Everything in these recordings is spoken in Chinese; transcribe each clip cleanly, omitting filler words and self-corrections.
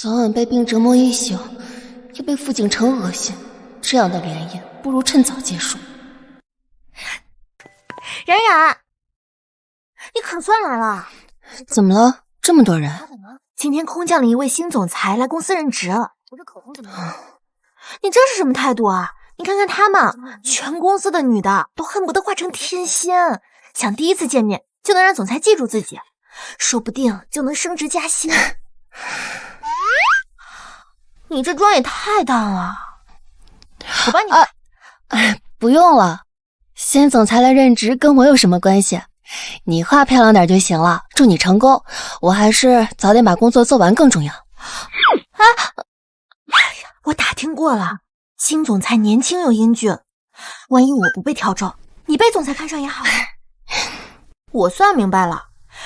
早晚被病折磨一宿，又被傅景成恶心，这样的联姻不如趁早结束。冉冉，你可算来了！怎么了？这么多人？今天空降了一位新总裁来公司任职。我这口红怎么样？你这是什么态度啊？你看看他们，全公司的女的都恨不得化成天仙，想第一次见面就能让总裁记住自己，说不定就能升职加薪。你这妆也太淡了，我帮你哎，不用了，新总裁来任职跟我有什么关系？你画漂亮点就行了，祝你成功。我还是早点把工作做完更重要。哎呀，我打听过了，新总裁年轻又英俊，万一我不被挑中，你被总裁看上也好啊。我算明白了，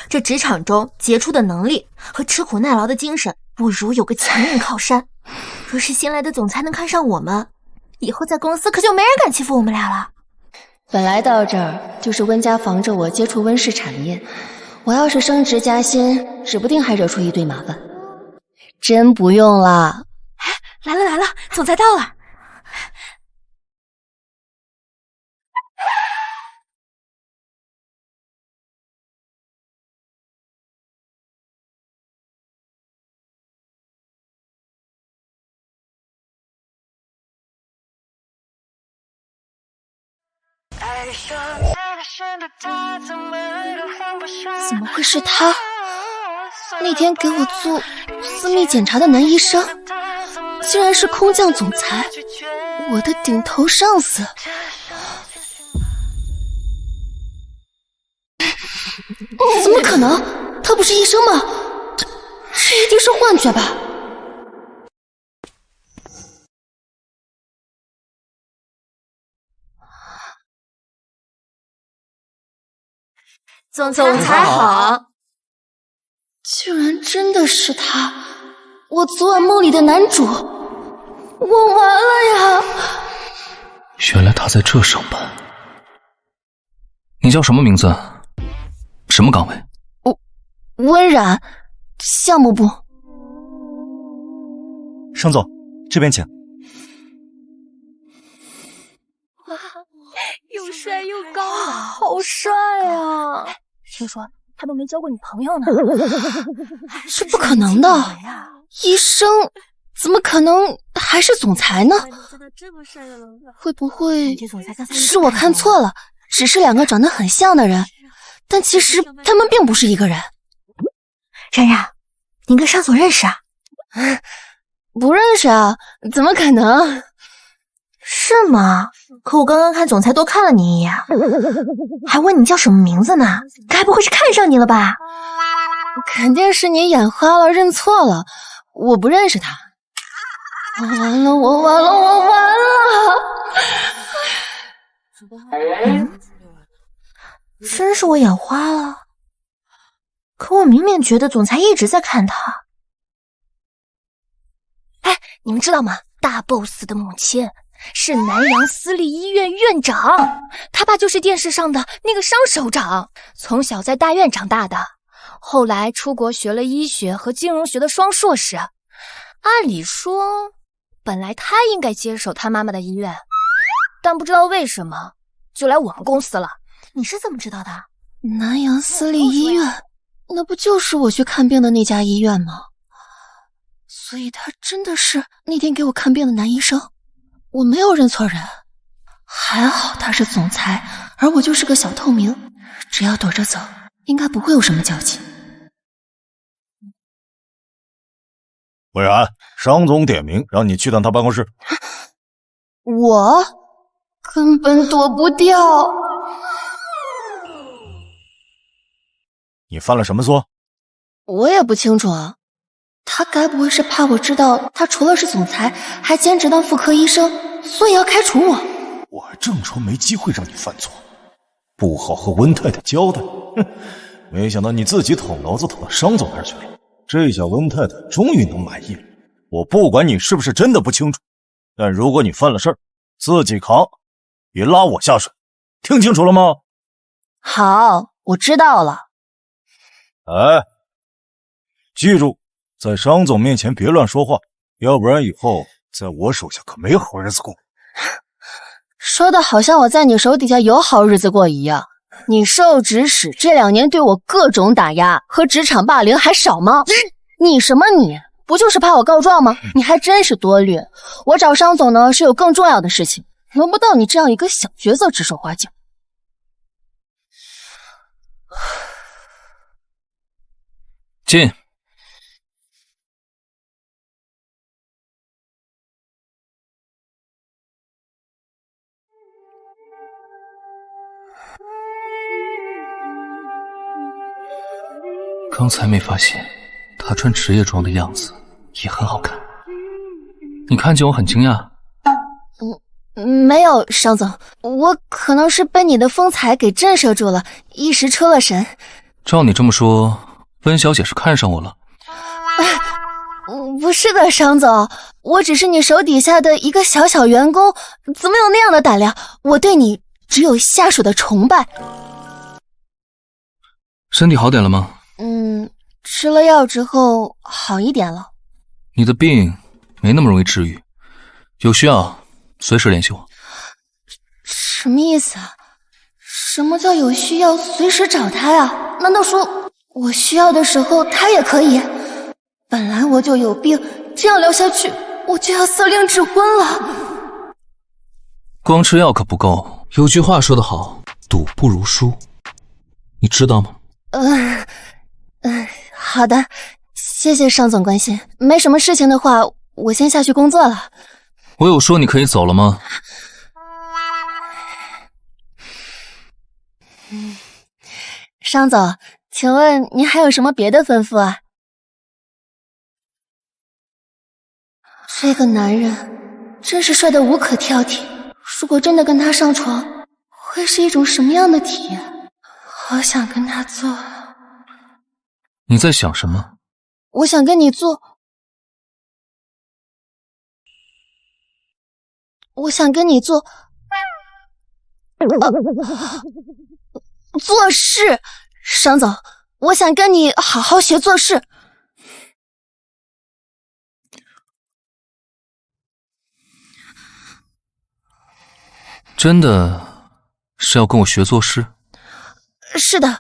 这职场中杰出的能力和吃苦耐劳的精神，不如有个强硬靠山。若是新来的总裁能看上我们，以后在公司可就没人敢欺负我们俩了。本来到这儿就是温家防着我接触温氏产业，我要是升职加薪，指不定还惹出一堆麻烦。真不用了。来了来了，总裁到了。怎么会是他？那天给我做私密检查的男医生，竟然是空降总裁，我的顶头上司。怎么可能？他不是医生吗？这一定是幻觉吧？总裁好。居然真的是他，我昨晚梦里的男主，我完了呀！原来他在这上班。你叫什么名字？什么岗位？温冉，项目部。商总，这边请。哇，又帅又高啊，好帅啊！听说他都没交过女朋友呢。这不可能的，医生怎么可能还是总裁呢？会不会是我看错了，只是两个长得很像的人，但其实他们并不是一个人。冉冉，你跟商总认识啊？不认识啊，怎么可能？是吗？可我刚刚看总裁多看了你一眼，还问你叫什么名字呢，该不会是看上你了吧？肯定是你眼花了，认错了，我不认识他。我完了，我完了，我完了！真是我眼花了。可我明明觉得总裁一直在看他。哎，你们知道吗？大 boss 的母亲是南阳私立医院院长，他爸就是电视上的那个商首长，从小在大院长大的，后来出国学了医学和金融学的双硕士。按理说，本来他应该接手他妈妈的医院，但不知道为什么就来我们公司了。你是怎么知道的？南阳私立医院，那不就是我去看病的那家医院吗？所以他真的是那天给我看病的男医生，我没有认错人。还好他是总裁，而我就是个小透明，只要躲着走，应该不会有什么交集。温然，商总点名让你去趟他办公室。我根本躲不掉。你犯了什么错？我也不清楚啊。他该不会是怕我知道他除了是总裁，还兼职当妇科医生，所以要开除我？我还正说没机会让你犯错，不好和温太太交代。哼，没想到你自己捅娄子捅到商总那儿去了。这下温太太终于能满意了。我不管你是不是真的不清楚，但如果你犯了事儿，自己扛，别拉我下水，听清楚了吗？好，我知道了。哎，记住，在商总面前别乱说话，要不然以后在我手下可没好日子过。说的好像我在你手底下有好日子过一样。你受指使这2年对我各种打压和职场霸凌还少吗？你什么你？不就是怕我告状吗？你还真是多虑。我找商总呢是有更重要的事情，轮不到你这样一个小角色指手画脚。进。刚才没发现，他穿职业装的样子也很好看。你看见我很惊讶？没有，商总，我可能是被你的风采给震慑住了，一时出了神。照你这么说，温小姐是看上我了？不是的，商总，我只是你手底下的一个小员工，怎么有那样的胆量？我对你只有下属的崇拜。身体好点了吗？吃了药之后好一点了。你的病没那么容易治愈，有需要随时联系我。什么意思啊？什么叫有需要随时找他呀？难道说我需要的时候他也可以？本来我就有病，这样聊下去我就要色令智昏了。光吃药可不够，有句话说得好，赌不如输，你知道吗？好的，谢谢商总关心。没什么事情的话，我先下去工作了。我有说你可以走了吗？商总，请问您还有什么别的吩咐啊？这个男人真是帅得无可挑剔，如果真的跟他上床，会是一种什么样的体验？好想跟他做。你在想什么？我想跟你做，做事。商总，我想跟你好好学做事。真的是要跟我学做事？是的，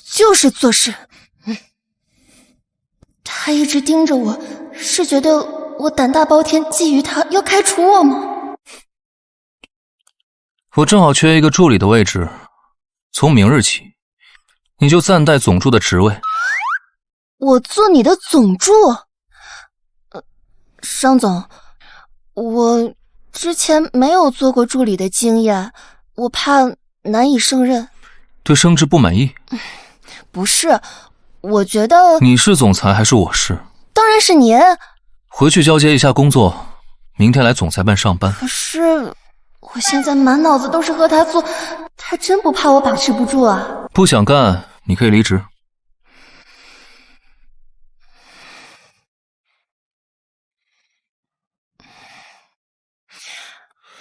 就是做事。他一直盯着我，是觉得我胆大包天，觊觎他，要开除我吗？我正好缺一个助理的位置，从明日起，你就暂代总助的职位。我做你的总助？商总，我之前没有做过助理的经验，我怕难以胜任。对升职不满意？不是，我觉得……你是总裁还是我是？当然是您。回去交接一下工作，明天来总裁办上班。可是我现在满脑子都是和他做，他真不怕我把持不住啊？不想干，你可以离职。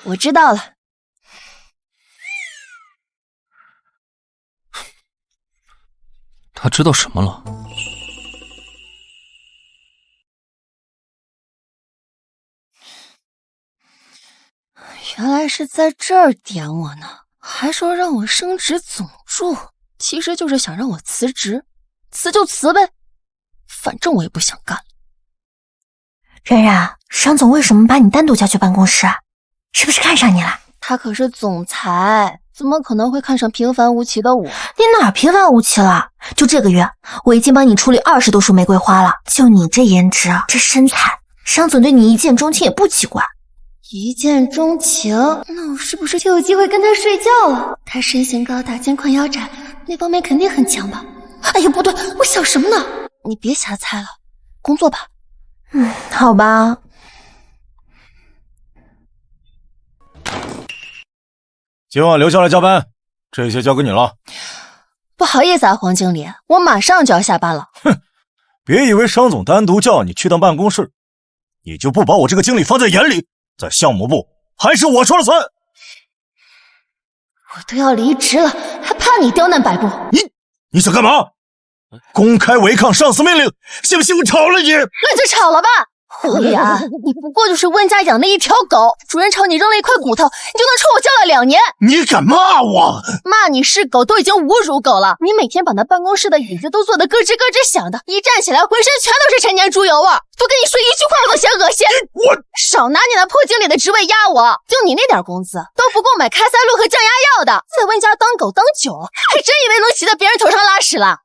我知道了。他知道什么了？原来是在这儿点我呢，还说让我升职总助，其实就是想让我辞职，辞就辞呗，反正我也不想干了。冉冉，商总为什么把你单独叫去办公室啊？是不是看上你了？他可是总裁，怎么可能会看上平凡无奇的我？你哪平凡无奇了？就这个月，我已经帮你处理20多束玫瑰花了。就你这颜值，这身材，商总对你一见钟情也不奇怪。一见钟情？那我是不是就有机会跟他睡觉了？他身形高大，肩宽腰窄，那方面肯定很强吧？哎呀，不对，我想什么呢？你别瞎猜了，工作吧。好吧。今晚留下来加班，这些交给你了。不好意思啊，黄经理，我马上就要下班了。哼，别以为商总单独叫你去趟办公室，你就不把我这个经理放在眼里，在项目部还是我说了算。我都要离职了，还怕你刁难摆布？你想干嘛？公开违抗上司命令，信不信我炒了你？那就炒了吧！黄岩，你不过就是温家养的一条狗，主人朝你扔了一块骨头，你就能抽我叫了2年。你敢骂我？骂你是狗都已经侮辱狗了。你每天把那办公室的椅子都坐得咯吱咯吱响的，一站起来浑身全都是陈年猪油味儿。多跟你说一句话我都嫌恶心。我少拿你那破经理的职位压我，就你那点工资都不够买开塞露和降压药的，在温家当狗当久，还真以为能骑在别人头上拉屎了。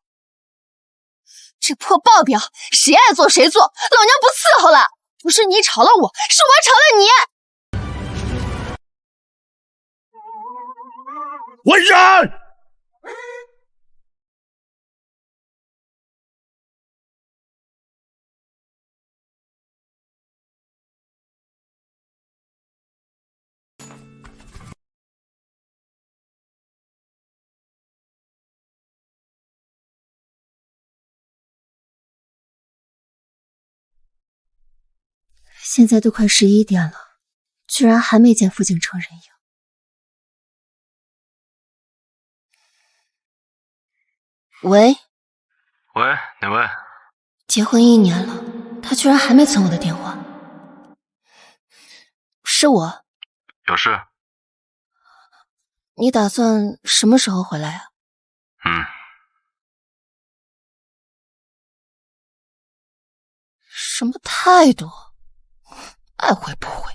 这破报表，谁爱做谁做，老娘不伺候了！不是你炒了我，是我炒了你！我忍！现在都快11点了，居然还没见傅景城人影。喂，哪位？结婚1年了，他居然还没存我的电话。是我。有事？你打算什么时候回来啊？什么态度？爱回不回？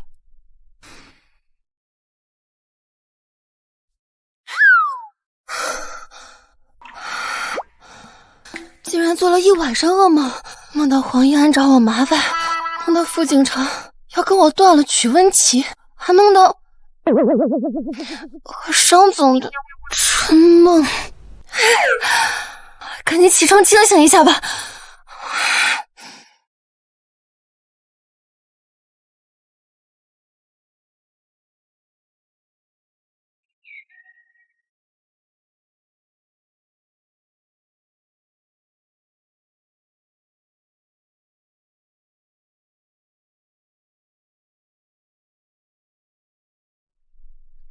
竟然做了一晚上噩梦，梦到黄一安找我麻烦，梦到傅景城要跟我断了曲温琪，还梦到和商总的春梦。赶紧起床清醒一下吧。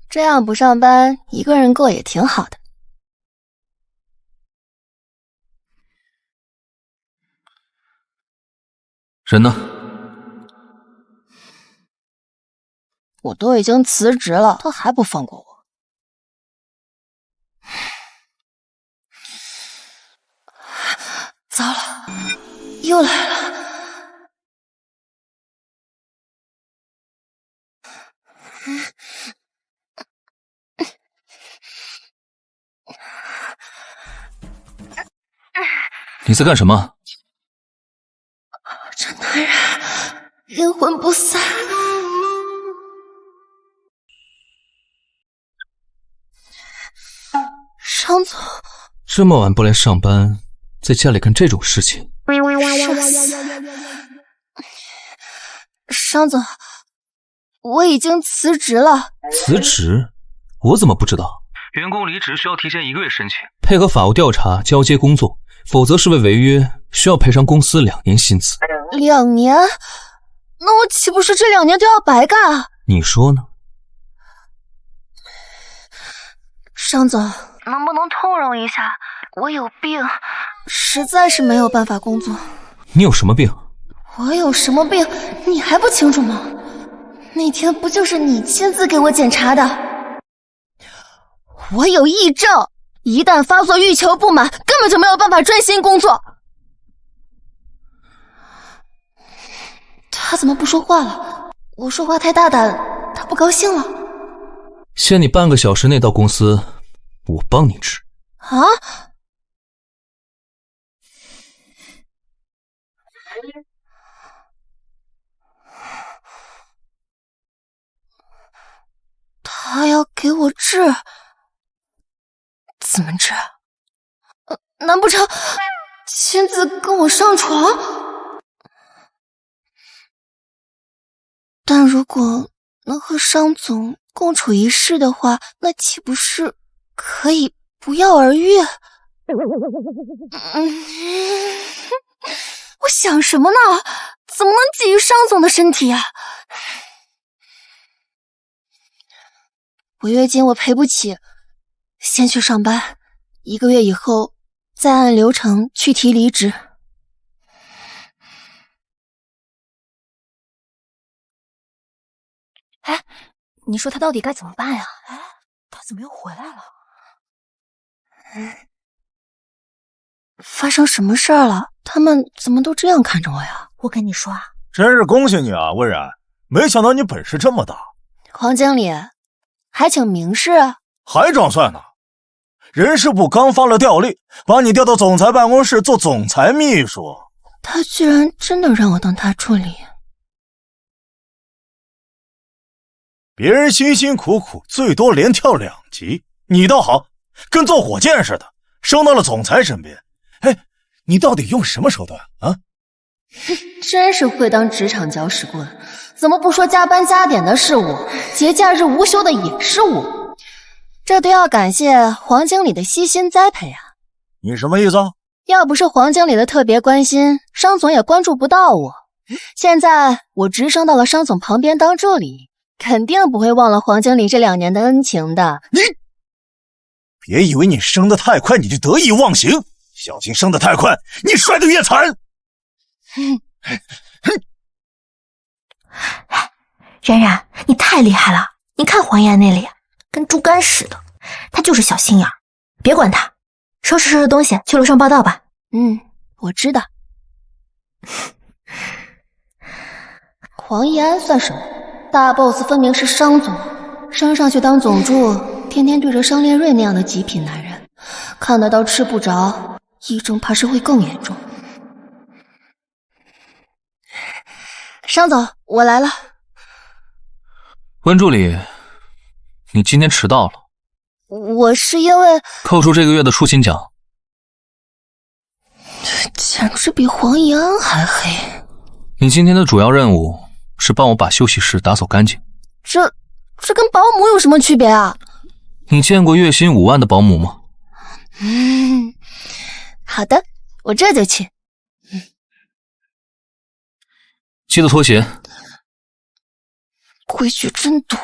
这样不上班，一个人过也挺好的。人呢？我都已经辞职了，他还不放过我。糟了，又来了。你在干什么？这男人阴魂不散。商总，这么晚不来上班，在家里干这种事情？商总，我已经辞职了。辞职？我怎么不知道？员工离职需要提前1个月申请，配合法务调查交接工作，否则视为违约，需要赔偿公司2年薪资。2年？那我岂不是这2年都要白干啊？你说呢？商总，能不能通融一下？我有病，实在是没有办法工作。你有什么病？我有什么病，你还不清楚吗？那天不就是你亲自给我检查的？我有癔症，一旦发作欲求不满，根本就没有办法专心工作。他怎么不说话了？我说话太大胆，他不高兴了。限你半个小时内到公司，我帮你治。啊？他要给我治？怎么治？难不成亲自跟我上床？但如果能和商总共处一室的话，那岂不是可以不药而愈？我想什么呢？怎么能觊觎商总的身体啊？违约金我赔不起，先去上班，1个月以后再按流程去提离职。哎，你说他到底该怎么办呀？哎，他怎么又回来了？发生什么事儿了？他们怎么都这样看着我呀？我跟你说啊，真是恭喜你啊，温然！没想到你本事这么大。黄经理，还请明示啊？还装蒜呢？人事部刚发了调令，把你调到总裁办公室做总裁秘书。他居然真的让我当大助理。别人辛辛苦苦最多连跳2级，你倒好，跟坐火箭似的，升到了总裁身边。哎，你到底用什么手段啊？真是会当职场搅屎棍，怎么不说加班加点的是我，节假日无休的也是我？这都要感谢黄经理的悉心栽培啊！你什么意思啊？要不是黄经理的特别关心，商总也关注不到我。现在我直升到了商总旁边当助理，肯定不会忘了黄经理这2年的恩情的。你别以为你升得太快你就得意忘形，小心升得太快你摔得越惨。冉冉，你太厉害了！你看黄岩那里跟猪肝似的，他就是小心眼儿，别管他，收拾东西去楼上报道吧。我知道。黄义安算什么？大 boss 分明是商总，升上去当总助，天天对着商烈瑞那样的极品男人，看得到吃不着，议政怕是会更严重。商总，我来了。温助理，你今天迟到了。我是因为扣除这个月的出勤奖。简直比黄义安还黑。你今天的主要任务是帮我把休息室打扫干净。这跟保姆有什么区别啊？你见过月薪5万的保姆吗？好的，我这就去。记得脱鞋。规矩真多。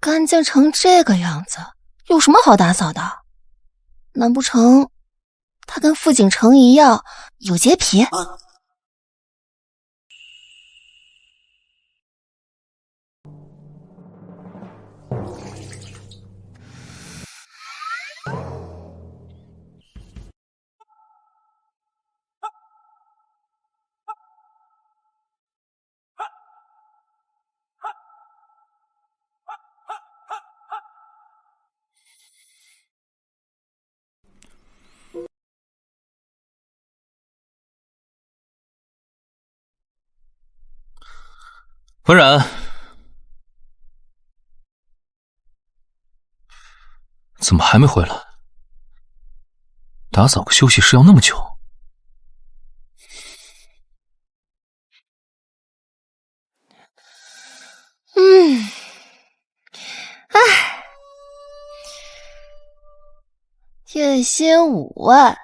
干净成这个样子，有什么好打扫的？难不成他跟傅景成一样有洁癖？温然，怎么还没回来？打扫个休息室要那么久？月薪5万，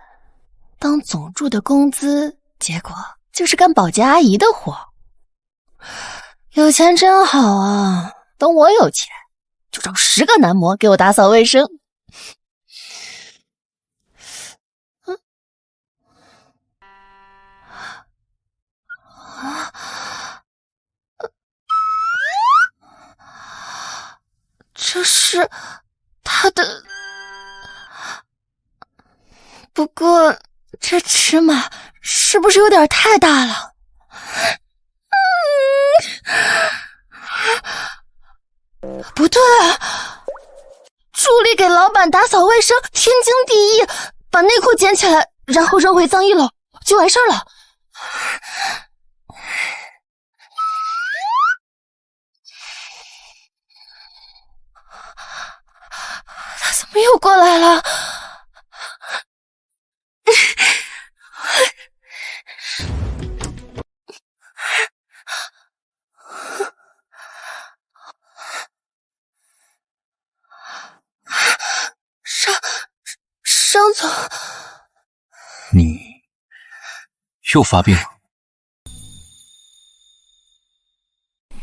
当总助的工资，结果就是干保洁阿姨的活。有钱真好啊！等我有钱，就找10个男模给我打扫卫生。这是他的，不过这尺码是不是有点太大了？不对，助理给老板打扫卫生，天经地义，把内裤捡起来，然后扔回脏衣篓就完事儿了。他怎么又过来了？商总，你又发病了。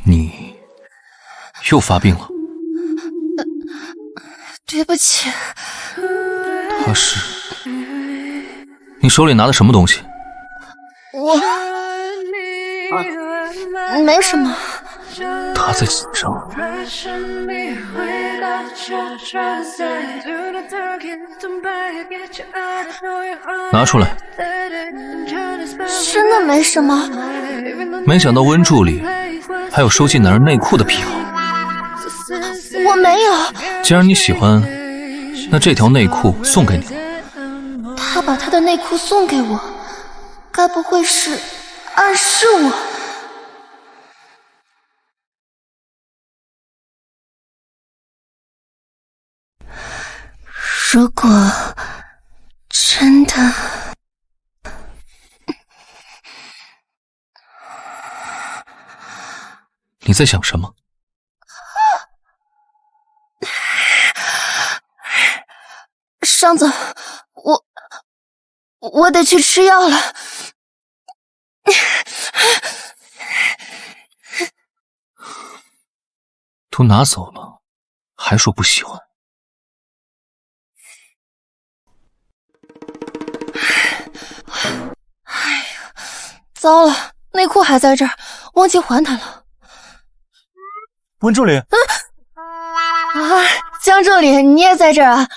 你又发病了。对不起。他是……你手里拿的什么东西？没什么。他在紧张。拿出来。真的没什么。没想到温助理还有收进男人内裤的癖好。我没有。既然你喜欢，那这条内裤送给你了。他把他的内裤送给我，该不会是暗示我？如果真的……你在想什么？商总，我得去吃药了。都拿走了，还说不喜欢。哎呀，糟了，内裤还在这儿，忘记还他了。温助理，江助理，你也在这儿啊？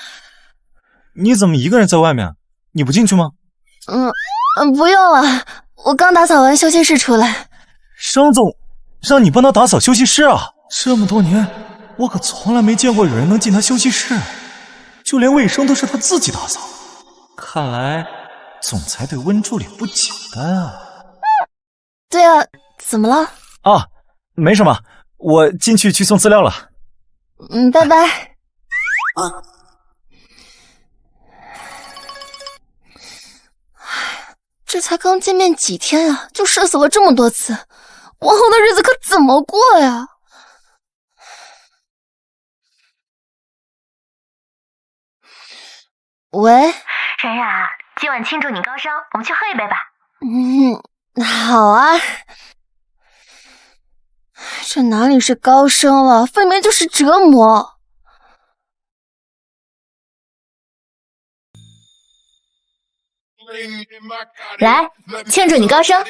你怎么一个人在外面？你不进去吗？不用了，我刚打扫完休息室出来。商总让你帮他打扫休息室啊？这么多年，我可从来没见过有人能进他休息室，就连卫生都是他自己打扫。看来总裁对温助理不简单啊。对啊，怎么了？啊，没什么，我进去送资料了。拜拜。这才刚见面几天啊，就射死了这么多次，往后的日子可怎么过呀？喂，冉冉，今晚庆祝你高升，我们去喝一杯吧。好啊。这哪里是高升了，分明就是折磨。来，庆祝你高升。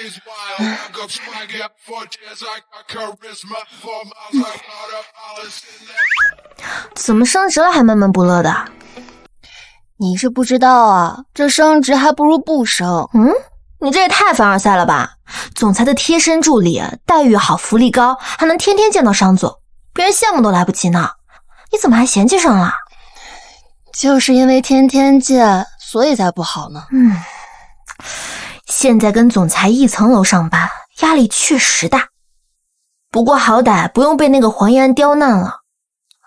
怎么升职了还闷闷不乐的？你是不知道啊，这升职还不如不升。你这也太凡尔赛了吧！总裁的贴身助理，待遇好，福利高，还能天天见到商总，别人羡慕都来不及呢。你怎么还嫌弃上了？就是因为天天见，所以才不好呢。现在跟总裁一层楼上班，压力确实大。不过好歹不用被那个黄妍刁难了，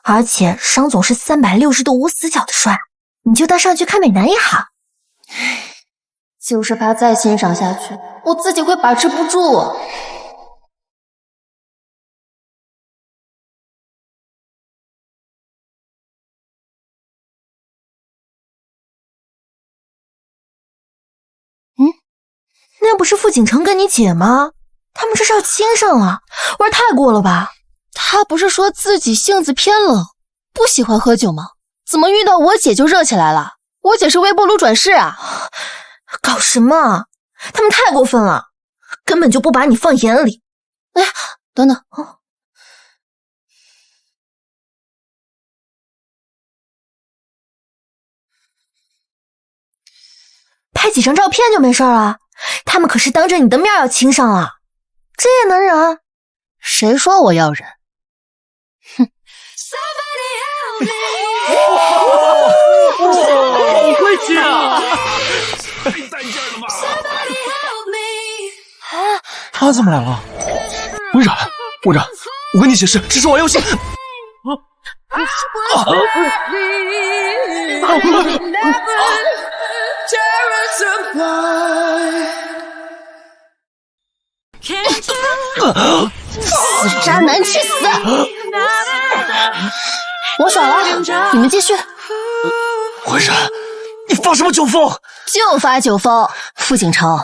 而且商总是360度无死角的帅，你就当上去看美男也好。就是怕再欣赏下去，我自己会把持不住。那不是傅景成跟你姐吗？他们这是要亲上了，玩太过了吧？他不是说自己性子偏冷，不喜欢喝酒吗？怎么遇到我姐就热起来了？我姐是微波炉转世啊！搞什么？他们太过分了，根本就不把你放眼里。哎，等等，拍几张照片就没事了，他们可是当着你的面要亲上了，这也能忍？谁说我要忍？哼！好会亲啊！太带劲了吧！他怎么来了？微软，我跟你解释，这是玩游戏。死渣男去死！我爽了，你们继续。微软，你发什么酒疯？就发酒疯，傅景成，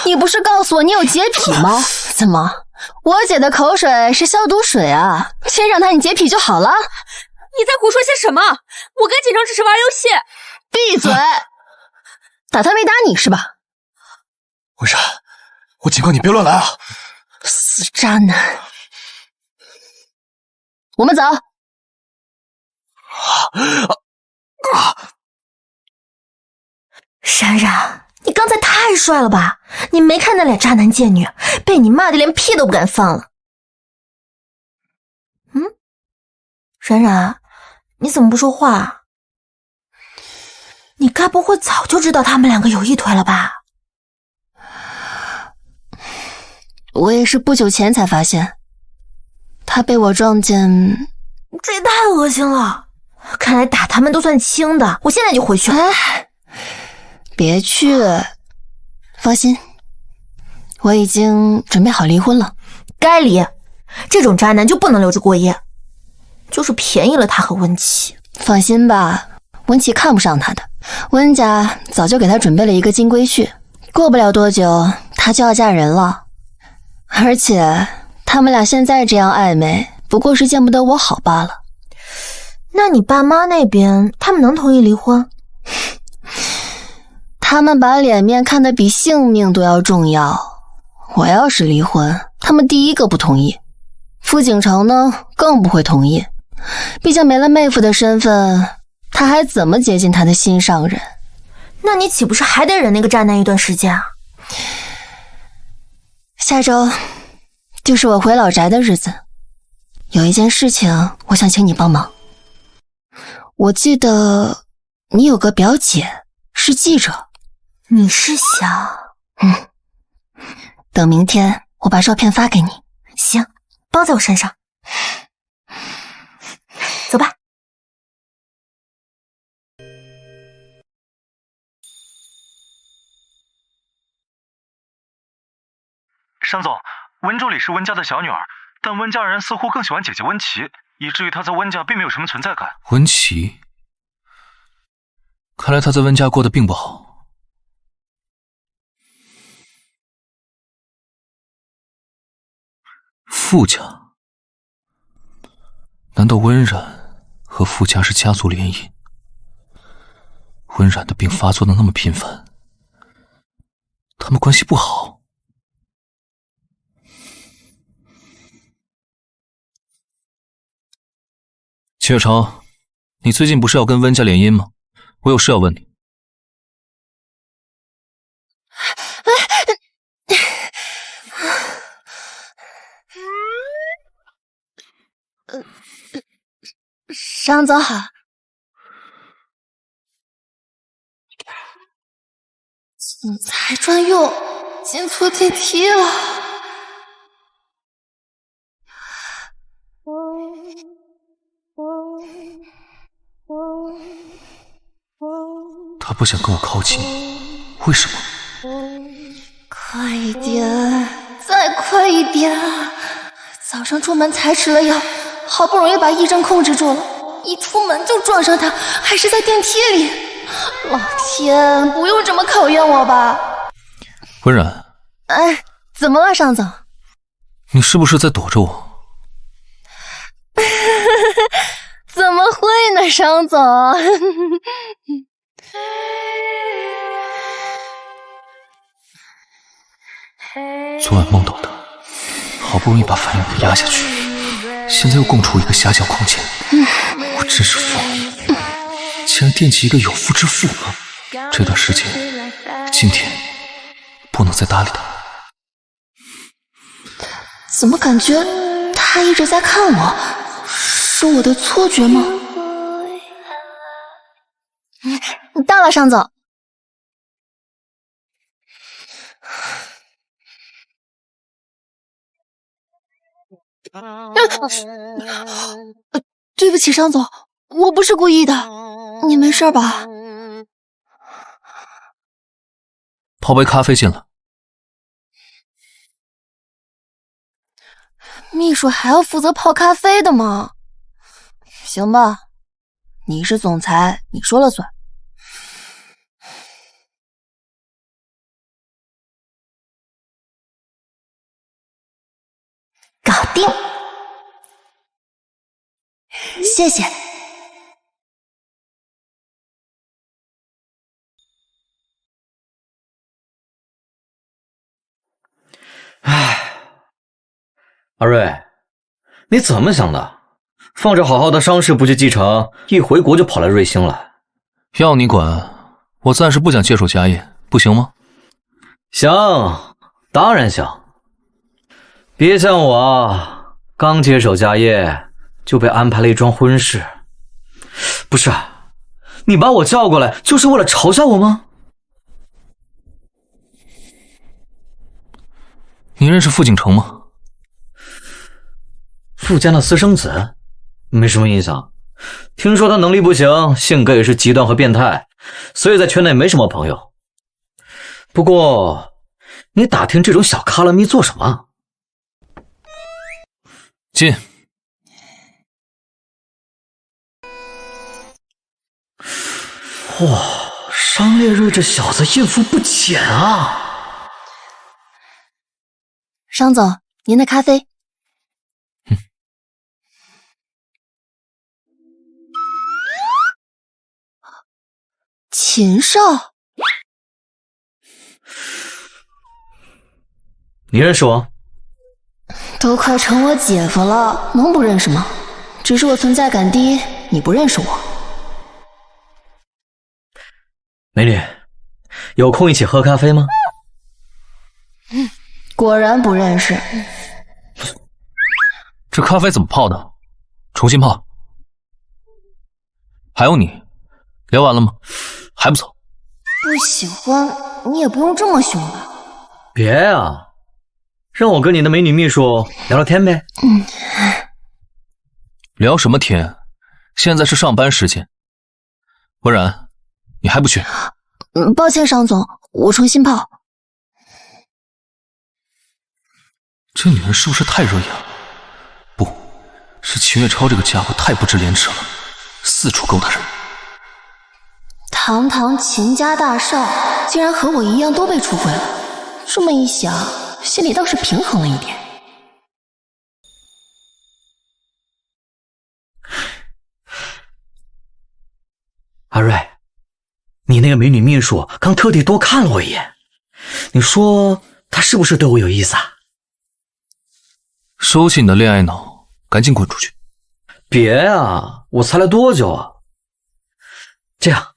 你不是告诉我你有洁癖吗？怎么，我姐的口水是消毒水啊？亲上它你洁癖就好了？你在胡说些什么？我跟锦城只是玩游戏。闭嘴！打他没打你是吧？温然，我警告你别乱来啊！死渣男！我们走。冉冉，你刚才太帅了吧？你没看那俩渣男贱女被你骂的连屁都不敢放了。冉冉，你怎么不说话？你该不会早就知道他们两个有一腿了吧？我也是不久前才发现，他被我撞见。这也太恶心了！看来打他们都算轻的，我现在就回去。哎，别去，放心，我已经准备好离婚了。该离，这种渣男就不能留着过夜，就是便宜了他和温琪。放心吧，温琪看不上他的，温家早就给他准备了一个金龟婿，过不了多久他就要嫁人了。而且他们俩现在这样暧昧，不过是见不得我好罢了。那你爸妈那边，他们能同意离婚？他们把脸面看得比性命都要重要。我要是离婚，他们第一个不同意。傅景城呢，更不会同意。毕竟没了妹夫的身份，他还怎么接近他的心上人？那你岂不是还得忍那个渣男一段时间啊？下周就是我回老宅的日子，有一件事情我想请你帮忙。我记得你有个表姐是记者。你是想……等明天我把照片发给你。行，包在我身上。走吧。商总，温助理是温家的小女儿，但温家人似乎更喜欢姐姐温琪，以至于她在温家并没有什么存在感。温琪，看来她在温家过得并不好。傅家，难道温冉和傅家是家族联姻？温冉的病发作的那么频繁，他们关系不好。齐月成，你最近不是要跟温家联姻吗？我有事要问你。商总好。总裁专用，进错电梯了。他不想跟我靠近，为什么？快一点，再快一点！早上出门才吃了药，好不容易把癔症控制住了，一出门就撞上他，还是在电梯里。老天，不用这么考验我吧？温冉，哎，怎么了，商总？你是不是在躲着我？怎么会呢，商总？昨晚梦到的，好不容易把反应给压下去，现在又供出一个狭小空间，我真是疯了！竟然惦记一个有妇之夫了。这段时间，今天不能再搭理他。怎么感觉他一直在看我？是我的错觉吗？到了，商总。对不起，商总，我不是故意的，你没事吧？泡杯咖啡进来。秘书还要负责泡咖啡的吗？行吧，你是总裁，你说了算。定。谢谢。阿瑞，你怎么想的？放着好好的伤势不去继承，一回国就跑来瑞星了。要你管，我暂时不想接手家业，不行吗？行，当然行。别像我，刚接手家业就被安排了一桩婚事。不是，你把我叫过来就是为了嘲笑我吗？你认识傅景成吗？傅家的私生子，没什么印象。听说他能力不行，性格也是极端和变态，所以在圈内没什么朋友。不过，你打听这种小卡拉咪做什么？进。哇，商烈瑞这小子艳福不浅啊！商总，您的咖啡。秦少，你认识我？都快成我姐夫了，能不认识吗？只是我存在感低，你不认识我。美女，有空一起喝咖啡吗？果然不认识。这咖啡怎么泡的？重新泡。还有你，聊完了吗？还不走？不喜欢你也不用这么凶吧。别啊，让我跟你的美女秘书聊聊天呗。聊什么天？现在是上班时间。不然，你还不去？抱歉，商总，我重新泡。这女人是不是太热眼了？不，是秦月超这个家伙太不知廉耻了，四处勾搭人。堂堂秦家大少，竟然和我一样都被出轨了。这么一想，心里倒是平衡了一点。阿瑞，你那个美女秘书刚特地多看了我一眼，你说她是不是对我有意思啊？收起你的恋爱脑，赶紧滚出去！别啊，我才来多久啊？这样，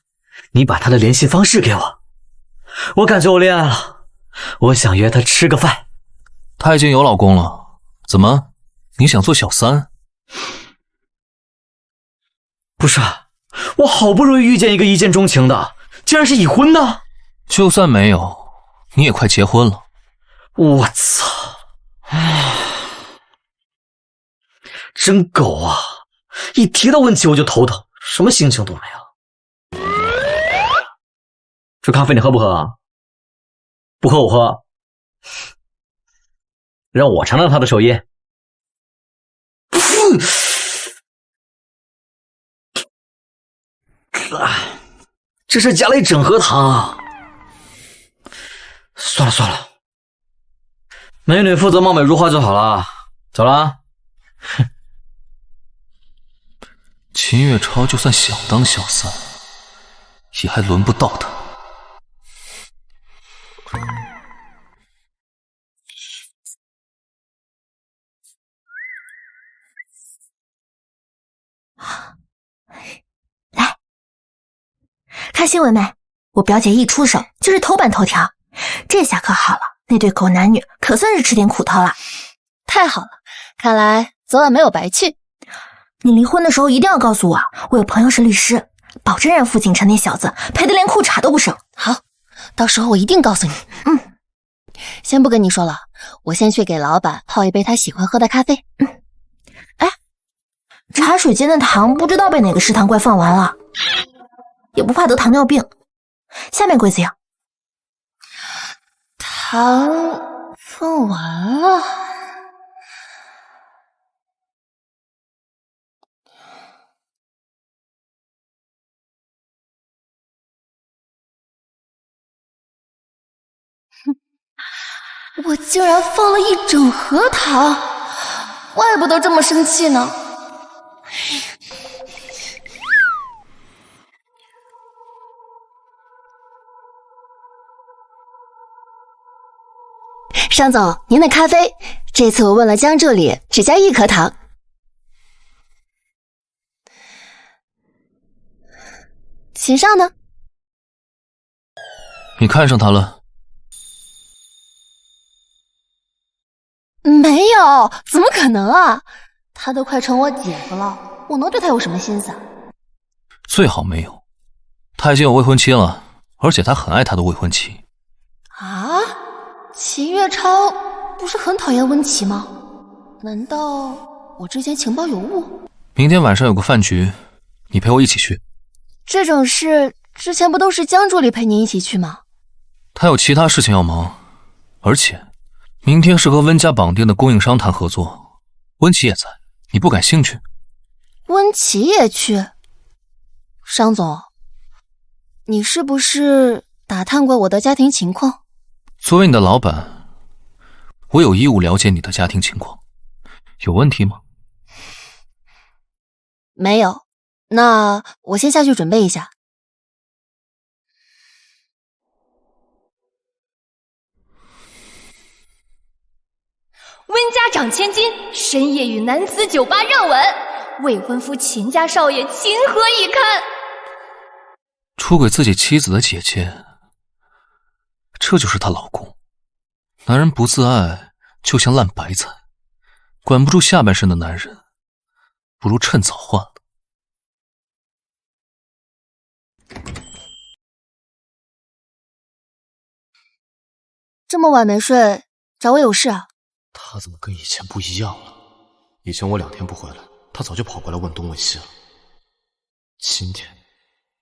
你把她的联系方式给我，我感觉我恋爱了，我想约她吃个饭。她已经有老公了，怎么？你想做小三？不是啊，我好不容易遇见一个一见钟情的，竟然是已婚的。就算没有，你也快结婚了。我操！真狗啊！一提到问题我就头疼，什么心情都没有。这咖啡你喝不喝啊？不喝我喝，让我尝尝他的手艺。这是加了一整盒糖。算了算了，美女负责貌美如花就好了。走了啊。秦月超就算想当小三，也还轮不到他。来，看新闻没？我表姐一出手就是头版头条，这下可好了，那对狗男女可算是吃点苦头了。太好了，看来昨晚没有白去。你离婚的时候一定要告诉我，我有朋友是律师，保证让傅景琛那小子赔得连裤衩都不剩。好，到时候我一定告诉你。先不跟你说了，我先去给老板泡一杯他喜欢喝的咖啡。哎，茶水间的糖不知道被哪个食堂怪放完了，也不怕得糖尿病。下面柜子有糖放完了。我竟然放了一整盒糖，怪不得这么生气呢。商总，您的咖啡，这次我问了江助理，只加1颗糖。请上呢。你看上他了？没有，怎么可能啊？他都快成我姐夫了，我能对他有什么心思啊？最好没有，他已经有未婚妻了，而且他很爱他的未婚妻。啊？齐月超不是很讨厌温琪吗？难道我之前情报有误？明天晚上有个饭局，你陪我一起去。这种事之前不都是江助理陪你一起去吗？他有其他事情要忙，而且明天是和温家绑定的供应商谈合作，温琪也在，你不感兴趣？温琪也去？商总，你是不是打探过我的家庭情况？作为你的老板，我有义务了解你的家庭情况，有问题吗？没有，那我先下去准备一下。温家长千金，深夜与男子酒吧热吻，未婚夫秦家少爷情何以堪？出轨自己妻子的姐姐，这就是她老公。男人不自爱，就像烂白菜，管不住下半身的男人，不如趁早换了。这么晚没睡，找我有事啊？他怎么跟以前不一样了？以前我2天不回来，他早就跑过来问东问西了。今天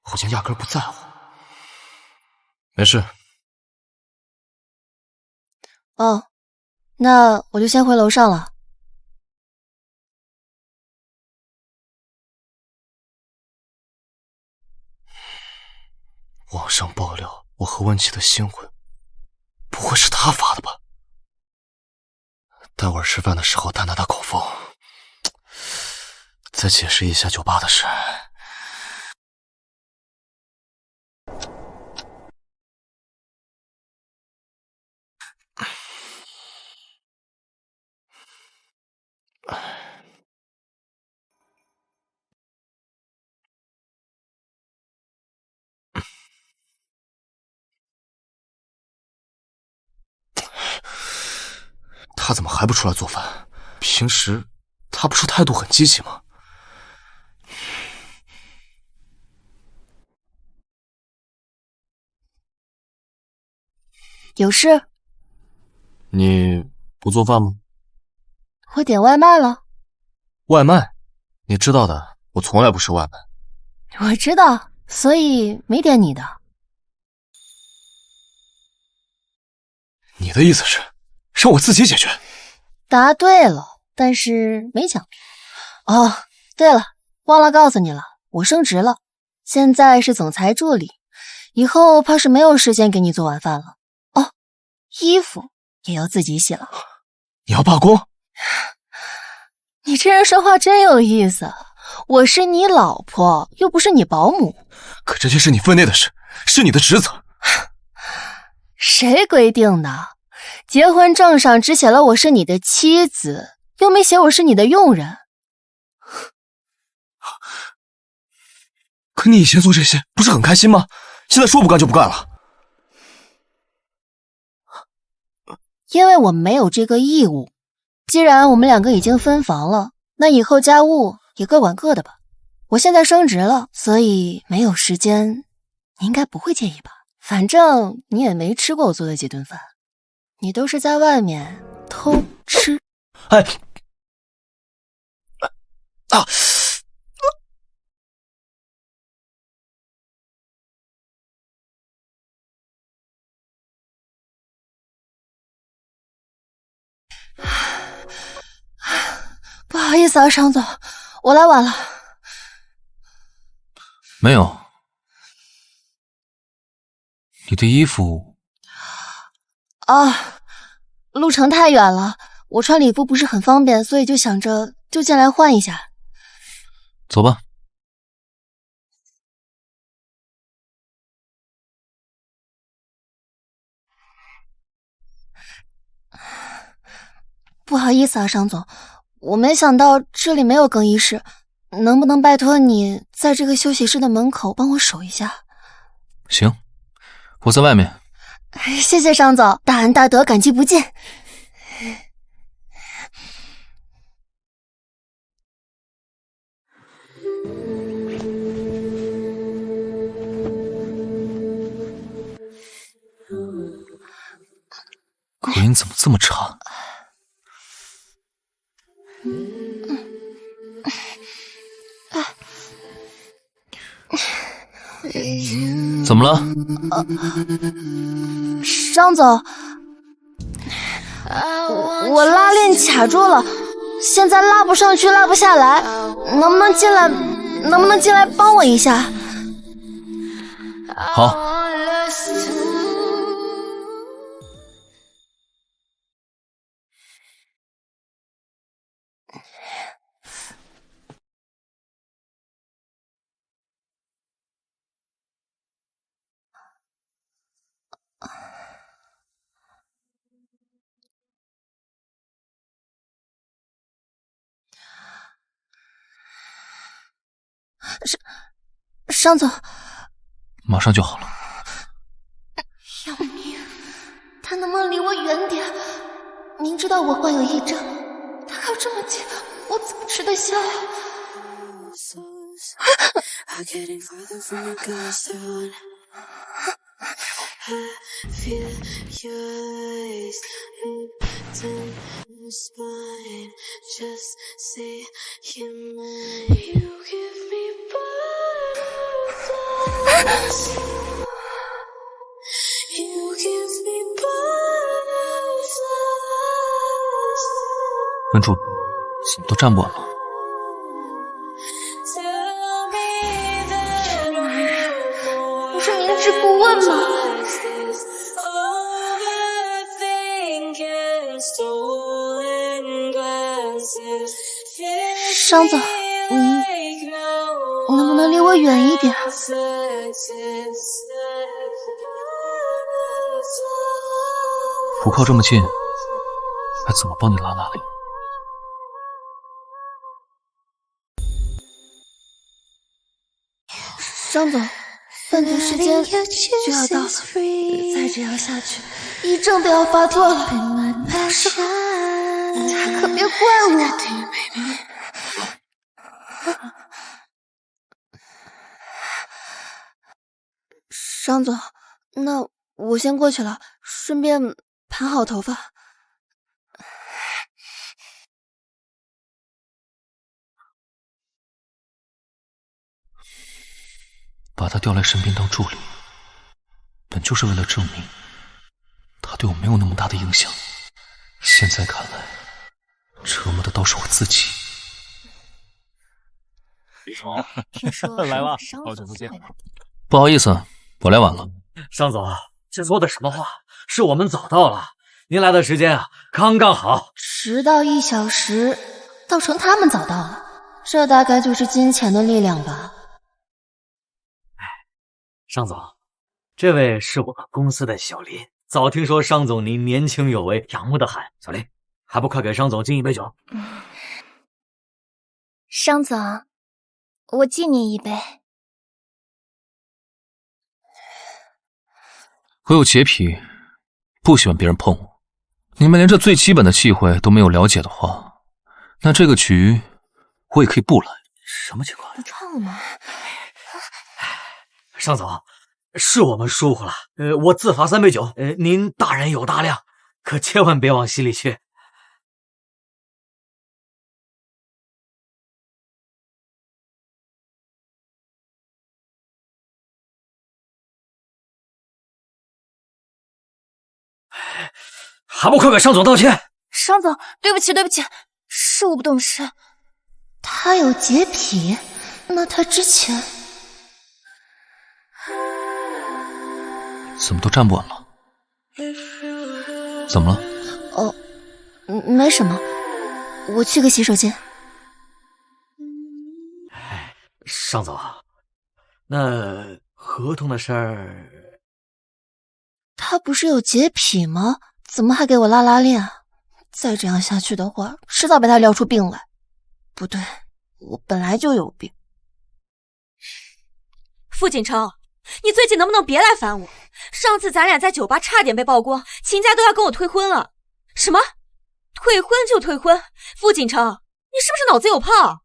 好像压根不在乎。没事。哦，那我就先回楼上了。网上爆料我和温琪的新闻，不会是他发的吧？待会儿吃饭的时候探探他口风，再解释一下酒吧的事。他怎么还不出来做饭？平时他不是态度很积极吗？有事？你不做饭吗？我点外卖了。外卖？你知道的，我从来不吃外卖。我知道，所以没点你的。你的意思是让我自己解决？答对了，但是没奖励。哦，对了，忘了告诉你了，我升职了，现在是总裁助理，以后怕是没有时间给你做晚饭了。哦，衣服也要自己洗了。你要罢工？你这人说话真有意思，我是你老婆，又不是你保姆。可这些是你分内的事，是你的职责。谁规定的？结婚证上只写了我是你的妻子，又没写我是你的佣人。可你以前做这些不是很开心吗？现在说不干就不干了。因为我没有这个义务。既然我们2个已经分房了，那以后家务也各管各的吧。我现在升职了，所以没有时间，你应该不会介意吧？反正你也没吃过我做的几顿饭，你都是在外面偷吃。哎，啊！不好意思啊，商总，我来晚了。没有，你的衣服……啊，路程太远了，我穿礼服不是很方便，所以就想着就进来换一下。走吧。不好意思啊，商总，我没想到这里没有更衣室，能不能拜托你在这个休息室的门口帮我守一下？行，我在外面。谢谢商总，大恩大德，感激不尽。隔音怎么这么差？怎么了？商总，我拉链卡住了，现在拉不上去，拉不下来，能不能进来帮我一下？好。商总，马上就好了。要命！他能不能离我远点？明知道我患有癔症，他靠这么近，我怎么吃得消啊？文柱，怎么都站不稳了？不是明知故问吗？商总，你能不能离我远一点？不靠这么近，该怎么帮你拉拉链？商总，半点时间就要到了，再这样下去，癔症都要发作了。他可别怪我。商总，那我先过去了，顺便盘好头发。把他调来身边当助理，本就是为了证明他对我没有那么大的影响。现在看来，折磨的倒是我自己。听说来吧，商好久不见。不好意思，我来晚了。商总，这说的什么话？是我们早到了，您来的时间啊，刚刚好。迟到1小时，倒成他们早到了，这大概就是金钱的力量吧。商总，这位是我们公司的小林。早听说商总您年轻有为，仰慕的很。小林，还不快给商总敬一杯酒？商总，我敬你一杯。我有洁癖，不喜欢别人碰我。你们连这最基本的忌讳都没有了解的话，那这个局我也可以不来。什么情况？不唱了吗？商总，是我们疏忽了，我自罚3杯酒，您大人有大量，可千万别往心里去。还不快给商总道歉！商总，对不起，对不起，是我不懂事。他有洁癖，那他之前怎么都站不稳了？怎么了？没什么，我去个洗手间。商总，那合同的事儿，他不是有洁癖吗？怎么还给我拉拉链？再这样下去的话，迟早被他撩出病来。不对，我本来就有病。傅锦城，你最近能不能别来烦我？上次咱俩在酒吧差点被曝光，秦家都要跟我退婚了。什么？退婚就退婚？傅锦城，你是不是脑子有泡？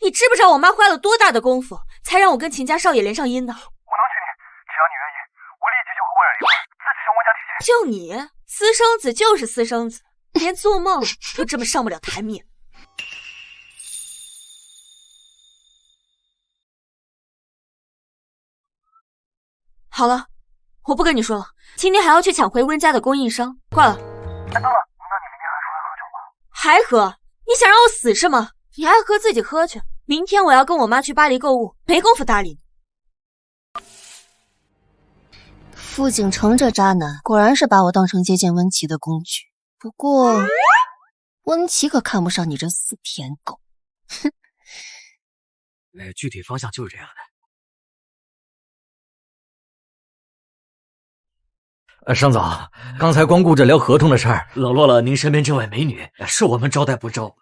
你知不知道我妈花了多大的功夫，才让我跟秦家少爷连上姻的？我能娶你，只要你愿意，我立即就和温儿离婚，自己向温家提亲。就你，私生子就是私生子，连做梦都这么上不了台面。好了，我不跟你说了，今天还要去抢回温家的供应商，挂了。等等，那你明天还说要喝酒吗？还喝？你想让我死是吗？你爱喝自己喝去，明天我要跟我妈去巴黎购物，没工夫搭理你。傅景成这渣男果然是把我当成接近温琪的工具，不过温琪可看不上你这死舔狗。哼，具体方向就是这样的。商总，刚才光顾着聊合同的事儿，冷落了您身边这位美女，是我们招待不周。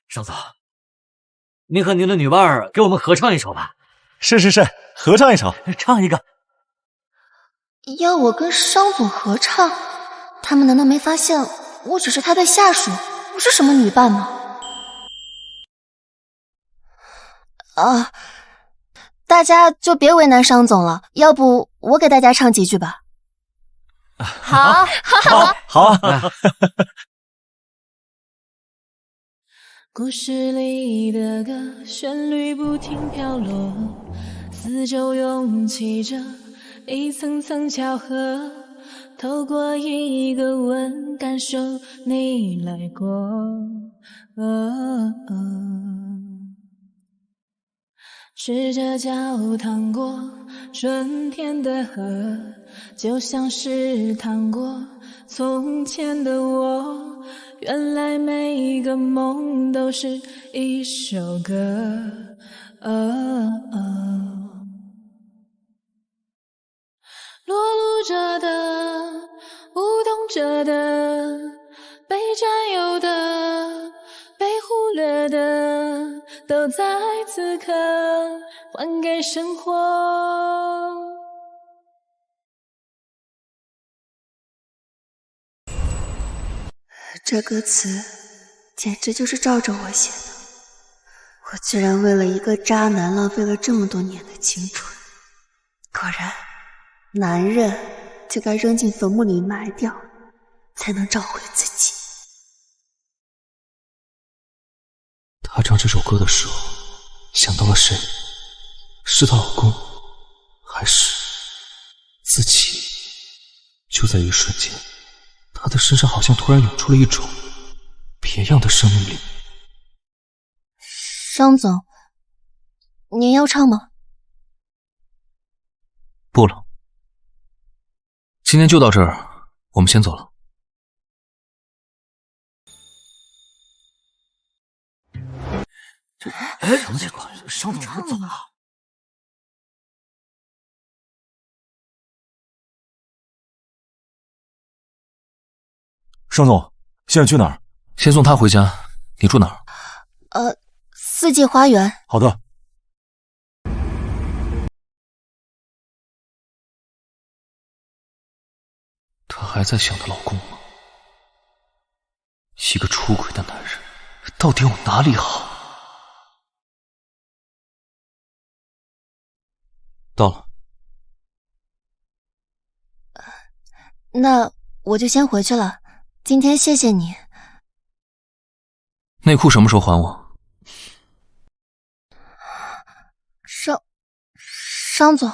商总，您和您的女伴儿给我们合唱一首吧。是，合唱一首，唱一个。要我跟商总合唱？他们难道没发现我只是他的下属，不是什么女伴吗？啊，大家就别为难商总了，要不我给大家唱几句吧。好。故事里的歌，旋律不停飘落，四周涌起着一层层巧合，透过一个吻，感受你来过。赤着脚趟过春天的河，就像是趟过从前的我，原来每一个梦都是一首歌。裸露着的，舞动着的，被占有的，被忽略的，都在此刻还给生活。这歌词简直就是照着我写的，我居然为了一个渣男浪费了这么多年的青春。果然，男人就该扔进坟墓里埋掉，才能找回自己。她唱这首歌的时候，想到了谁？是她老公，还是自己？就在一瞬间，她的身上好像突然涌出了一种别样的生命力。商总，您要唱吗？不了，今天就到这儿，我们先走了。什么情况？商总哪走了？商总，现在去哪儿？先送他回家，你住哪儿？四季花园。好的。她还在想她老公吗？一个出轨的男人，到底有哪里好？到了。那我就先回去了，今天谢谢你。内裤什么时候还我？商总，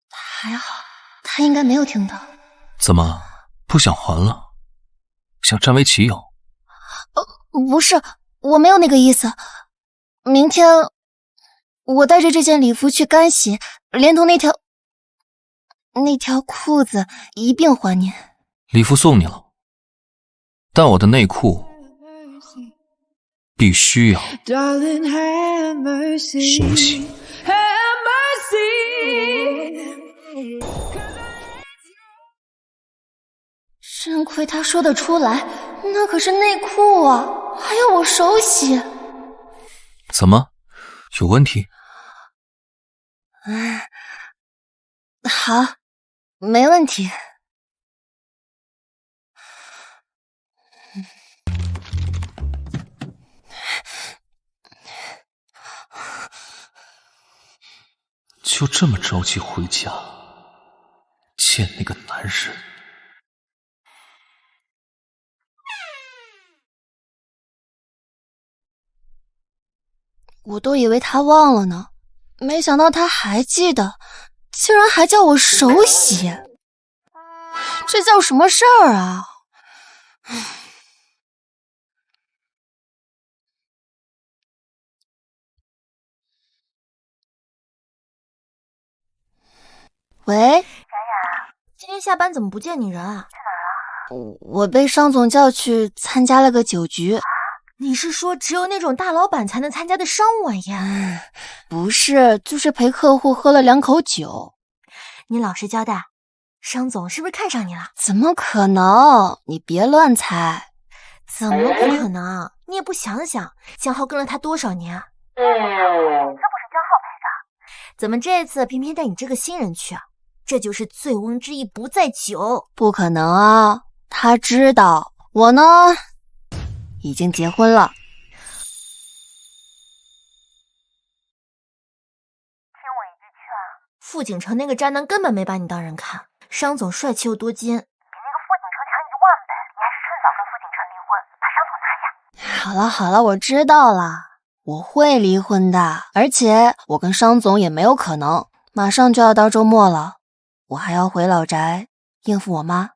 还好，他应该没有听到。怎么不想还了？想占为己有？不是，我没有那个意思。明天我带着这件礼服去干洗，连同那条裤子一并还您。礼服送你了，但我的内裤必须要手洗。真亏他说得出来，那可是内裤啊，还要我手洗。怎么，有问题？好，没问题。就这么着急回家见那个男人？我都以为他忘了呢，没想到他还记得，竟然还叫我手洗，这叫什么事儿啊？喂，冉冉，今天下班怎么不见你人啊？我被商总叫去参加了个酒局。你是说只有那种大老板才能参加的商务晚宴？不是，就是陪客户喝了2口酒。你老实交代，商总是不是看上你了？怎么可能？你别乱猜。怎么不可能？你也不想想，江浩跟了他多少年？这不是江浩陪的，怎么这次偏偏带你这个新人去啊？这就是醉翁之意不在酒。不可能啊，他知道我呢已经结婚了。听我一句劝，傅景成那个渣男根本没把你当人看。商总帅气又多金，比那个傅景成强10000倍。你还是趁早跟傅景成离婚，把商总拿下。好了好了，我知道了，我会离婚的，而且我跟商总也没有可能。马上就要到周末了，我还要回老宅应付我妈。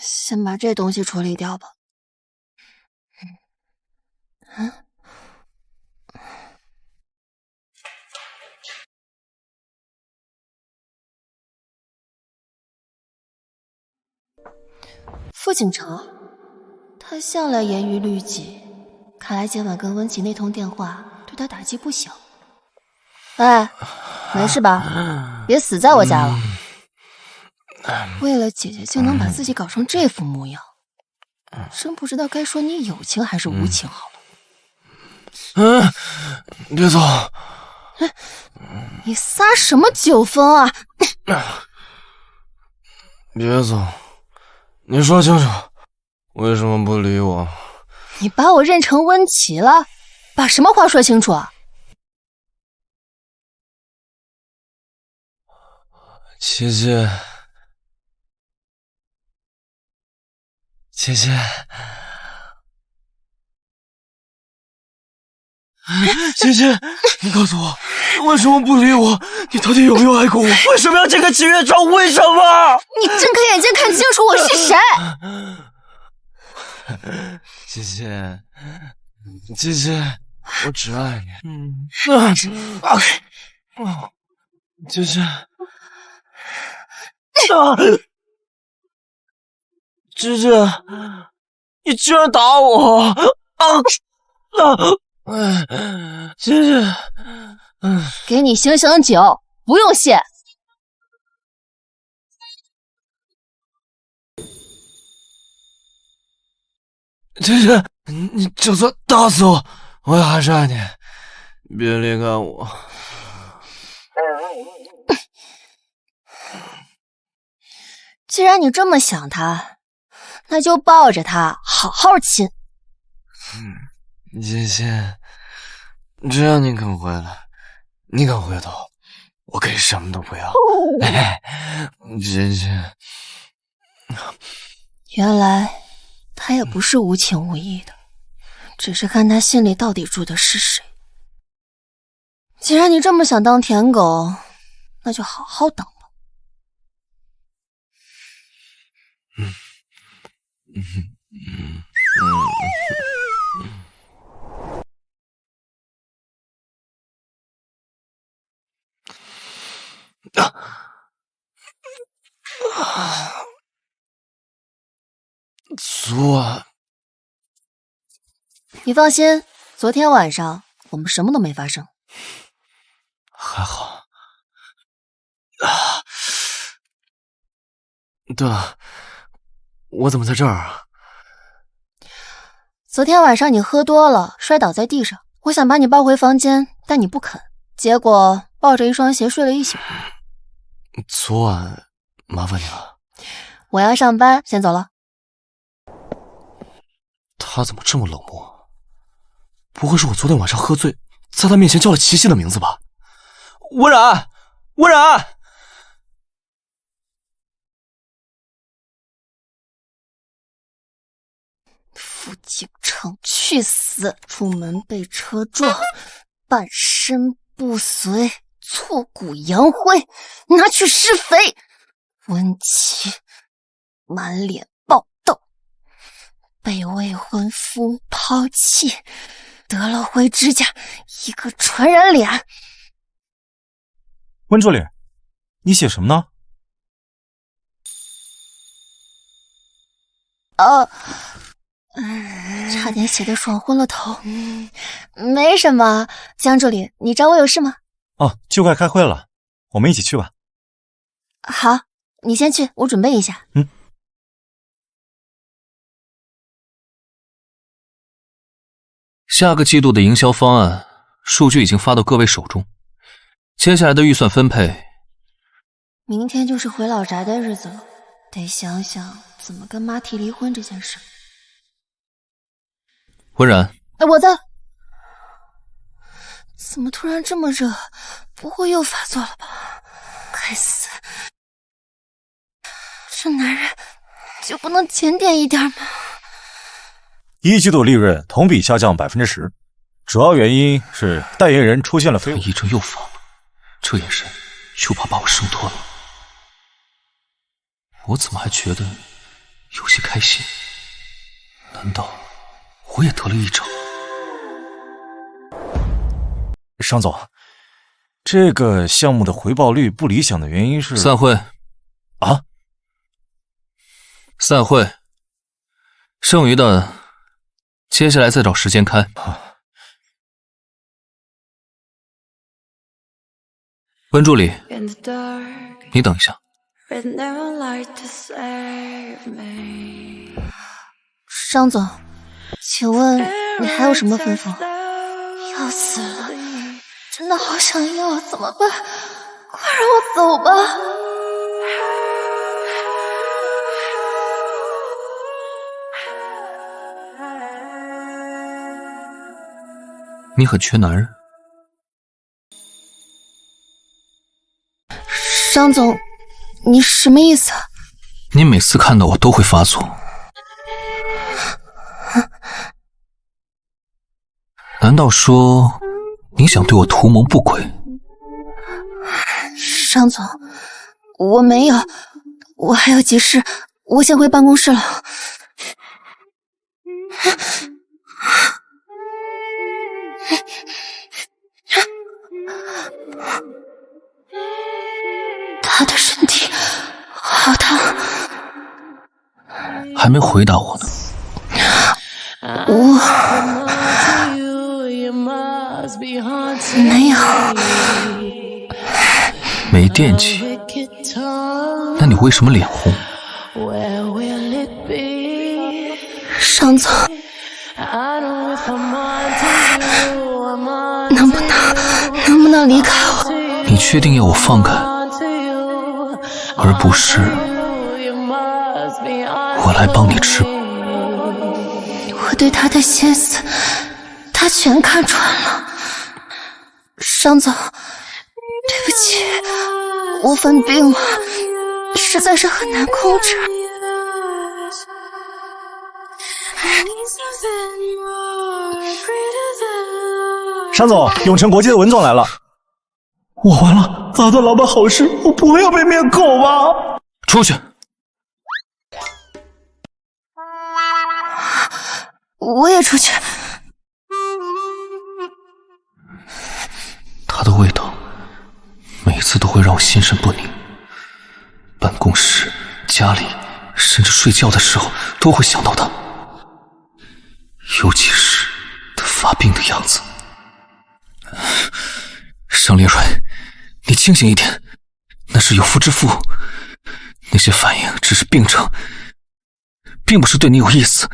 先把这东西处理掉吧。傅景成，他向来严于律己，看来今晚跟温琪那通电话对他打击不小。哎，没事吧？别死在我家了。为了姐姐竟能把自己搞成这副模样，真不知道该说你有情还是无情好了。别走！你撒什么酒疯啊？别走！你说清楚，为什么不理我？你把我认成温琪了？把什么话说清楚啊？琪琪，琪琪，琪琪，你告诉我，为什么不理我？你到底有没有爱过我？为什么要这个七月窗？为什么？你睁开眼睛看清楚我是谁！琪琪，琪琪，我只爱你。琪琪。芝芝，你居然打我！芝芝，给你醒醒酒，不用谢。芝芝，你就算打死我，我也还是爱你，别离开我。既然你这么想他，那就抱着他好好亲。姐姐，只要你肯回来，你肯回头，我可以什么都不要。姐姐，原来他也不是无情无义的，只是看他心里到底住的是谁。既然你这么想当舔狗，那就好好当吧。昨晚你放心，昨天晚上我们什么都没发生。还好。对了，我怎么在这儿啊？昨天晚上你喝多了，摔倒在地上，我想把你抱回房间，但你不肯，结果抱着一双鞋睡了一宿。昨晚麻烦你了。我要上班，先走了。他怎么这么冷漠？不会是我昨天晚上喝醉，在他面前叫了齐溪的名字吧？温然，温然！傅景成，去死！出门被车撞，半身不遂，挫骨扬灰，拿去施肥。温琪满脸爆痘，被未婚夫抛弃，得了灰指甲，一个传染脸。温助理，你写什么呢？差点写得爽昏了头。没什么，江助理，你找我有事吗？哦，就快开会了，我们一起去吧。好，你先去，我准备一下。下个季度的营销方案数据已经发到各位手中，接下来的预算分配，明天就是回老宅的日子了，得想想怎么跟妈提离婚这件事。温然，我在。怎么突然这么热？不会又发作了吧？该死！这男人就不能检点一点吗？一季度利润同比下降10%，主要原因是代言人出现了绯闻。一正又发，这眼神又怕把我生脱了。我怎么还觉得有些开心？难道我也得了一症？商总，这个项目的回报率不理想的原因是……散会。啊？散会。剩余的，接下来再找时间开。温助理，你等一下。商总，请问你还有什么吩咐？要死了，真的好想要，怎么办？快让我走吧。你很缺男人。商总，你什么意思？你每次看到我都会发作。难道说你想对我图谋不轨？商总，我没有，我还有急事，我先回办公室了。他的身体好烫。还没回答我呢。我没有。没惦记？那你为什么脸红？商总，能不能离开我？你确定要我放开，而不是我来帮你吃？我对他的心思，他全看穿了。商总，对不起，我犯病了，实在是很难控制。商总，永成国际的文总来了。我完了，打断老板好事，我不会要被灭口吧？出去。我也出去。它的味道每次都会让我心神不宁。办公室、家里、甚至睡觉的时候都会想到他，尤其是他发病的样子。商烈蕊，你清醒一点，那是有妇之夫，那些反应只是病症，并不是对你有意思，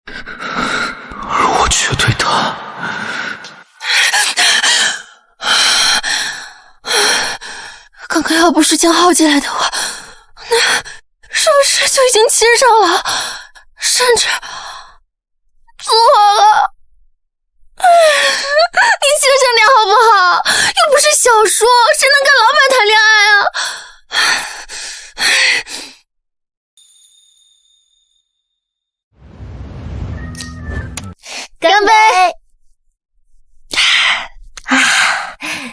而我却对他……刚刚要不是江浩进来的话，那是不是就已经亲上了，甚至做了？你清醒点好不好？又不是小说，谁能跟老板谈恋爱啊？干杯！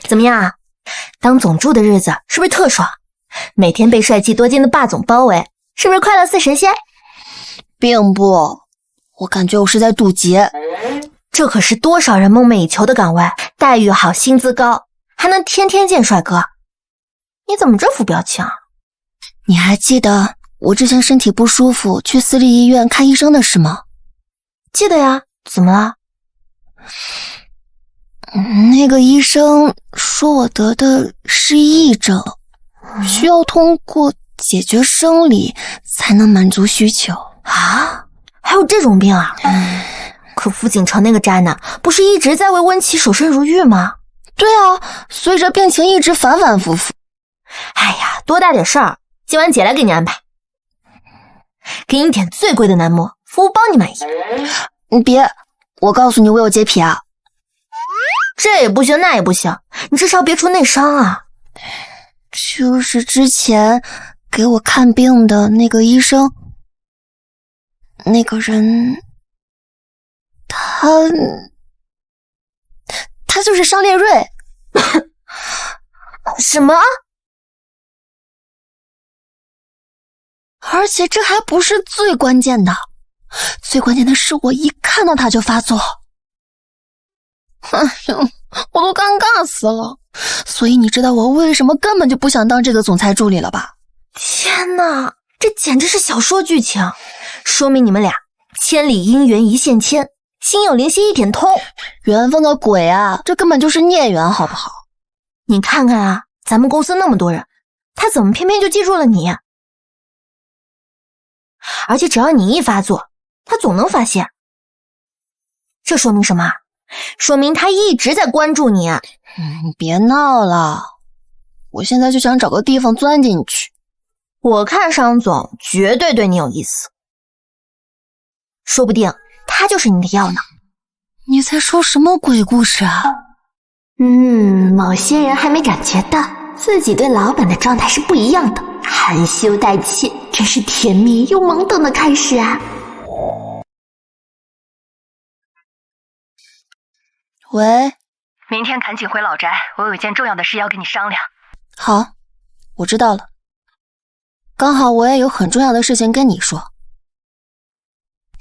怎么样？当总助的日子是不是特爽？每天被帅气多金的霸总包围，是不是快乐似神仙？并不，我感觉我是在渡劫。这可是多少人梦寐以求的岗位，待遇好，薪资高，还能天天见帅哥。你怎么这副表情啊？你还记得我之前身体不舒服去私立医院看医生的事吗？记得呀，怎么了？那个医生说我得的是癔症，需要通过解决生理才能满足需求啊？还有这种病啊？可傅景成那个渣男不是一直在为温琪守身如玉吗？对啊，所以这病情一直反反复复。哎呀，多大点事儿，今晚姐来给你安排，给你点最贵的男模，服务包你满意。你别，我告诉你我有洁癖啊。这也不行那也不行，你至少别出内伤啊。就是之前给我看病的那个医生，那个人他就是商烈瑞。什么？而且这还不是最关键的，最关键的是我一看到他就发作。哎呦，我都尴尬死了。所以你知道我为什么根本就不想当这个总裁助理了吧？天哪，这简直是小说剧情，说明你们俩千里姻缘一线牵，心有灵犀一点通。缘分个鬼啊，这根本就是孽缘好不好？你看看啊，咱们公司那么多人，他怎么偏偏就记住了你？而且只要你一发作，他总能发现。这说明什么？说明他一直在关注你。你别闹了，我现在就想找个地方钻进去。我看商总绝对对你有意思，说不定他就是你的药呢。你在说什么鬼故事啊？某些人还没感觉到自己对老板的状态是不一样的，含羞带怯，真是甜蜜又懵懂的开始啊。喂，明天赶紧回老宅，我有一件重要的事要跟你商量。好，我知道了。刚好我也有很重要的事情跟你说。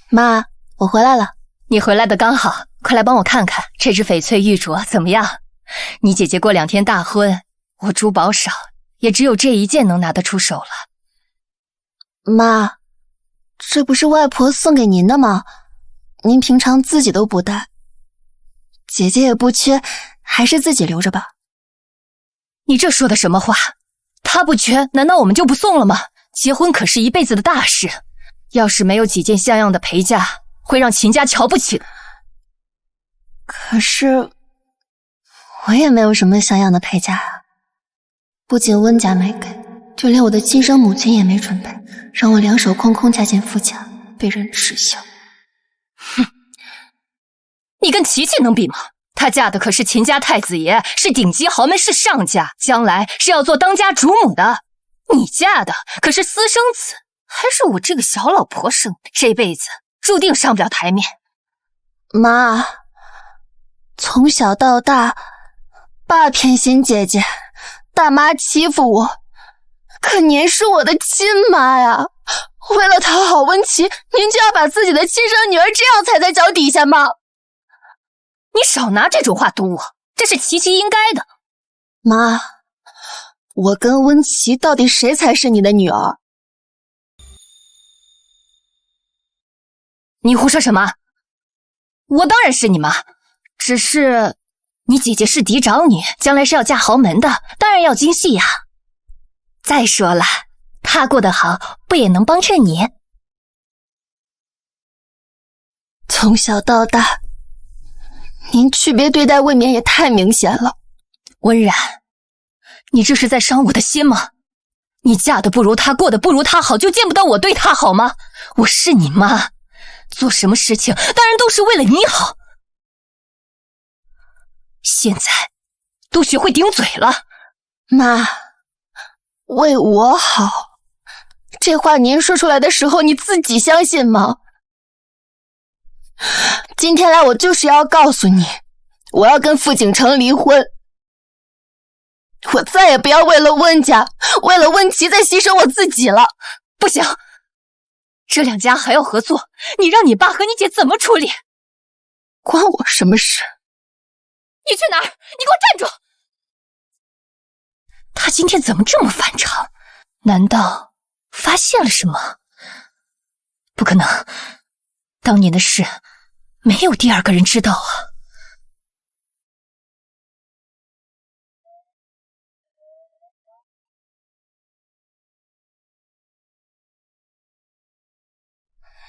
妈，我回来了。你回来的刚好，快来帮我看看这只翡翠玉镯怎么样？你姐姐过2天大婚，我珠宝少，也只有这一件能拿得出手了。妈，这不是外婆送给您的吗？您平常自己都不戴，姐姐也不缺，还是自己留着吧。你这说的什么话？她不缺，难道我们就不送了吗？结婚可是一辈子的大事，要是没有几件像样的陪嫁，会让秦家瞧不起的。可是我也没有什么像样的陪嫁啊，不仅温家没给，就连我的亲生母亲也没准备，让我两手空空嫁进夫家，被人耻笑。哼，你跟琪琪能比吗？她嫁的可是秦家太子爷，是顶级豪门，是上家，将来是要做当家主母的。你嫁的可是私生子，还是我这个小老婆生的，这辈子注定上不了台面。妈，从小到大，爸偏心姐姐，大妈欺负我，可您是我的亲妈呀！为了讨好温琪，您就要把自己的亲生女儿这样踩在脚底下吗？你少拿这种话堵我，这是琪琪应该的。妈，我跟温琪到底谁才是你的女儿？你胡说什么？我当然是你妈，只是你姐姐是嫡长女，将来是要嫁豪门的，当然要精细呀。再说了，她过得好，不也能帮衬你？从小到大，您区别对待未免也太明显了。温然，你这是在伤我的心吗？你嫁的不如她，过得不如她好，就见不到我对她好吗？我是你妈，做什么事情当然都是为了你好。现在都学会顶嘴了。妈，为我好，这话您说出来的时候，你自己相信吗？今天来我就是要告诉你，我要跟傅景城离婚。我再也不要为了温家，为了温琪再牺牲我自己了。不行，这两家还要合作，你让你爸和你姐怎么处理？关我什么事？你去哪儿？你给我站住！他今天怎么这么反常？难道发现了什么？不可能，当年的事没有第二个人知道啊。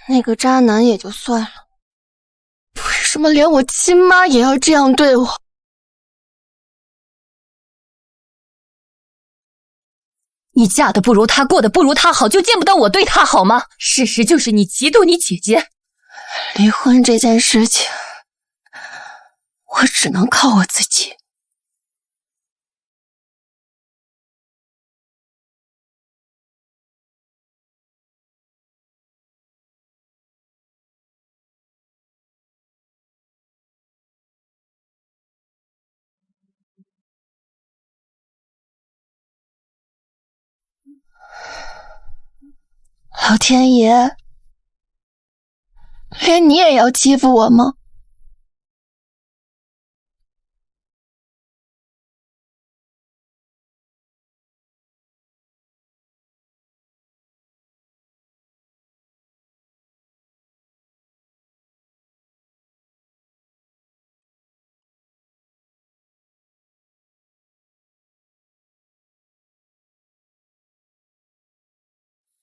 那个渣男也就算了，为什么连我亲妈也要这样对我？你嫁的不如她，过得不如她好，就见不到我对她好吗？事实就是你嫉妒你姐姐。离婚这件事情，我只能靠我自己。老天爷，连你也要欺负我吗？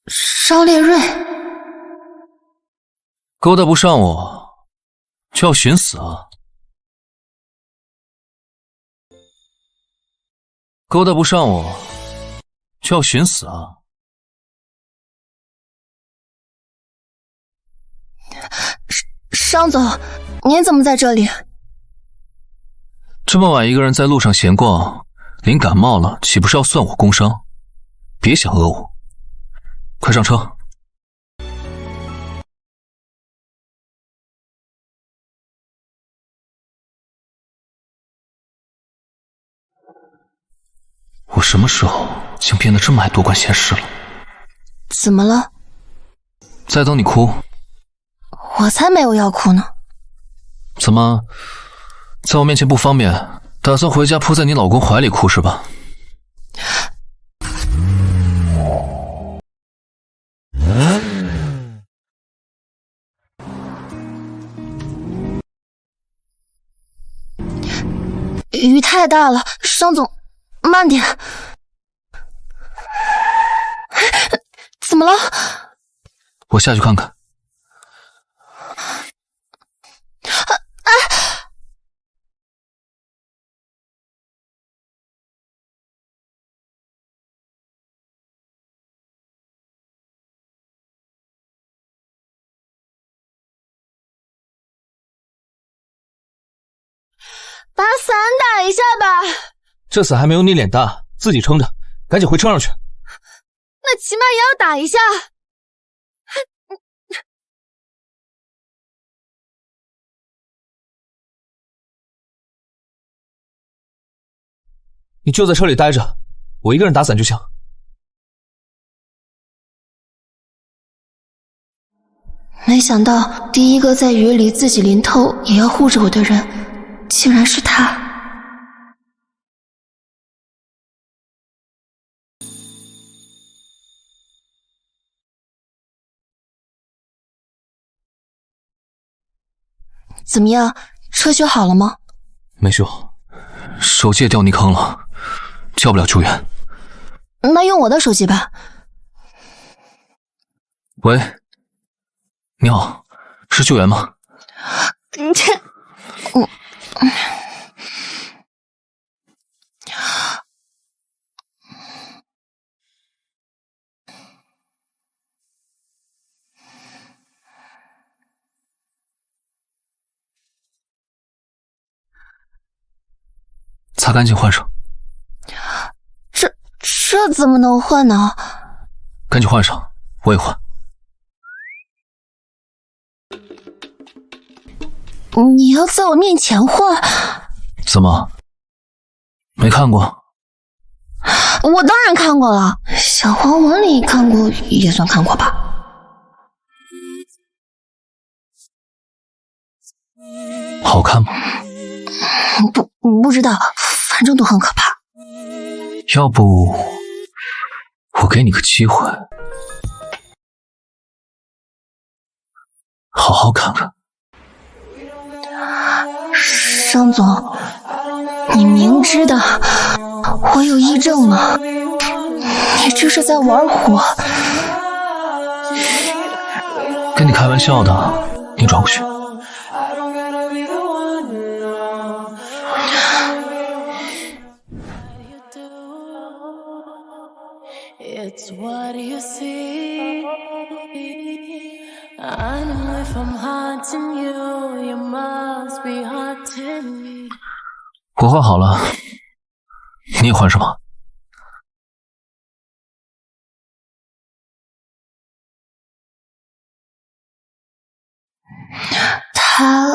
商烈瑞，勾搭不上我，就要寻死啊！勾搭不上我，就要寻死啊！商总，您怎么在这里？这么晚一个人在路上闲逛，临感冒了，岂不是要算我工伤？别想讹我，快上车！我什么时候竟变得这么爱多管闲事了？怎么了？在等你哭。我才没有要哭呢。怎么，在我面前不方便，打算回家扑在你老公怀里哭是吧？雨太大了，商总，慢点。怎么了？我下去看看。把伞打一下吧。这伞还没有你脸大，自己撑着，赶紧回车上去。那起码也要打一下。你就在车里待着，我一个人打伞就行。没想到第一个在雨里自己淋透也要护着我的人，竟然是他。怎么样，车修好了吗？没修，手机也掉泥坑了，叫不了救援。那用我的手机吧。喂，你好，是救援吗？擦干净换上。这怎么能换呢？赶紧换上，我也换。你要在我面前换？怎么？没看过？我当然看过了，小黄文里看过也算看过吧。好看吗？不知道，反正都很可怕。要不我给你个机会，好好看看。商总，你明知道我有癔症吗？你这是在玩火。跟你开玩笑的，你转过去。It's what you see. I know if I'm haunting you, you must be haunting me. 我换好了，你也换什么？他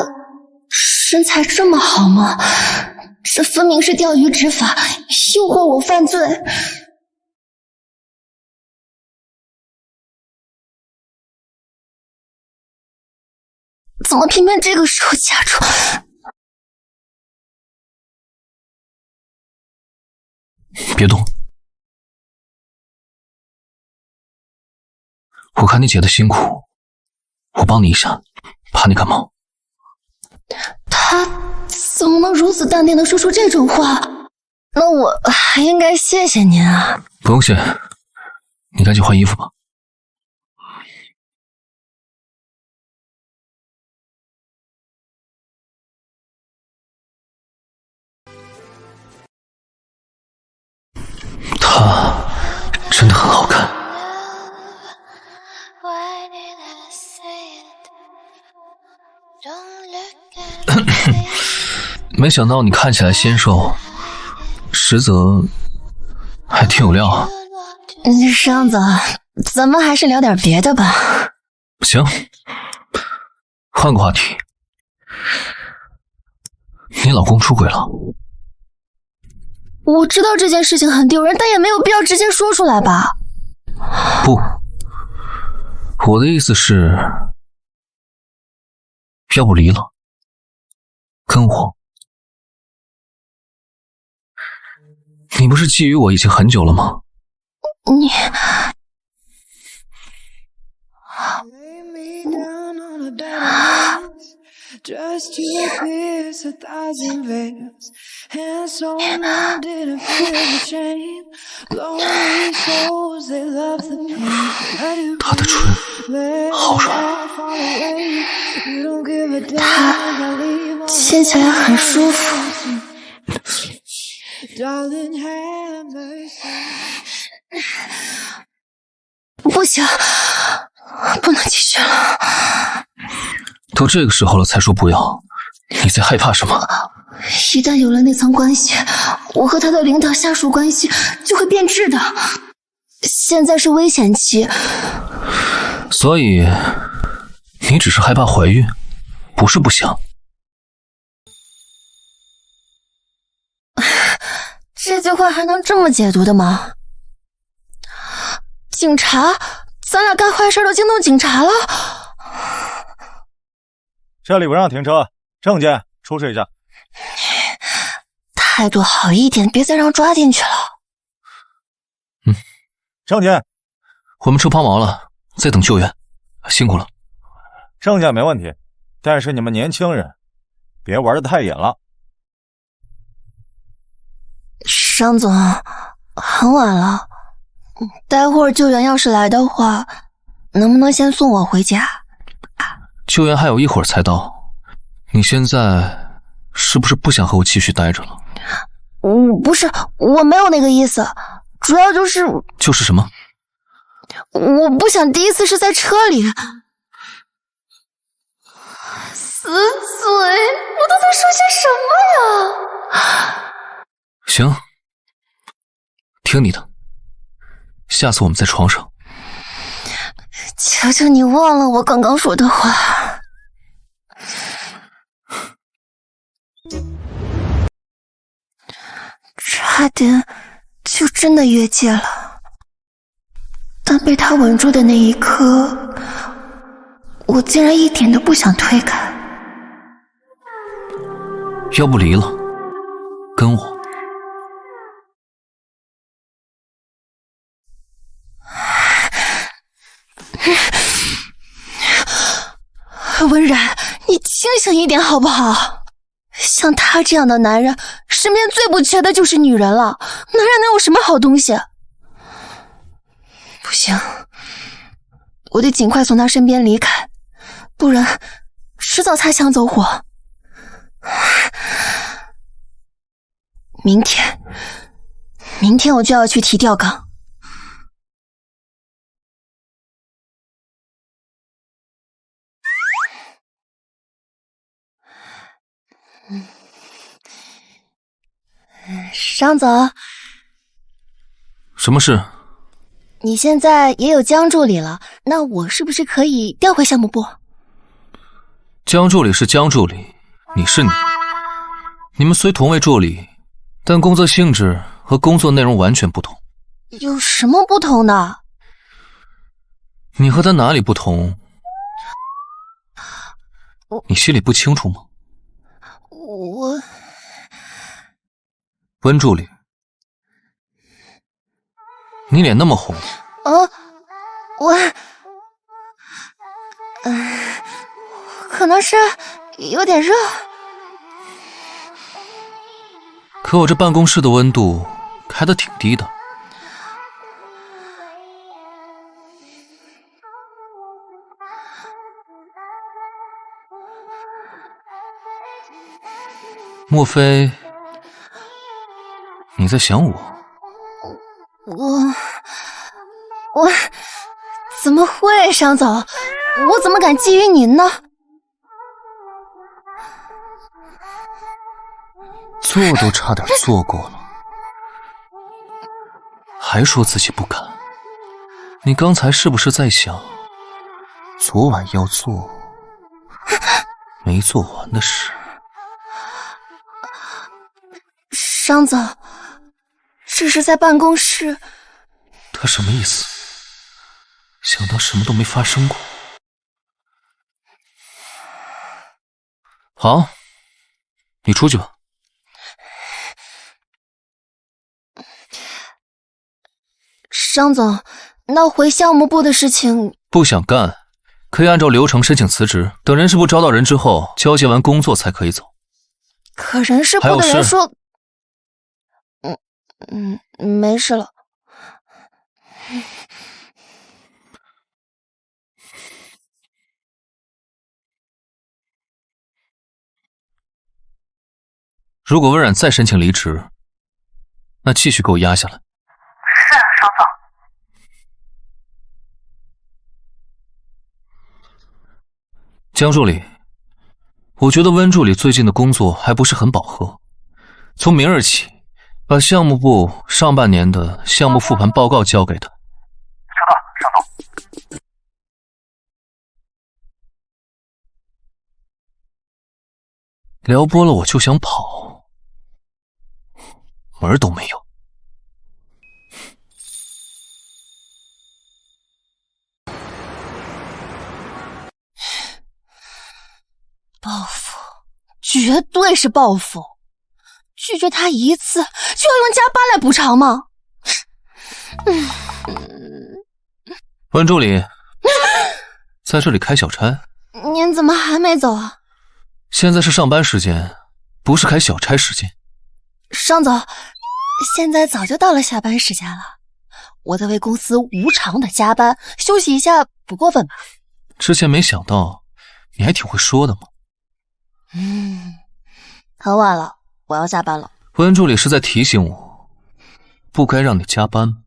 身材这么好吗？这分明是钓鱼执法，诱惑我犯罪。怎么偏偏这个时候夹住？别动！我看你姐的辛苦，我帮你一下，怕你感冒。他怎么能如此淡定地说出这种话？那我还应该谢谢您啊。不用谢，你赶紧换衣服吧。她真的很好看。没想到你看起来纤瘦，实则还挺有料啊。商总，咱们还是聊点别的吧。行，换个话题。你老公出轨了？我知道这件事情很丢人，但也没有必要直接说出来吧。不，我的意思是，要不离了，跟我。你不是觊觎我已经很久了吗？你Just to pierce 1,000 veils, and so many didn't feel the shame. Lonely souls, they love the pain. 他的唇好软，他亲起来很舒服。不行，不能继续了。都这个时候了才说不要，你在害怕什么？一旦有了那层关系，我和他的领导下属关系就会变质的。现在是危险期，所以你只是害怕怀孕，不是不想。这句话还能这么解读的吗？警察，咱俩干坏事都惊动警察了。这里不让停车，证件出示一下。态度好一点，别再让抓进去了。证件，我们车抛锚了，在等救援，辛苦了。证件没问题，但是你们年轻人别玩得太野了。商总，很晚了，待会儿救援要是来的话，能不能先送我回家？救援还有一会儿才到，你现在是不是不想和我继续待着了？不是，我没有那个意思，主要就是什么？我不想第一次是在车里。死嘴，我都在说些什么呀？行，听你的。下次我们在床上。求求你忘了我刚刚说的话。差点就真的越界了，但被他吻住的那一刻，我竟然一点都不想推开。要不离了，跟我。温然，你清醒一点好不好？像他这样的男人，身边最不缺的就是女人了，男人能有什么好东西？不行，我得尽快从他身边离开，不然迟早擦枪走火。明天我就要去提吊岗。商总，什么事？你现在也有江助理了，那我是不是可以调回项目部？江助理是江助理，你是你。你们虽同为助理，但工作性质和工作内容完全不同。有什么不同的？你和他哪里不同？你心里不清楚吗？温助理，你脸那么红。可能是有点热。可我这办公室的温度开得挺低的。莫非你在想我？我怎么会，商总？我怎么敢觊觎您呢？做都差点做过了，还说自己不敢。你刚才是不是在想昨晚要做没做完的事？商总，这是在办公室。他什么意思？想当什么都没发生过。好，你出去吧。商总，那回项目部的事情……不想干，可以按照流程申请辞职，等人事部招到人之后，交接完工作才可以走。可人事部的人说……没事了。如果温冉再申请离职，那继续给我压下来。是，商总。江助理，我觉得温助理最近的工作还不是很饱和，从明日起，把项目部上半年的项目复盘报告交给他。收到，商总。撩拨了我就想跑，门儿都没有。报复，绝对是报复！拒绝他一次，就要用加班来补偿吗？温助理，在这里开小差。您怎么还没走啊？现在是上班时间，不是开小差时间。商总，现在早就到了下班时间了，我在为公司无偿的加班，休息一下不过分吧？之前没想到你还挺会说的嘛。很晚了，我要下班了。温助理是在提醒我，不该让你加班。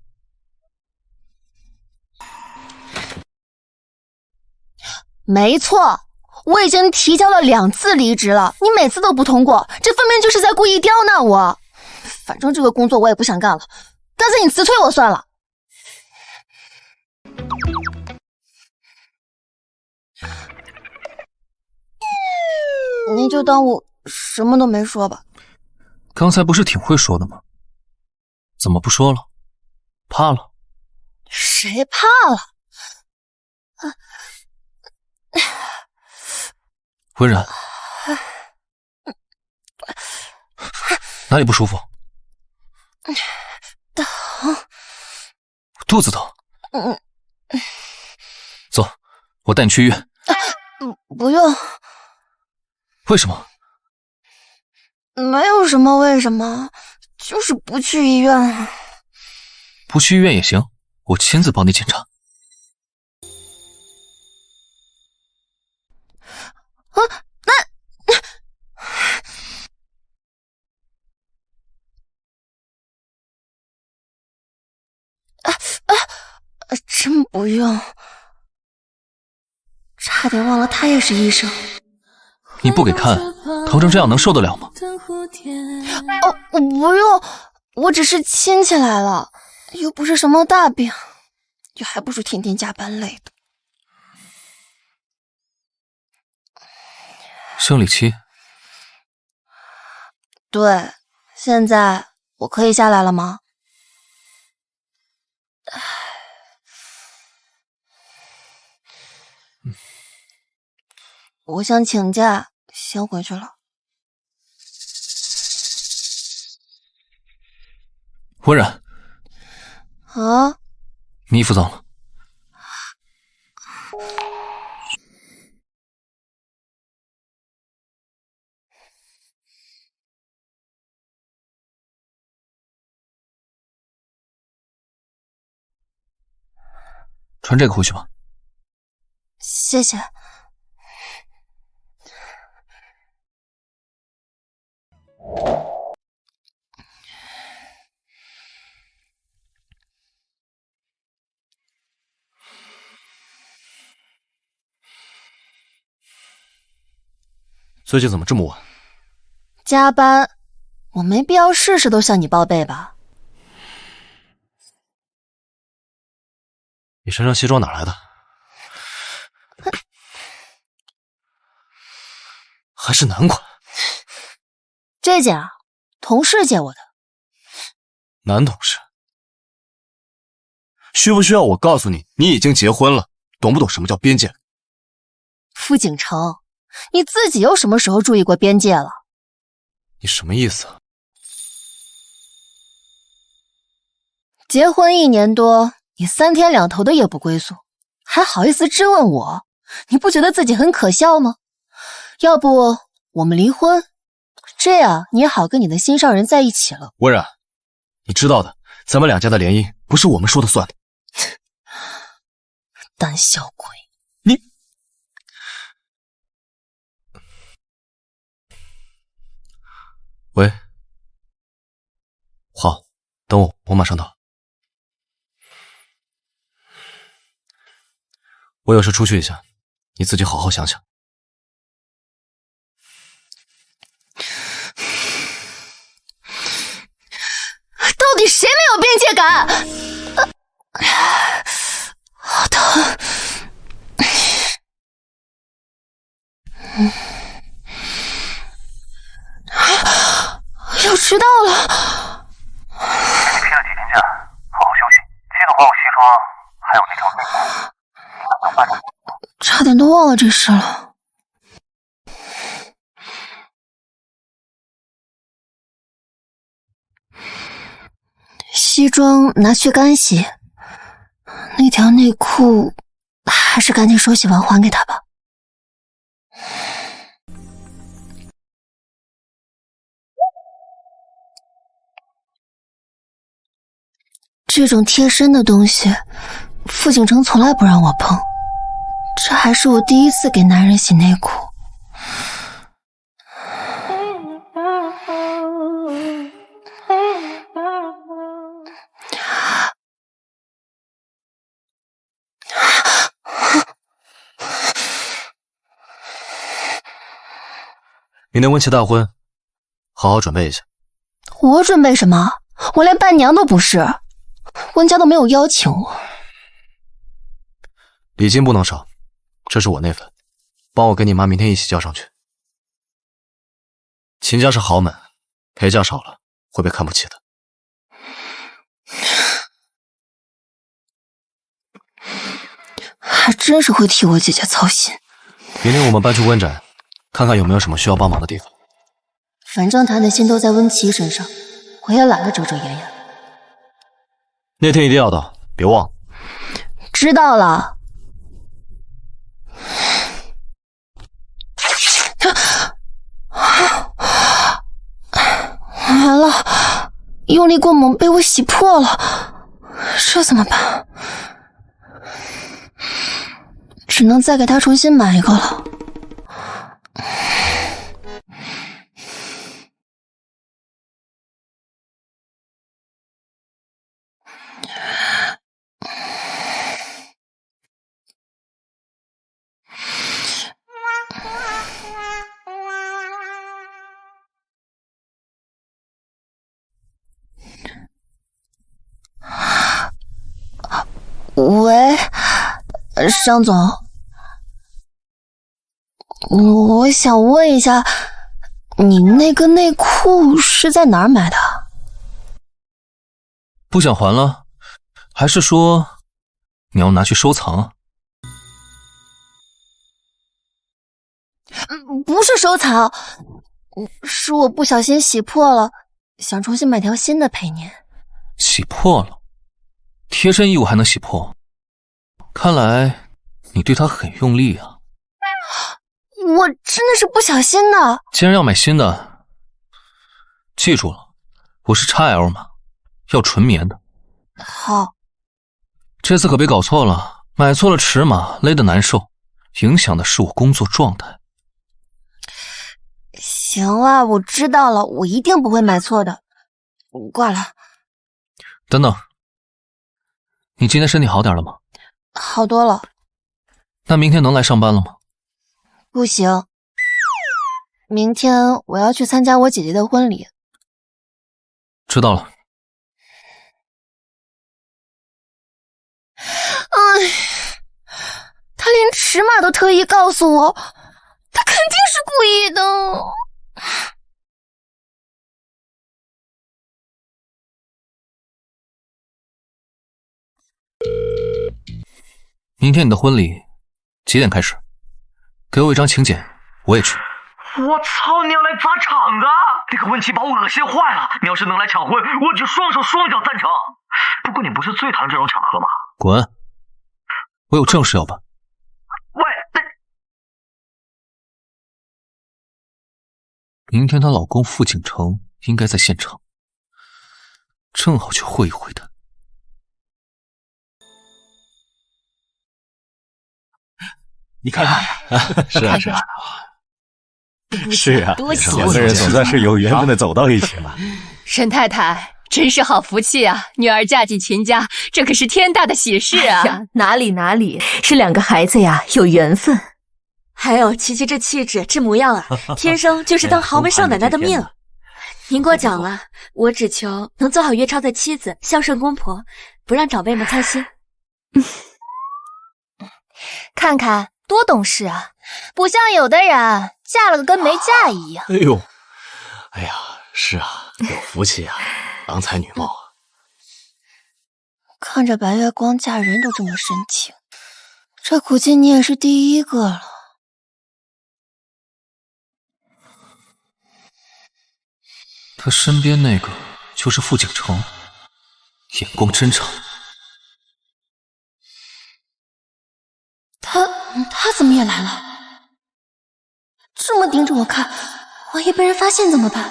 没错，我已经提交了2次离职了，你每次都不通过，这分明就是在故意刁难我。反正这个工作我也不想干了，干脆你辞退我算了。你就当我什么都没说吧。刚才不是挺会说的吗？怎么不说了？怕了？谁怕了？温然，哪里不舒服？疼，肚子疼。走，我带你去医院。不用。为什么？没有什么为什么，就是不去医院。不去医院也行，我亲自帮你检查。真不用，差点忘了他也是医生。你不给看，疼成这样能受得了吗？我不用，我只是亲起来了，又不是什么大病，就还不是天天加班累的。生理期？对，现在我可以下来了吗？我想请假，先回去了。温然，啊？你衣服脏了。穿这个回去吧。谢谢。最近怎么这么晚？加班，我没必要事事都向你报备吧？你身上西装哪来的？还是男款？这件啊，同事借我的。男同事？需不需要我告诉你，你已经结婚了，懂不懂什么叫边界？傅景城，你自己又什么时候注意过边界了？你什么意思？结婚1年多，你3天2头的夜不归宿，还好意思质问我？你不觉得自己很可笑吗？要不我们离婚，这样你也好跟你的心上人在一起了。温然，你知道的，咱们2家的联姻不是我们说的算的。胆小鬼！你喂，好，等我，我马上到。我有事出去一下，你自己好好想想。到底谁没有边界感？好疼！要迟到了。你请了几天假，好好休息，记得还我西装，还有那条内裤。等慢点。差点都忘了这事了。西装拿去干洗，那条内裤还是赶紧手洗完还给他吧。这种贴身的东西，傅景成从来不让我碰。这还是我第一次给男人洗内裤。明天温琪大婚，好好准备一下。我准备什么？我连伴娘都不是，温家都没有邀请我。礼金不能少，这是我那份，帮我跟你妈明天一起交上去。秦家是豪门，陪嫁少了会被看不起的。还真是会替我姐姐操心。明天我们搬去温宅，看看有没有什么需要帮忙的地方。反正他的心都在温琪身上，我也懒得遮遮掩掩。那天一定要到，别忘。知道了。完了，用力过猛被我洗破了，这怎么办？只能再给他重新买一个了。喂，商总，我想问一下，你那个内裤是在哪儿买的？不想还了，还是说你要拿去收藏？不是收藏，是我不小心洗破了，想重新买条新的陪您。洗破了？贴身衣物还能洗破？看来你对它很用力啊。我真的是不小心的。既然要买新的，记住了，我是 XL 码，要纯棉的。好。这次可别搞错了，买错了尺码勒得难受，影响的是我工作状态。行了，我知道了，我一定不会买错的。挂了。等等，你今天身体好点了吗？好多了。那明天能来上班了吗？不行，明天我要去参加我姐姐的婚礼。知道了。哎，他连尺码都特意告诉我，他肯定是故意的。明天你的婚礼几点开始？给我一张请柬，我也去。我操！你要来砸场子？那个温琪把我恶心坏了。你要是能来抢婚，我只双手双脚赞成。不过你不是最讨厌这种场合吗？滚！我有正事要办。喂，明天她老公傅景成应该在现场，正好去会一会他。你看看，是啊是啊，是啊，多喜两个人总算是有缘分的走到一起了。沈太太真是好福气啊！女儿嫁进秦家，这可是天大的喜事啊！哎呀，哪里，是两个孩子呀，有缘分。还有琪琪这气质，这模样啊，天生就是当豪门少奶奶的命。您过奖了，我只求能做好岳超的妻子，孝顺公婆，不让长辈们操心。看看多懂事啊，不像有的人嫁了个跟没嫁一样。哎呦，哎呀，是啊，有福气啊，郎才女貌啊。看着白月光嫁人都这么深情，这估计你也是第一个了。他身边那个就是傅景成，眼光真长。他怎么也来了？这么盯着我看，万一被人发现怎么办？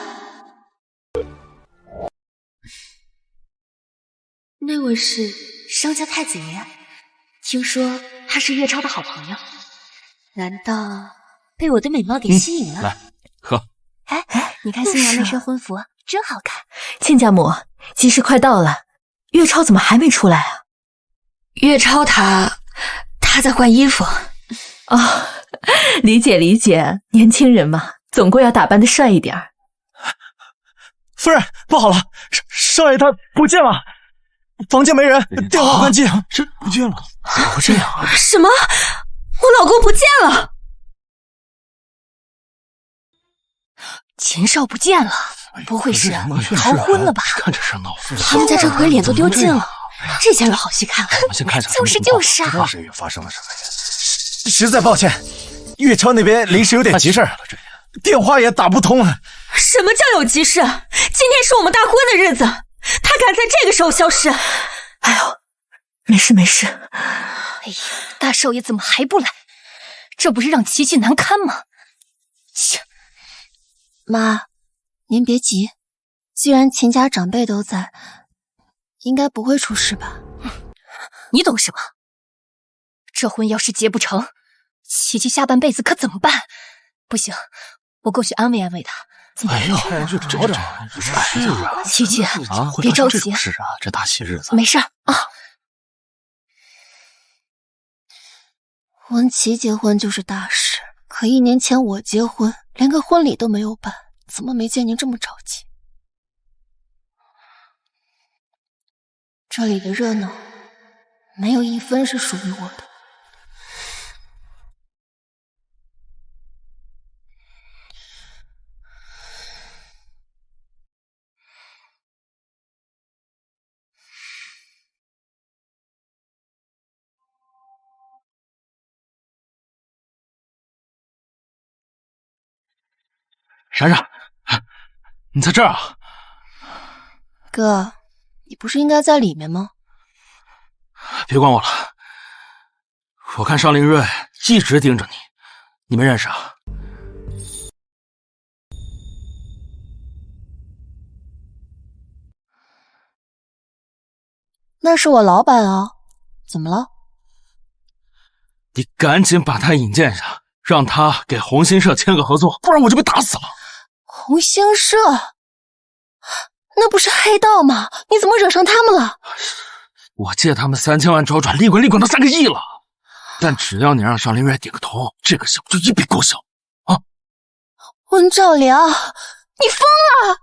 那位是商家太子爷，听说他是岳超的好朋友，难道被我的美貌给吸引了？来喝。哎，你看新娘那身婚服真好看。亲家母，吉时快到了，岳超怎么还没出来啊？岳超他在换衣服。哦，理解理解，年轻人嘛，总归要打扮的帅一点儿。夫人，不好了，少爷他不见了，房间没人，电话关机，这不见了，怎么会这样啊？什么？我老公不见了？秦少不见了，不会是逃婚了吧？看这热闹，他们家这回脸都丢尽了，这下有好戏看了。我们先看着，就是啊，这又发生了什么呀？实在抱歉，岳超那边临时有点急事，电话也打不通了。什么叫有急事？今天是我们大婚的日子，他敢在这个时候消失？哎呦，没事没事。哎呀，大少爷怎么还不来？这不是让琪琪难堪吗？切！妈，您别急，既然秦家长辈都在，应该不会出事吧？你懂什么？这婚要是结不成，琪琪下半辈子可怎么办？不行，我过去安慰安慰她。哎呦，这找找，是啊，琪琪啊，别着急，是啊，这大喜日子，没事啊。文琪结婚就是大事，可1年前我结婚，连个婚礼都没有办，怎么没见您这么着急？这里的热闹，没有一分是属于我的。闪闪，你在这儿啊？哥，你不是应该在里面吗？别管我了，我看邵凌睿一直盯着你，你们认识啊？那是我老板啊，怎么了？你赶紧把他引荐上，让他给红星社签个合作，不然我就被打死了。红星社？那不是黑道吗？你怎么惹上他们了？我借他们3000万周转，利滚到3个亿了。但只要你让邵凌睿点个头，这个项目就一笔勾销啊！温兆良，你疯了！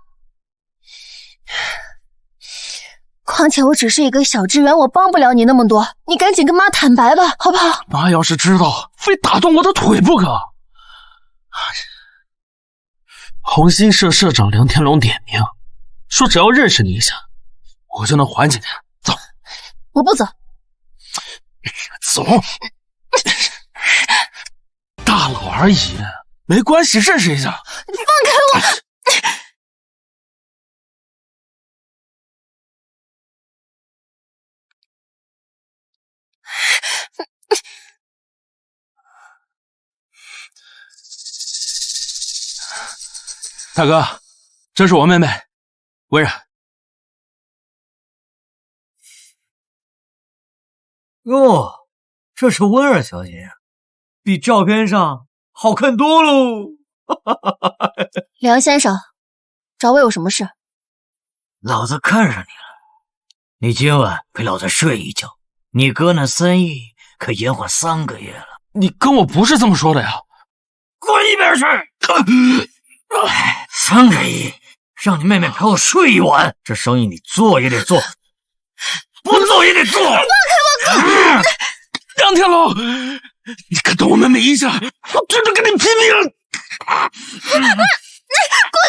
况且我只是一个小职员，我帮不了你那么多，你赶紧跟妈坦白吧，好不好？妈要是知道，非打断我的腿不可。红星社社长梁天龙点名，说只要认识你一下，我就能缓解你。走，我不走。走，大佬而已，没关系，认识一下。你放开我！大哥，这是我妹妹温然。哟，这是温儿小姐，比照片上好看多喽！梁先生，找我有什么事？老子看上你了，你今晚陪老子睡一觉，你哥那3亿可延缓3个月了。你跟我不是这么说的呀！滚一边去！3个亿，让你妹妹陪我睡一晚，这生意你做也得做，不做也得做。放开我哥！梁天龙，你敢动我妹妹一下，我绝对跟你拼命！滚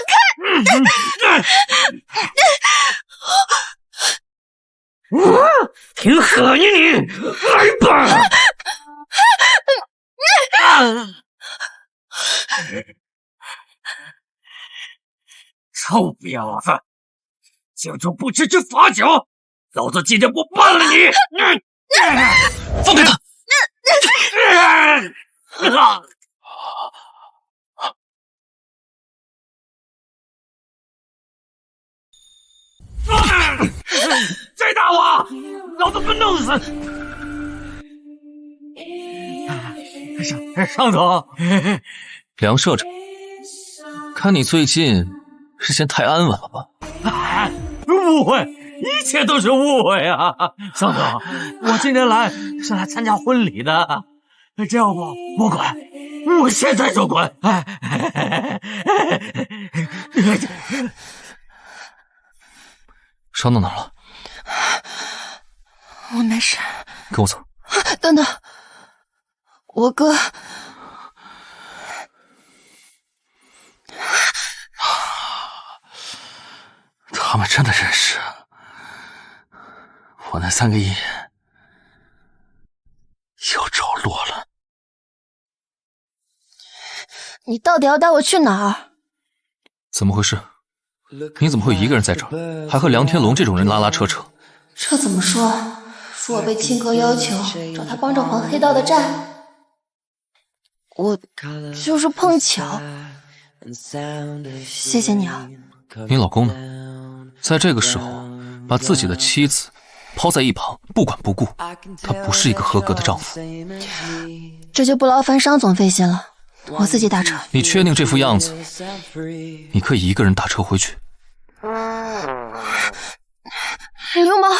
开！挺狠呀你，来吧！臭婊子，竟就不知之法脚，老子今天不办了你！放开他！再打我，老子不弄死！上总，梁社长，看你最近是嫌太安稳了吧？误会，一切都是误会啊！上总，我今天来是来参加婚礼的，这要不我滚，我现在就滚！伤到哪了？我没事。跟我走。等等，我哥。他们真的认识？我那3个亿又着落了。你到底要带我去哪儿？怎么回事？你怎么会一个人在这儿，还和梁天龙这种人拉拉扯扯？这怎么说？是我被亲哥要求找他帮着还黑道的债，我就是碰巧。谢谢你啊。你老公呢？在这个时候把自己的妻子抛在一旁不管不顾，他不是一个合格的丈夫。这就不劳烦商总费心了，我自己打车。你确定这副样子你可以一个人打车回去？流氓！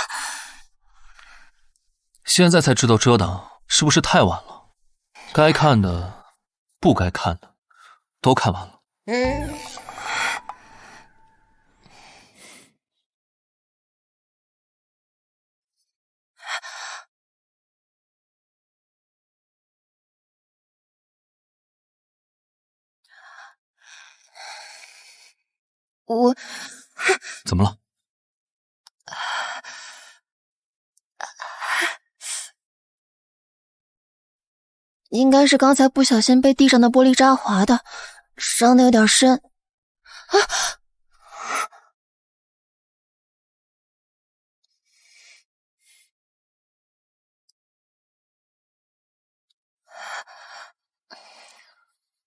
现在才知道遮挡是不是太晚了？该看的不该看的都看完了。我怎么了？应该是刚才不小心被地上的玻璃渣划的，伤得有点深。啊！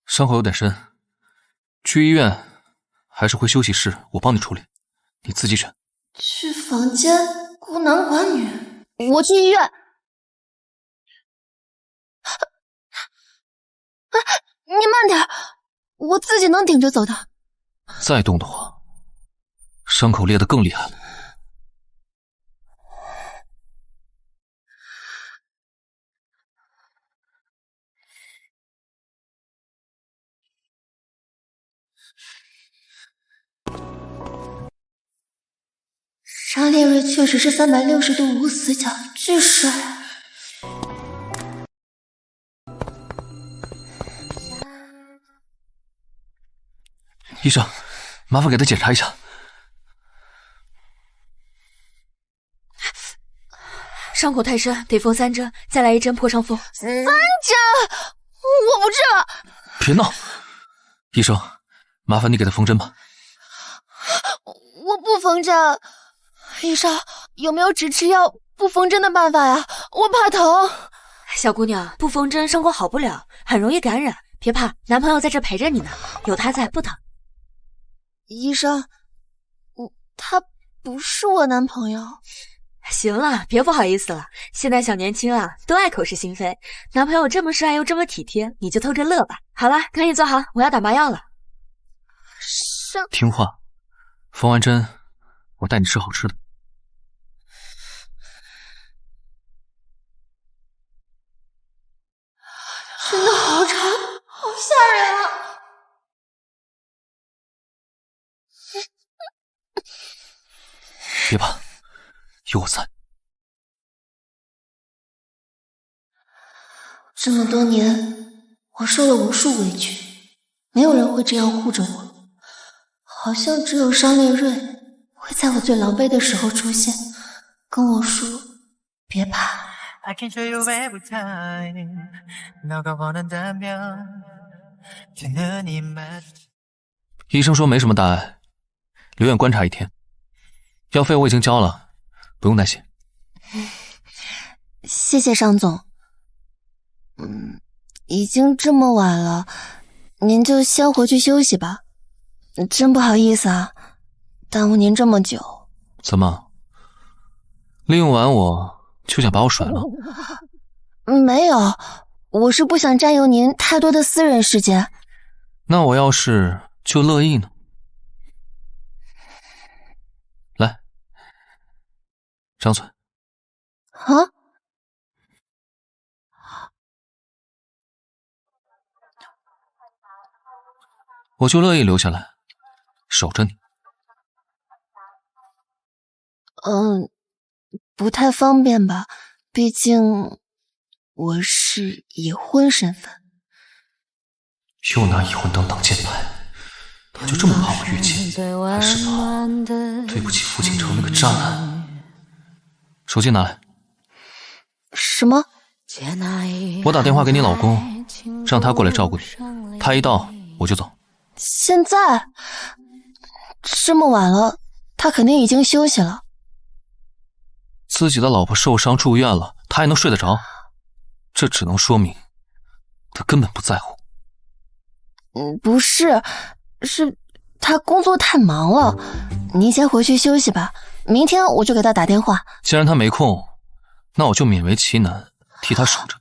伤口有点深，去医院还是回休息室，我帮你处理，你自己选。去房间孤男寡女，我去医院。你慢点，我自己能顶着走的。再动的话，伤口裂得更厉害了。沙烈瑞确实是360度无死角，巨帅。医生，麻烦给他检查一下。伤口太深，得缝3针，再来1针破伤风。3针，我不治了。别闹，医生，麻烦你给他缝针吧。我不缝针。医生，有没有只吃药不缝针的办法呀？我怕疼。小姑娘，不缝针伤口好不了，很容易感染。别怕，男朋友在这陪着你呢，有他在不疼。医生，他不是我男朋友。行了，别不好意思了。现在小年轻啊，都爱口是心非。男朋友这么帅又这么体贴，你就偷着乐吧。好了，赶紧坐好，我要打麻药了。听话，缝完针，我带你吃好吃的。真的好长，好吓人啊！别怕，有我在。这么多年，我受了无数委屈，没有人会这样护着我，好像只有商烈瑞会在我最狼狈的时候出现，跟我说别怕。医生说没什么大碍，留院观察1天，药费我已经交了，不用担心。谢谢商总。已经这么晚了，您就先回去休息吧。真不好意思啊，耽误您这么久。怎么，利用完我就想把我甩了？没有，我是不想占用您太多的私人时间。那我要是就乐意呢？来，张嘴。啊？我就乐意留下来，守着你。不太方便吧？毕竟我是已婚身份。又拿已婚当挡箭牌，他就这么怕我越界，还是怕对不起傅锦城那个渣男？手机拿来。什么？我打电话给你老公，让他过来照顾你。他一到我就走。现在？这么晚了，他肯定已经休息了。自己的老婆受伤住院了，他还能睡得着？这只能说明他根本不在乎。不是，是他工作太忙了。您先回去休息吧，明天我就给他打电话。既然他没空，那我就勉为其难替他守着。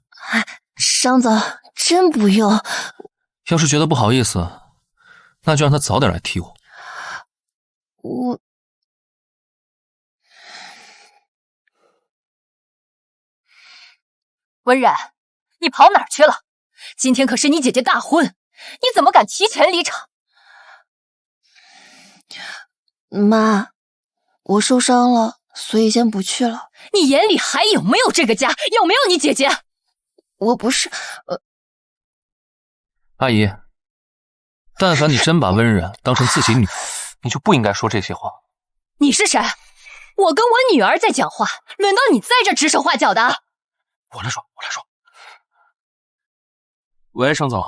商总，真不用。要是觉得不好意思，那就让他早点来替我。温冉，你跑哪儿去了？今天可是你姐姐大婚，你怎么敢提前离场？妈，我受伤了，所以先不去了。你眼里还有没有这个家？有没有你姐姐？我不是……阿姨，但凡你真把温冉当成自己女儿，你就不应该说这些话。你是谁？我跟我女儿在讲话，轮到你在这指手画脚的？我来说。喂，商总，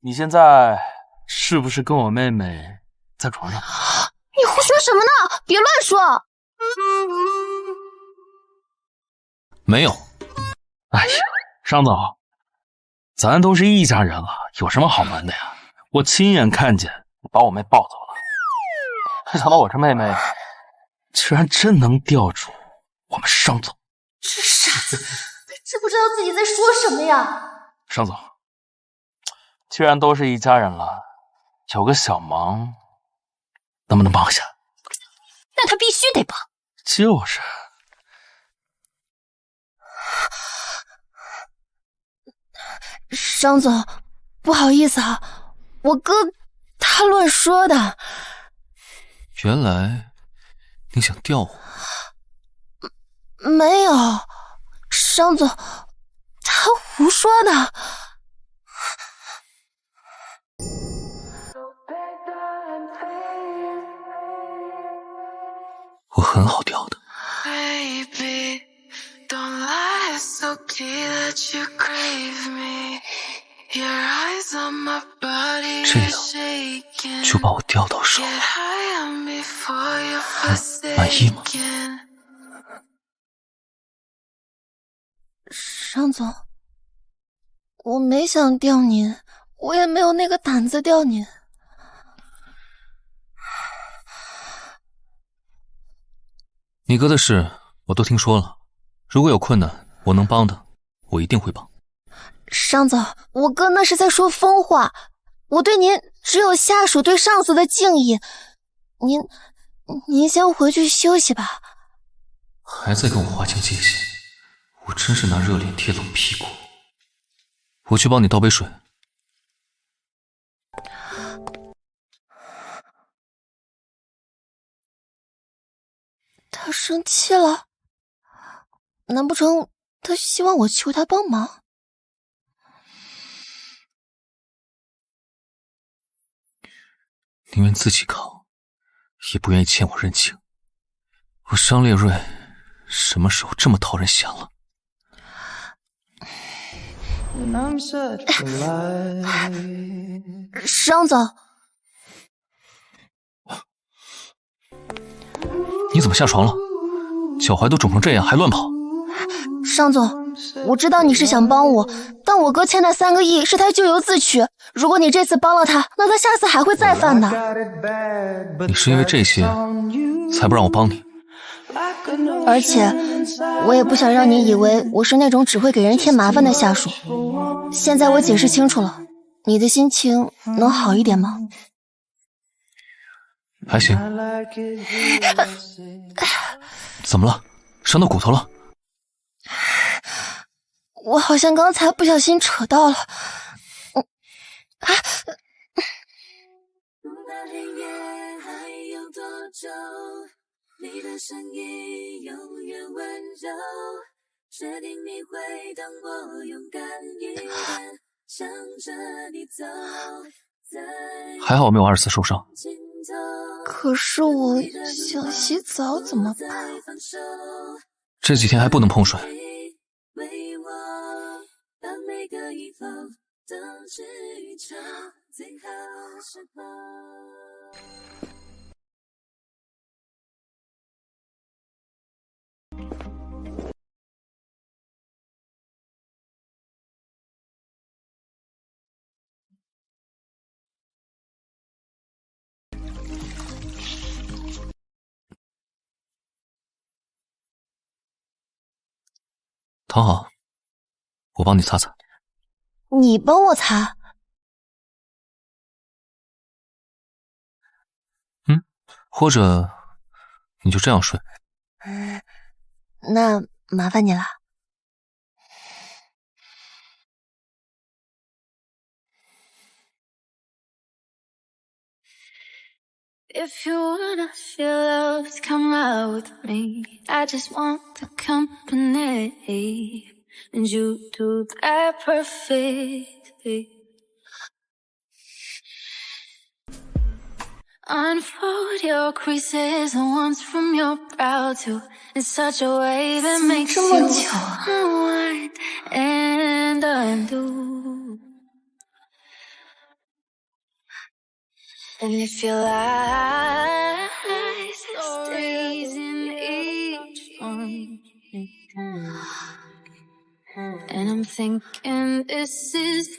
你现在是不是跟我妹妹在床上？你胡说什么呢？别乱说。没有。哎呀，商总，咱都是一家人了，有什么好瞒的呀？我亲眼看见你把我妹抱走了，没想到我这妹妹居然真能吊住我们商总。这傻子，他知不知道自己在说什么呀？商总，既然都是一家人了，有个小忙，能不能帮一下？那他必须得帮。就是。商总，不好意思啊，我哥他乱说的。原来你想吊我？没有，商总，他胡说的。我很好吊的。这样就把我吊到手，满意吗？商总，我没想吊您，我也没有那个胆子吊您。你哥的事我都听说了，如果有困难我能帮的，我一定会帮。商总，我哥那是在说疯话，我对您只有下属对上司的敬意。您先回去休息吧。还在跟我划清界限，我真是拿热脸贴冷屁股。我去帮你倒杯水。他生气了？难不成他希望我求他帮忙？宁愿自己扛，也不愿意欠我人情。我商烈瑞什么时候这么讨人嫌了？商总，你怎么下床了？脚踝都肿成这样还乱跑？商总，我知道你是想帮我，但我哥欠他3个亿是他咎由自取。如果你这次帮了他，那他下次还会再犯的。你是因为这些才不让我帮你？而且我也不想让你以为我是那种只会给人添麻烦的下属。现在我解释清楚了，你的心情能好一点吗？还行。怎么了？伤到骨头了？我好像刚才不小心扯到了。你的声音永远温柔，确定你会等我勇敢一点，向着你走。还好我没有2次受伤。可是我想洗澡怎么办？这几天还不能碰水。躺好，我帮你擦擦。你帮我擦？或者你就这样睡。那麻烦你了。If you wanna feel loved, come out with me. I just want the company, and you do that perfectly. Unfold your creases once from your brow to in such a way that makes you unwind and undo. And if your life stays in each one, and I'm thinking this is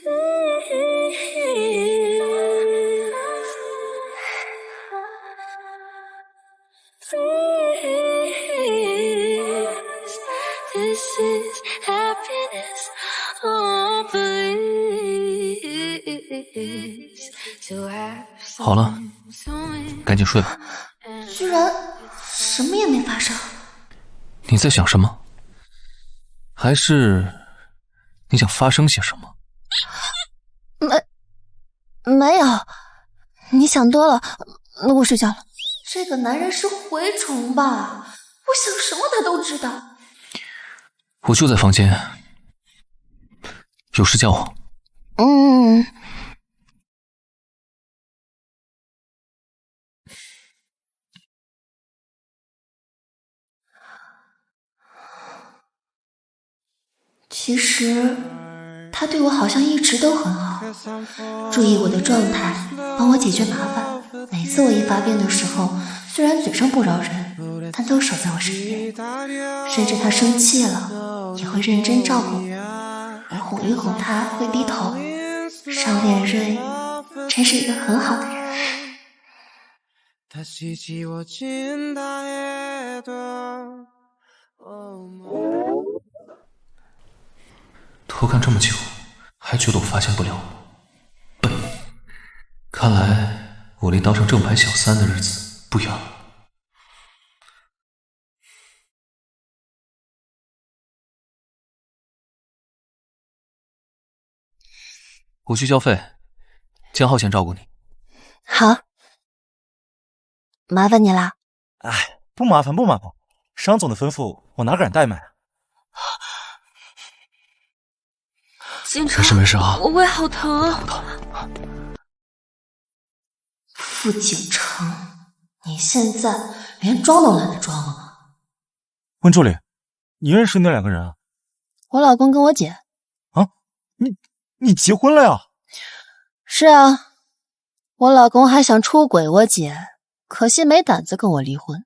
this is happiness, oh please to have 好了，赶紧睡吧。居然什么也没发生。你在想什么？还是你想发生些什么？没有，你想多了。我睡觉了。这个男人是蛔虫吧？我想什么他都知道。我就在房间，有事叫我。其实他对我好像一直都很好，注意我的状态，帮我解决麻烦。每次我一发病的时候，虽然嘴上不饶人，但都守在我身边。甚至他生气了，也会认真照顾我，而哄一哄他会低头。上脸瑞真是一个很好的人。偷看这么久，还觉得我发现不了，笨！看来我离当上正牌小三的日子不远了。我去交费，江浩先照顾你。好，麻烦你啦。哎，不麻烦不麻烦，商总的吩咐我哪敢怠慢啊。警察，没事啊，我胃好疼啊！傅景城，你现在连装都懒得装了吗？温助理，你认识那2个人啊？我老公跟我姐。啊，你结婚了呀？是啊，我老公还想出轨我姐，可惜没胆子跟我离婚。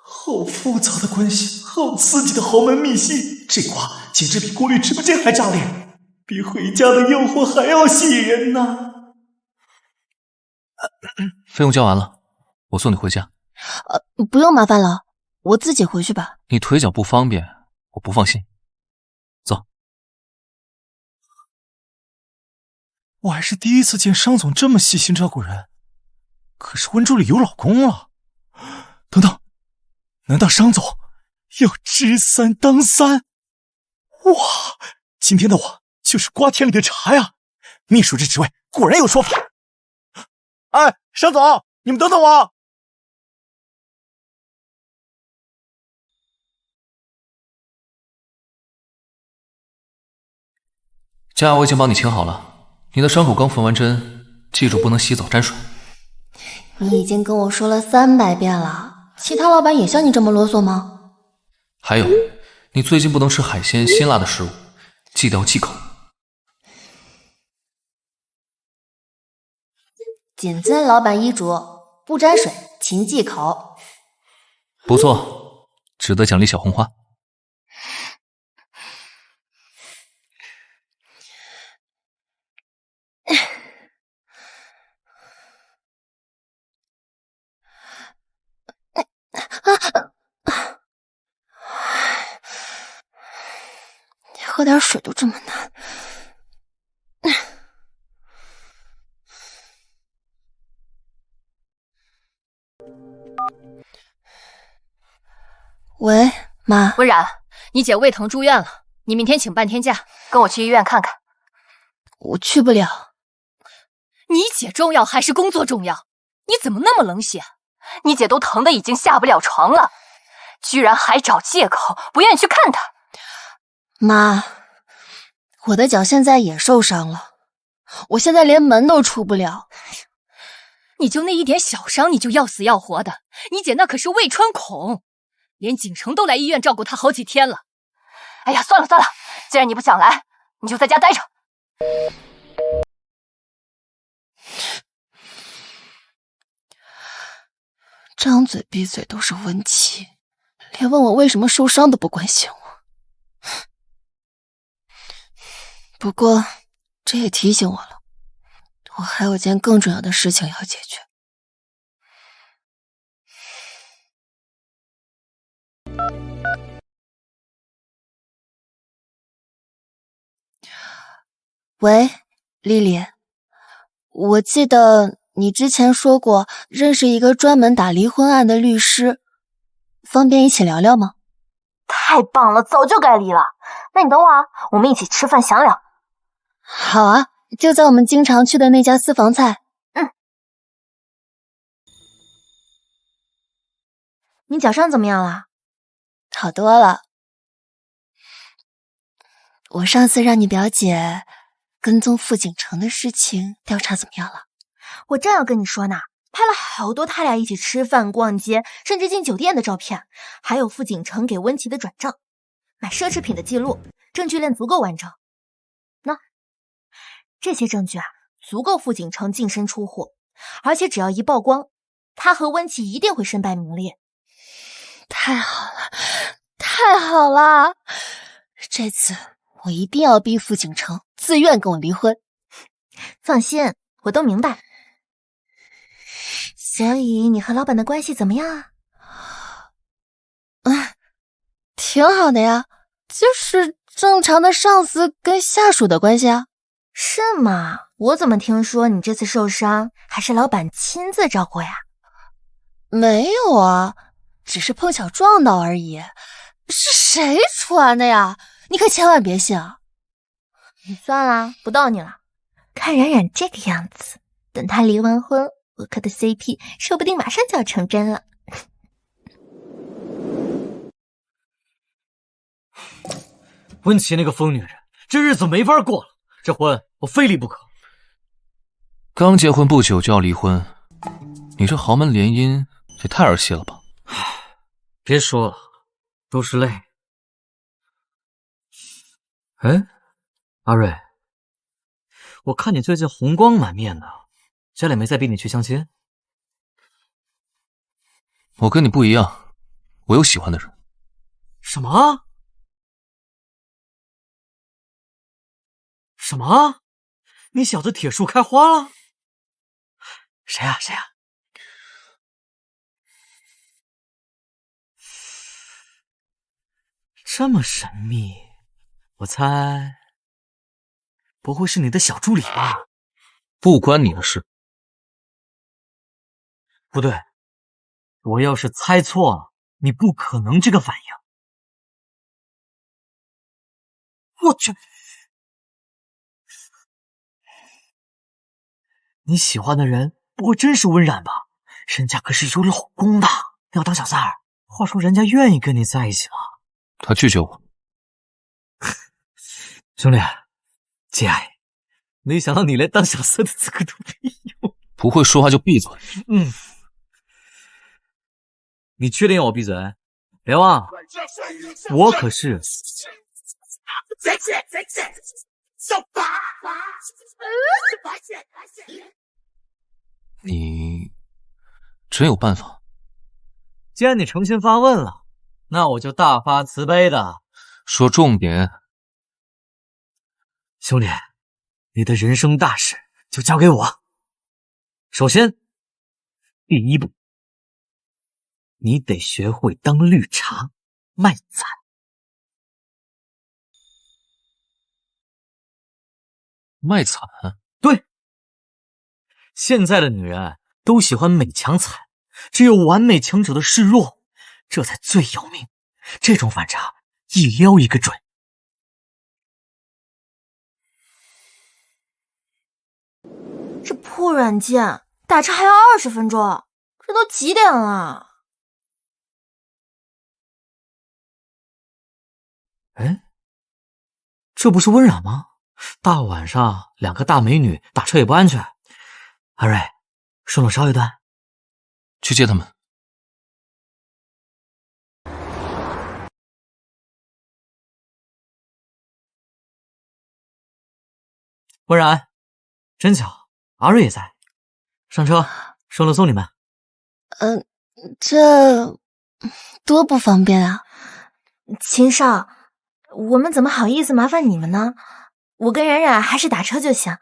好复杂的关系，好刺激的豪门秘辛，这瓜简直比过滤直播间还炸裂，比回家的诱惑还要吸引人呢。费用交完了，我送你回家。不用麻烦了，我自己回去吧。你腿脚不方便，我不放心。走。我还是第一次见商总这么细心照顾人。可是温州里有老公了。等等，难道商总要知三当三？哇，今天的我就是瓜田里的茶呀！秘书这职位果然有说法。哎，商总，你们等等我。家我已经帮你清好了，你的伤口刚缝完针，记住不能洗澡沾水。你已经跟我说了300遍了，其他老板也像你这么啰嗦吗？还有，你最近不能吃海鲜、辛辣的食物，记得要忌口。谨遵老板医嘱，不沾水，勤忌口。不错，值得奖励小红花。喝点水都这么难。喂，妈。温然，你姐胃疼住院了，你明天请半天假，跟我去医院看看。我去不了。你姐重要还是工作重要？你怎么那么冷血？你姐都疼得已经下不了床了，居然还找借口不愿意去看她。妈，我的脚现在也受伤了，我现在连门都出不了。你就那一点小伤，你就要死要活的？你姐那可是胃穿孔，连景城都来医院照顾她好几天了。哎呀，算了算了，既然你不想来，你就在家待着。张嘴闭嘴都是温琪，连问我为什么受伤都不关心我。不过这也提醒我了，我还有件更重要的事情要解决。喂，丽丽，我记得你之前说过认识一个专门打离婚案的律师，方便一起聊聊吗？太棒了，早就该离了。那你等我啊，我们一起吃饭详聊。好啊，就在我们经常去的那家私房菜。你脚伤怎么样了？好多了。我上次让你表姐跟踪傅景城的事情调查怎么样了？我正要跟你说呢，拍了好多他俩一起吃饭、逛街，甚至进酒店的照片，还有傅景城给温琪的转账、买奢侈品的记录，证据链足够完整。那这些证据啊，足够傅景城净身出户，而且只要一曝光，他和温琪一定会身败名裂。太好了，太好了！这次我一定要逼傅景城自愿跟我离婚。放心，我都明白。所以你和老板的关系怎么样啊？挺好的呀，就是正常的上司跟下属的关系啊。是吗？我怎么听说你这次受伤还是老板亲自照顾呀？没有啊，只是碰巧撞到而已。是谁传的呀？你可千万别信啊！算了，不逗你了。看冉冉这个样子，等他离完婚，我磕的 CP 说不定马上就要成真了。温琪那个疯女人，这日子没法过了，这婚我非离不可。刚结婚不久就要离婚，你这豪门联姻也太儿戏了吧？别说了，都是泪。哎，阿瑞，我看你最近红光满面的，家里没再逼你去相亲？我跟你不一样，我有喜欢的人。什么？什么？你小子铁树开花了？谁呀？谁呀？这么神秘，我猜不会是你的小助理吧？不关你的事。不对，我要是猜错了，你不可能这个反应。我去，你喜欢的人不会真是温冉吧？人家可是有老公的，要当小三儿。话说人家愿意跟你在一起吗？他拒绝我。兄弟，节哀，没想到你连当小三的资格都没有。不会说话就闭嘴。你确定要我闭嘴？别忘了，我可是……你真有办法？既然你诚心发问了，那我就大发慈悲的说重点。兄弟，你的人生大事就交给我。首先，第一步，你得学会当绿茶卖惨。卖惨？对，现在的女人都喜欢美强惨，只有完美强者的示弱，这才最要命。这种反差一撩一个准。这破软件打车还要20分钟，这都几点了？哎，这不是温冉吗？大晚上2个大美女打车也不安全。阿瑞，顺路捎一段，去接他们。温冉，真巧，阿瑞也在。上车，顺路送你们。这多不方便啊！秦少，我们怎么好意思麻烦你们呢？我跟冉冉还是打车就行。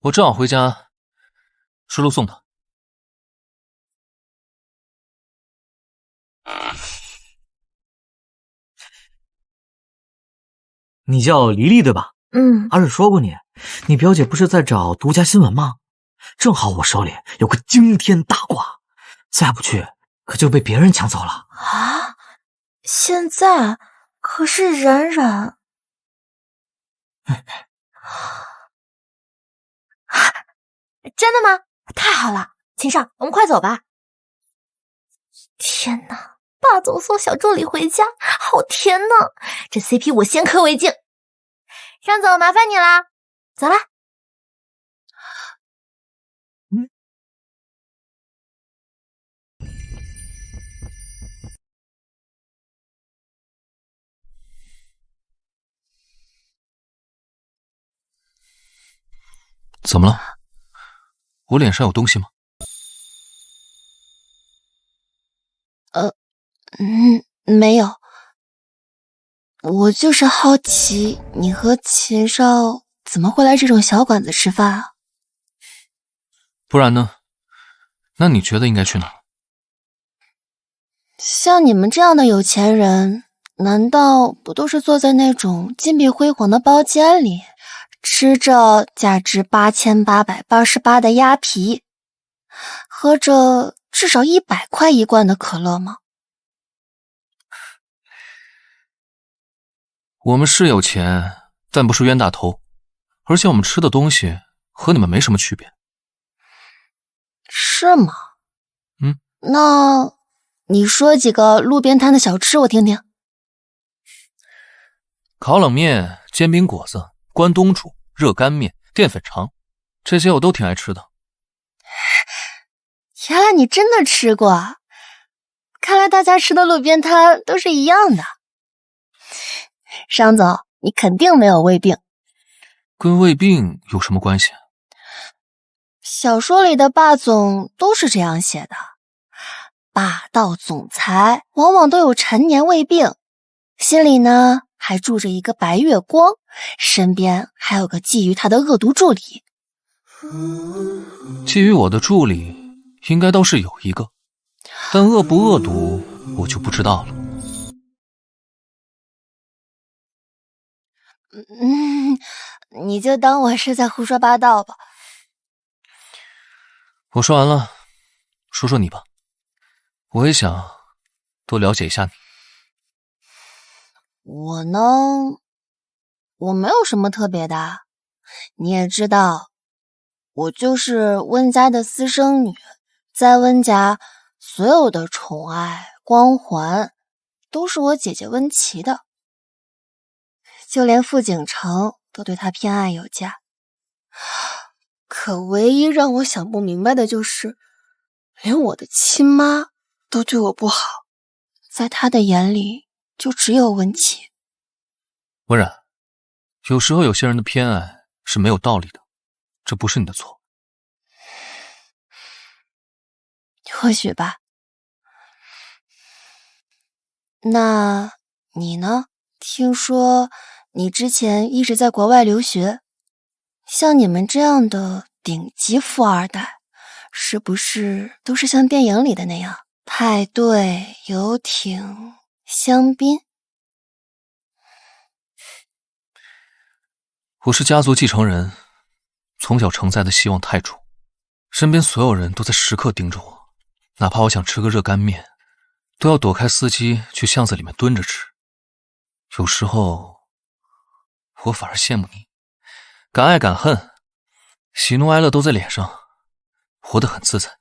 我正好回家，顺路送他。你叫黎黎对吧？阿瑞说过你表姐不是在找独家新闻吗？正好我手里有个惊天大瓜，再不去可就被别人抢走了啊！现在可是冉冉，真的吗？太好了，秦少，我们快走吧。天哪，霸总送小助理回家，好甜呢！这 CP 我先磕为敬。张总，麻烦你啦，走啦。怎么了？我脸上有东西吗？没有。我就是好奇，你和秦少怎么会来这种小馆子吃饭啊？不然呢？那你觉得应该去哪？像你们这样的有钱人，难道不都是坐在那种金碧辉煌的包间里，吃着价值8888的鸭皮，喝着至少100块一罐的可乐吗？我们是有钱，但不是冤大头，而且我们吃的东西和你们没什么区别。是吗？那你说几个路边摊的小吃我听听。烤冷面、煎饼果子、关东煮、热干面、淀粉肠，这些我都挺爱吃的。原来你真的吃过啊，看来大家吃的路边摊都是一样的。商总，你肯定没有胃病。跟胃病有什么关系？小说里的霸总都是这样写的，霸道总裁往往都有陈年胃病，心里呢还住着一个白月光，身边还有个觊觎他的恶毒助理。觊觎我的助理应该倒是有一个，但恶不恶毒我就不知道了。你就当我是在胡说八道吧。我说完了，说说你吧，我也想多了解一下你。我呢，我没有什么特别的，你也知道，我就是温家的私生女，在温家所有的宠爱光环都是我姐姐温琪的，就连傅景成都对她偏爱有加。可唯一让我想不明白的就是，连我的亲妈都对我不好，在她的眼里就只有温琪。温然，有时候有些人的偏爱是没有道理的，这不是你的错。或许吧。那你呢？听说你之前一直在国外留学，像你们这样的顶级富二代，是不是都是像电影里的那样，派对、游艇、香槟？我是家族继承人，从小承载的希望太重，身边所有人都在时刻盯着我，哪怕我想吃个热干面，都要躲开司机去巷子里面蹲着吃。有时候我反而羡慕你，敢爱敢恨，喜怒哀乐都在脸上，活得很自在。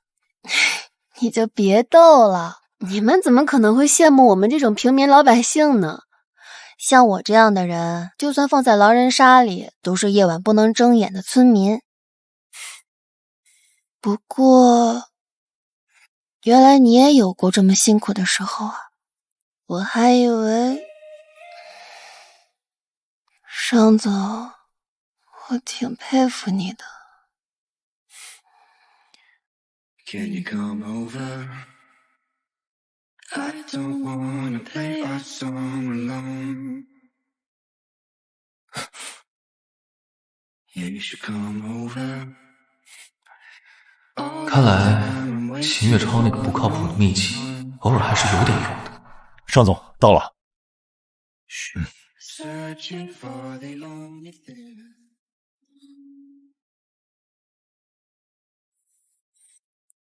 你就别逗了，你们怎么可能会羡慕我们这种平民老百姓呢？像我这样的人，就算放在狼人杀里，都是夜晚不能睁眼的村民。不过，原来你也有过这么辛苦的时候啊！我还以为，商总，我挺佩服你的。Can you come over? I don't wanna play our song alone. Yeah, you should come over. 看来秦月超那个不靠谱的秘籍，偶尔还是有点用的。尚总到了。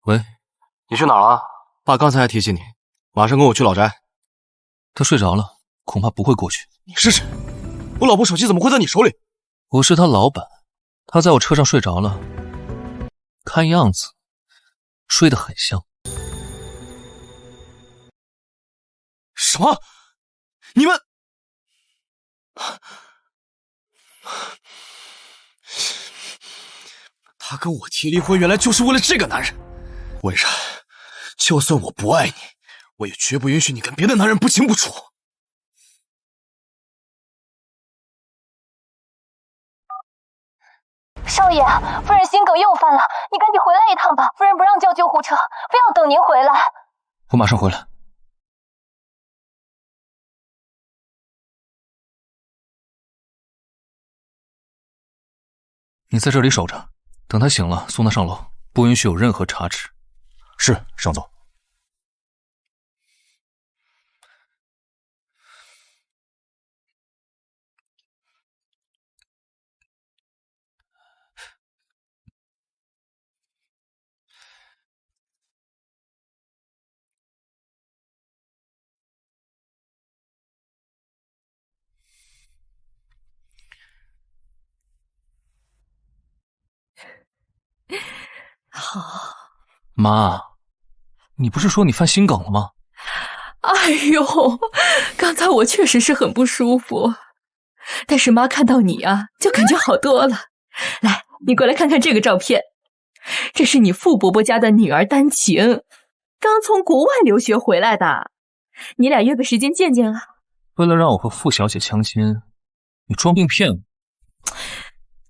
喂，你去哪儿了？爸刚才还提醒你，马上跟我去老宅。他睡着了，恐怕不会过去。你是谁？我老婆手机怎么会在你手里？我是他老板，他在我车上睡着了，看样子睡得很香。什么？你们？他跟我提离婚，原来就是为了这个男人。温然，就算我不爱你，我也绝不允许你跟别的男人不清不楚。少爷，夫人心梗又犯了，你赶紧回来一趟吧，夫人不让叫救护车，非要等您回来。我马上回来。你在这里守着，等他醒了送他上楼，不允许有任何差池。是，尚总。好，妈，你不是说你犯心梗了吗？哎呦，刚才我确实是很不舒服，但是妈看到你啊，就感觉好多了。来，你过来看看这个照片，这是你傅伯伯家的女儿丹晴，刚从国外留学回来的，你俩约个时间见见啊。为了让我和傅小姐相亲，你装病骗我？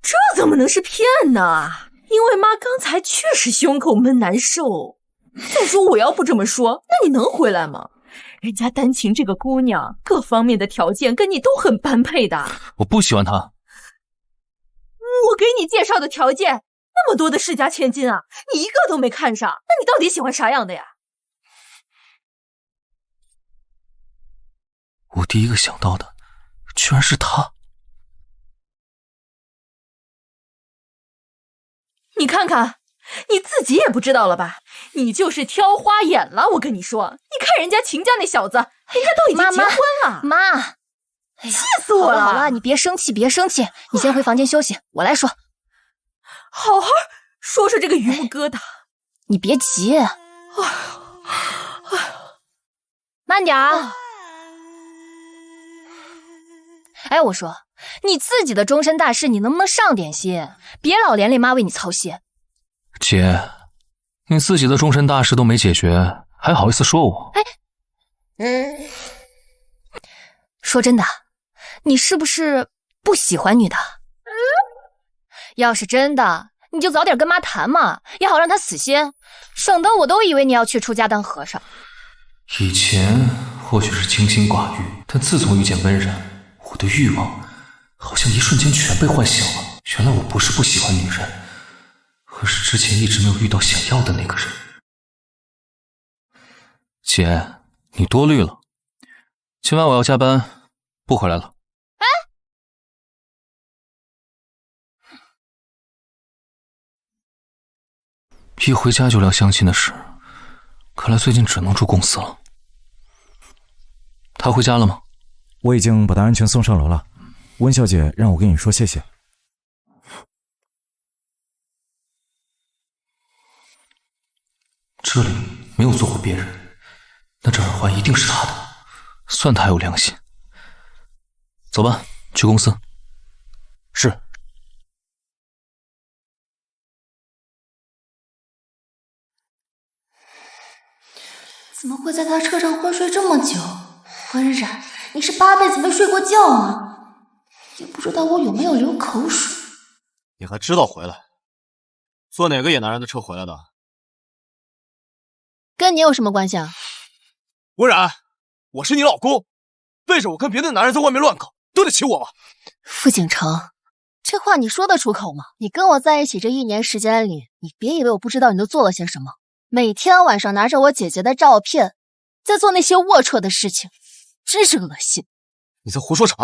这怎么能是骗呢？因为妈刚才确实胸口闷难受。再说我要不这么说，那你能回来吗？人家丹晴这个姑娘各方面的条件跟你都很般配的。我不喜欢她。我给你介绍的条件那么多的世家千金啊，你一个都没看上，那你到底喜欢啥样的呀？我第一个想到的居然是他。你看看，你自己也不知道了吧？你就是挑花眼了，我跟你说，你看人家秦家那小子，人家都已经结婚了。妈，哎呀，气死我了！好了，你别生气，别生气，你先回房间休息，我来说。好好说说这个榆木疙瘩。你别急，慢点儿。哎，我说，你自己的终身大事，你能不能上点心？别老连累妈为你操心。姐，你自己的终身大事都没解决，还好意思说我？说真的，你是不是不喜欢女的？要是真的，你就早点跟妈谈嘛，也好让她死心，省得我都以为你要去出家当和尚。以前或许是清心寡欲，但自从遇见温然，我的欲望好像一瞬间全被唤醒了。原来我不是不喜欢女人，而是之前一直没有遇到想要的那个人。姐，你多虑了，今晚我要加班，不回来了。一回家就聊相亲的事，看来最近只能住公司了。他回家了吗？我已经把他安全送上楼了。温小姐让我跟你说谢谢。这里没有坐过别人，那这耳环一定是他的，算他有良心。走吧，去公司。是。怎么会在他车上昏睡这么久？温然，你是8辈子没睡过觉吗？也不知道我有没有流口水。你还知道回来？坐哪个野男人的车回来的？跟你有什么关系啊？温然，我是你老公，背着我跟别的男人在外面乱搞，对得起我吗？傅景城，这话你说得出口吗？你跟我在一起这1年时间里，你别以为我不知道你都做了些什么。每天晚上拿着我姐姐的照片，在做那些龌龊的事情，真是恶心。你在胡说啥？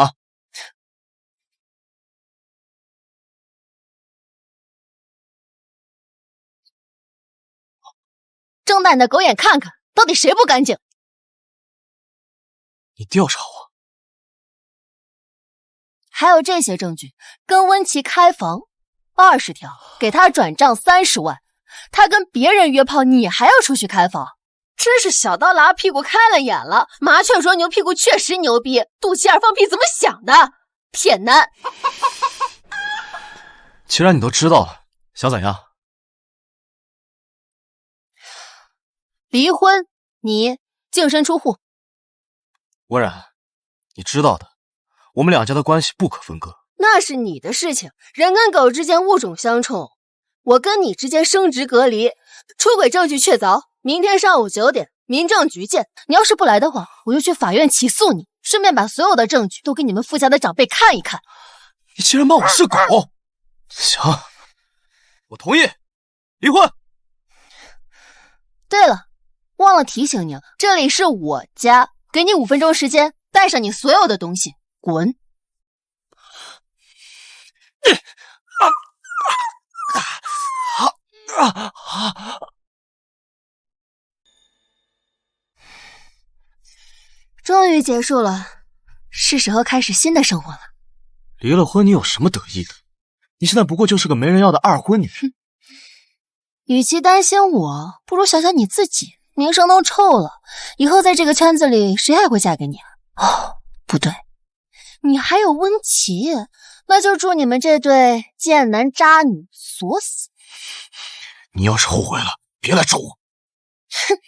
睁大你的狗眼看看，到底谁不干净？你调查我？还有这些证据，跟温琪开房20条，给他转账30万。他跟别人约炮，你还要出去开房，真是小刀拉屁股开了眼了。麻雀说牛屁股确实牛逼，肚脐眼放屁怎么想的？骗男！既然你都知道了，想怎样？离婚，你净身出户。温然，你知道的，我们2家的关系不可分割。那是你的事情，人跟狗之间物种相冲。我跟你之间生殖隔离，出轨证据确凿，明天上午9点，民政局见。你要是不来的话，我就去法院起诉你，顺便把所有的证据都给你们傅家的长辈看一看。你竟然骂我是狗！行，我同意离婚。对了，忘了提醒你了，这里是我家，给你5分钟时间，带上你所有的东西，滚！终于结束了，是时候开始新的生活了。离了婚你有什么得意的？你现在不过就是个没人要的二婚女人。与其担心我，不如想想你自己，名声都臭了，以后在这个圈子里谁还会嫁给你啊？哦，不对，你还有温琪，那就祝你们这对贱男渣女锁死。你要是后悔了，别来找我。哼！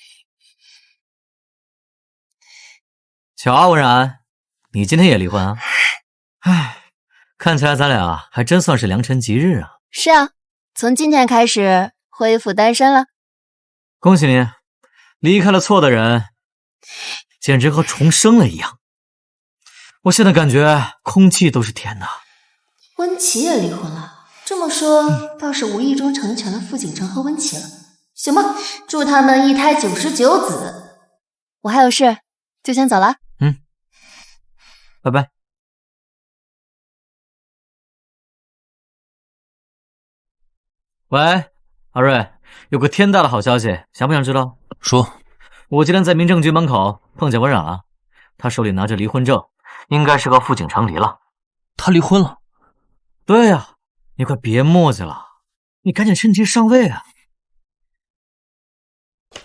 小阿温然，你今天也离婚啊？唉，看起来咱俩还真算是良辰吉日啊。是啊，从今天开始恢复单身了。恭喜你，离开了错的人，简直和重生了一样。我现在感觉空气都是甜的。温琪也离婚了。这么说，倒是无意中成全了傅景城和温琪了。行吧，祝他们一胎99子。我还有事，就先走了。拜拜。喂，阿瑞，有个天大的好消息，想不想知道？说。我今天在民政局门口碰见温冉了，他手里拿着离婚证，应该是和傅景成离了。他离婚了？对呀，你快别磨叽了，你赶紧趁机上位啊！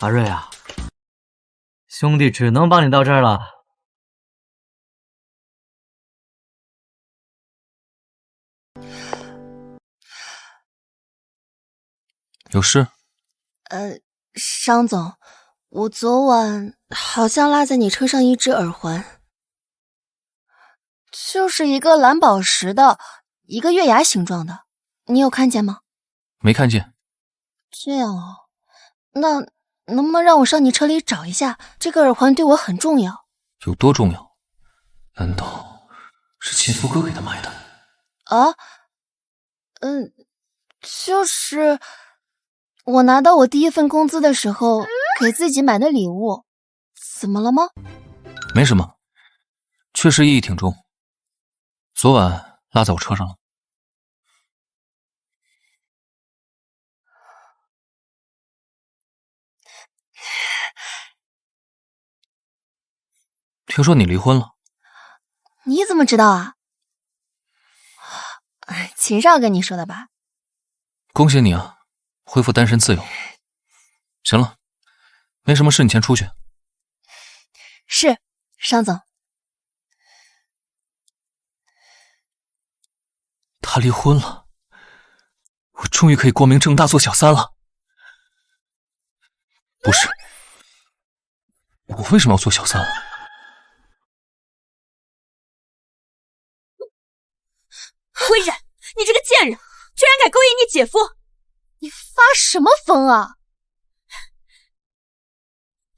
阿瑞啊，兄弟只能帮你到这儿了。有事？商总，我昨晚好像落在你车上一只耳环，就是一个蓝宝石的，一个月牙形状的，你有看见吗？没看见。这样啊，那能不能让我上你车里找一下？这个耳环对我很重要。有多重要？难道是前夫哥给他买的？啊？就是我拿到我第一份工资的时候给自己买的礼物。怎么了吗？没什么，确实意义挺重。昨晚落在我车上了。听说你离婚了？你怎么知道啊？秦少跟你说的吧？恭喜你啊，恢复单身自由。行了，没什么事，你先出去。是，商总。他离婚了，我终于可以光明正大做小三了。不是，我为什么要做小三啊？温冉，你这个贱人，居然敢勾引你姐夫！你发什么疯啊？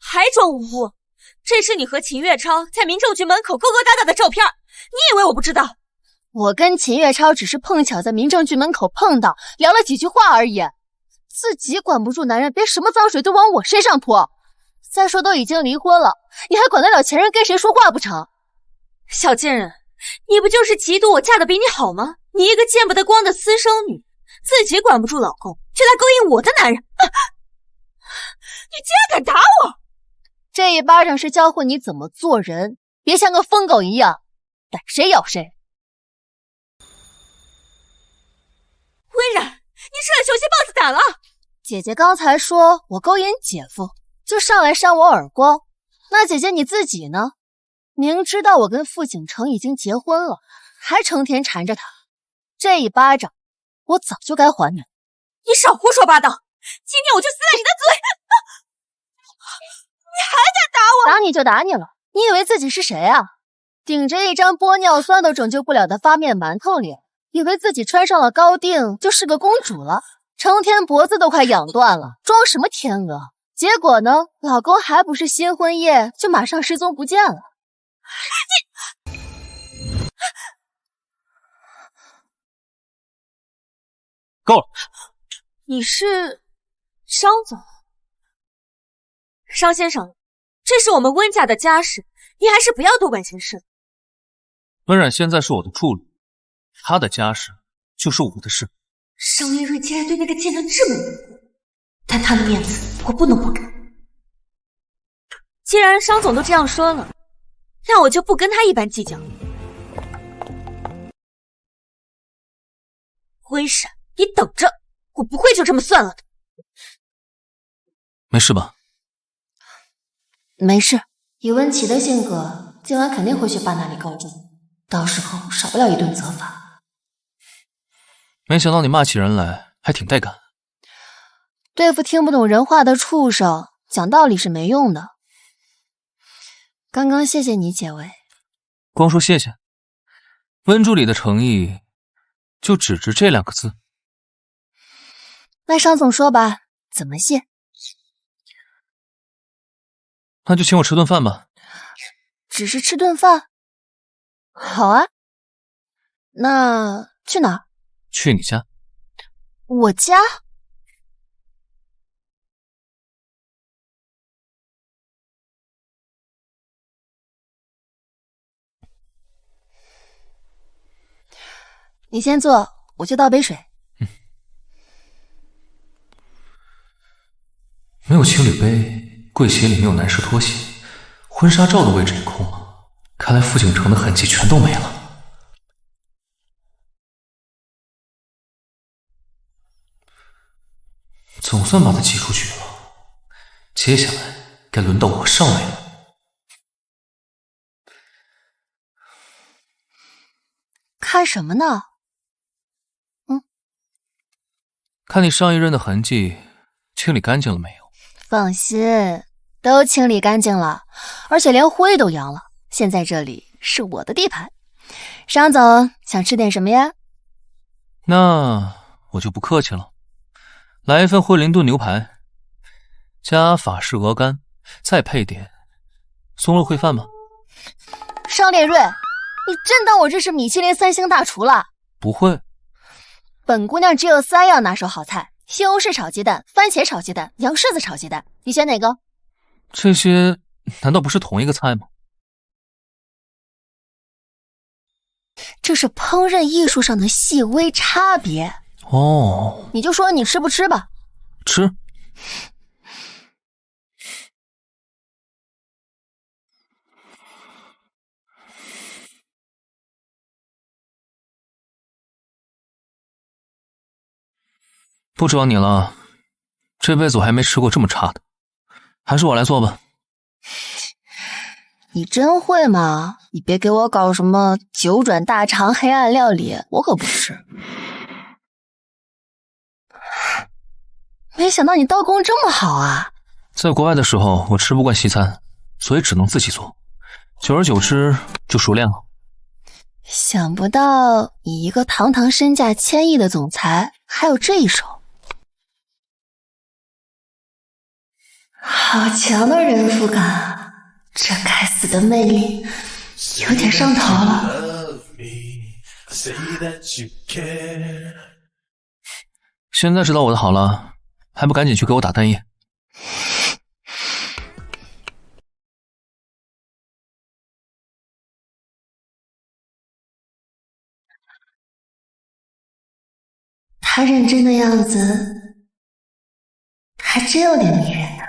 还装无辜？这是你和秦月超在民政局门口勾勾搭搭的照片，你以为我不知道？我跟秦月超只是碰巧在民政局门口碰到，聊了几句话而已。自己管不住男人，别什么脏水都往我身上泼。再说都已经离婚了，你还管得了前任跟谁说话不成？小贱人，你不就是嫉妒我嫁得比你好吗？你一个见不得光的私生女，自己管不住老公，却来勾引我的男人！你竟然敢打我！这一巴掌是教会你怎么做人，别像个疯狗一样，逮谁咬谁。温冉，你吃了雄心豹子胆了！姐姐刚才说我勾引姐夫，就上来扇我耳光。那姐姐你自己呢？明知道我跟傅景成已经结婚了，还成天缠着他，这一巴掌我早就该还你。你少胡说八道！今天我就撕烂你的嘴！你还敢打我？打你就打你了，你以为自己是谁啊？顶着一张玻尿酸都拯救不了的发面馒头脸，以为自己穿上了高定就是个公主了，成天脖子都快痒断了，装什么天鹅？结果呢，老公还不是新婚夜就马上失踪不见了。够了！你是商总？商先生，这是我们温家的家事，你还是不要多管闲事。温冉现在是我的助理，她的家事就是我的事。商云睿竟然对那个贱人这么无辜，但他的面子我不能不给。既然商总都这样说了，那我就不跟他一般计较。温冉，你等着，我不会就这么算了的。没事吧？没事，以温琪的性格，今晚肯定会去爸那里告状，到时候少不了一顿责罚。没想到你骂起人来还挺带感。对付听不懂人话的畜生，讲道理是没用的。刚刚谢谢你解围。光说谢谢？温助理的诚意就只值这2个字。那商总说吧，怎么谢？那就请我吃顿饭吧。只是吃顿饭？好啊。那去哪儿？去你家。我家？你先坐，我去倒杯水。没有情侣杯，柜鞋里没有男士拖鞋，婚纱照的位置也空了，看来傅景城的痕迹全都没了。总算把他挤出局了，接下来该轮到我上位了。看什么呢？看你上一任的痕迹清理干净了没有？放心，都清理干净了，而且连灰都扬了。现在这里是我的地盘。商总想吃点什么呀？那我就不客气了，来一份惠灵顿牛排，加法式鹅肝，再配点松露烩饭吧。商烈瑞，你真当我这是米其林3星大厨了？不会，本姑娘只有3样拿手好菜：西红柿炒鸡蛋、番茄炒鸡蛋、羊柿子炒鸡蛋。你选哪个？这些难道不是同一个菜吗？这是烹饪艺术上的细微差别。哦，你就说你吃不吃吧。吃。不指望你了，这辈子我还没吃过这么差的，还是我来做吧。你真会吗？你别给我搞什么九转大肠黑暗料理，我可不吃。没想到你刀工这么好啊！在国外的时候，我吃不惯西餐，所以只能自己做，久而久之就熟练了。想不到你一个堂堂身价1000亿的总裁，还有这一手。好强的人妇感啊！这该死的魅力，有点上头了。现在知道我的好了，还不赶紧去给我打蛋液？他认真的样子，还真有点迷人呢。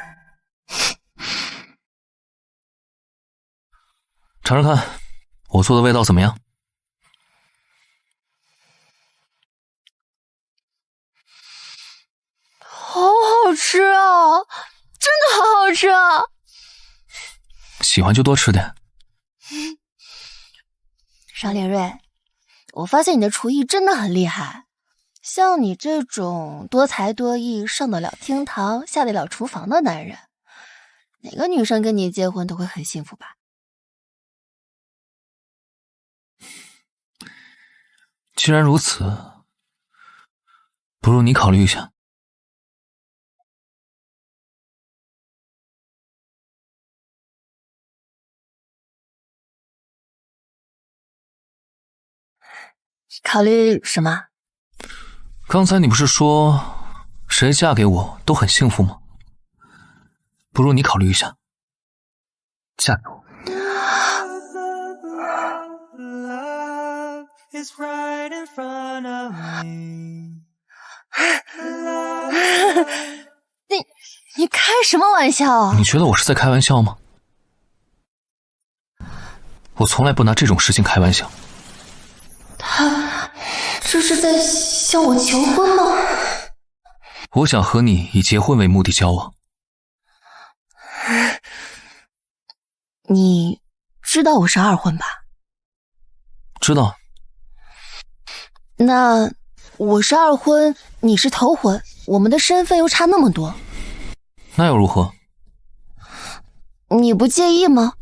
尝尝看，我做的味道怎么样？好好吃啊！真的好好吃啊！喜欢就多吃点。商烈瑞，我发现你的厨艺真的很厉害。像你这种多才多艺、上得了厅堂、下得了厨房的男人，哪个女生跟你结婚都会很幸福吧？既然如此，不如你考虑一下。考虑什么？刚才你不是说谁嫁给我都很幸福吗？不如你考虑一下，嫁给我。你开什么玩笑啊？你觉得我是在开玩笑吗？我从来不拿这种事情开玩笑。他这是在向我求婚吗？我想和你以结婚为目的交往。你知道我是二婚吧？知道。那我是二婚，你是头婚，我们的身份又差那么多，那又如何？你不介意吗？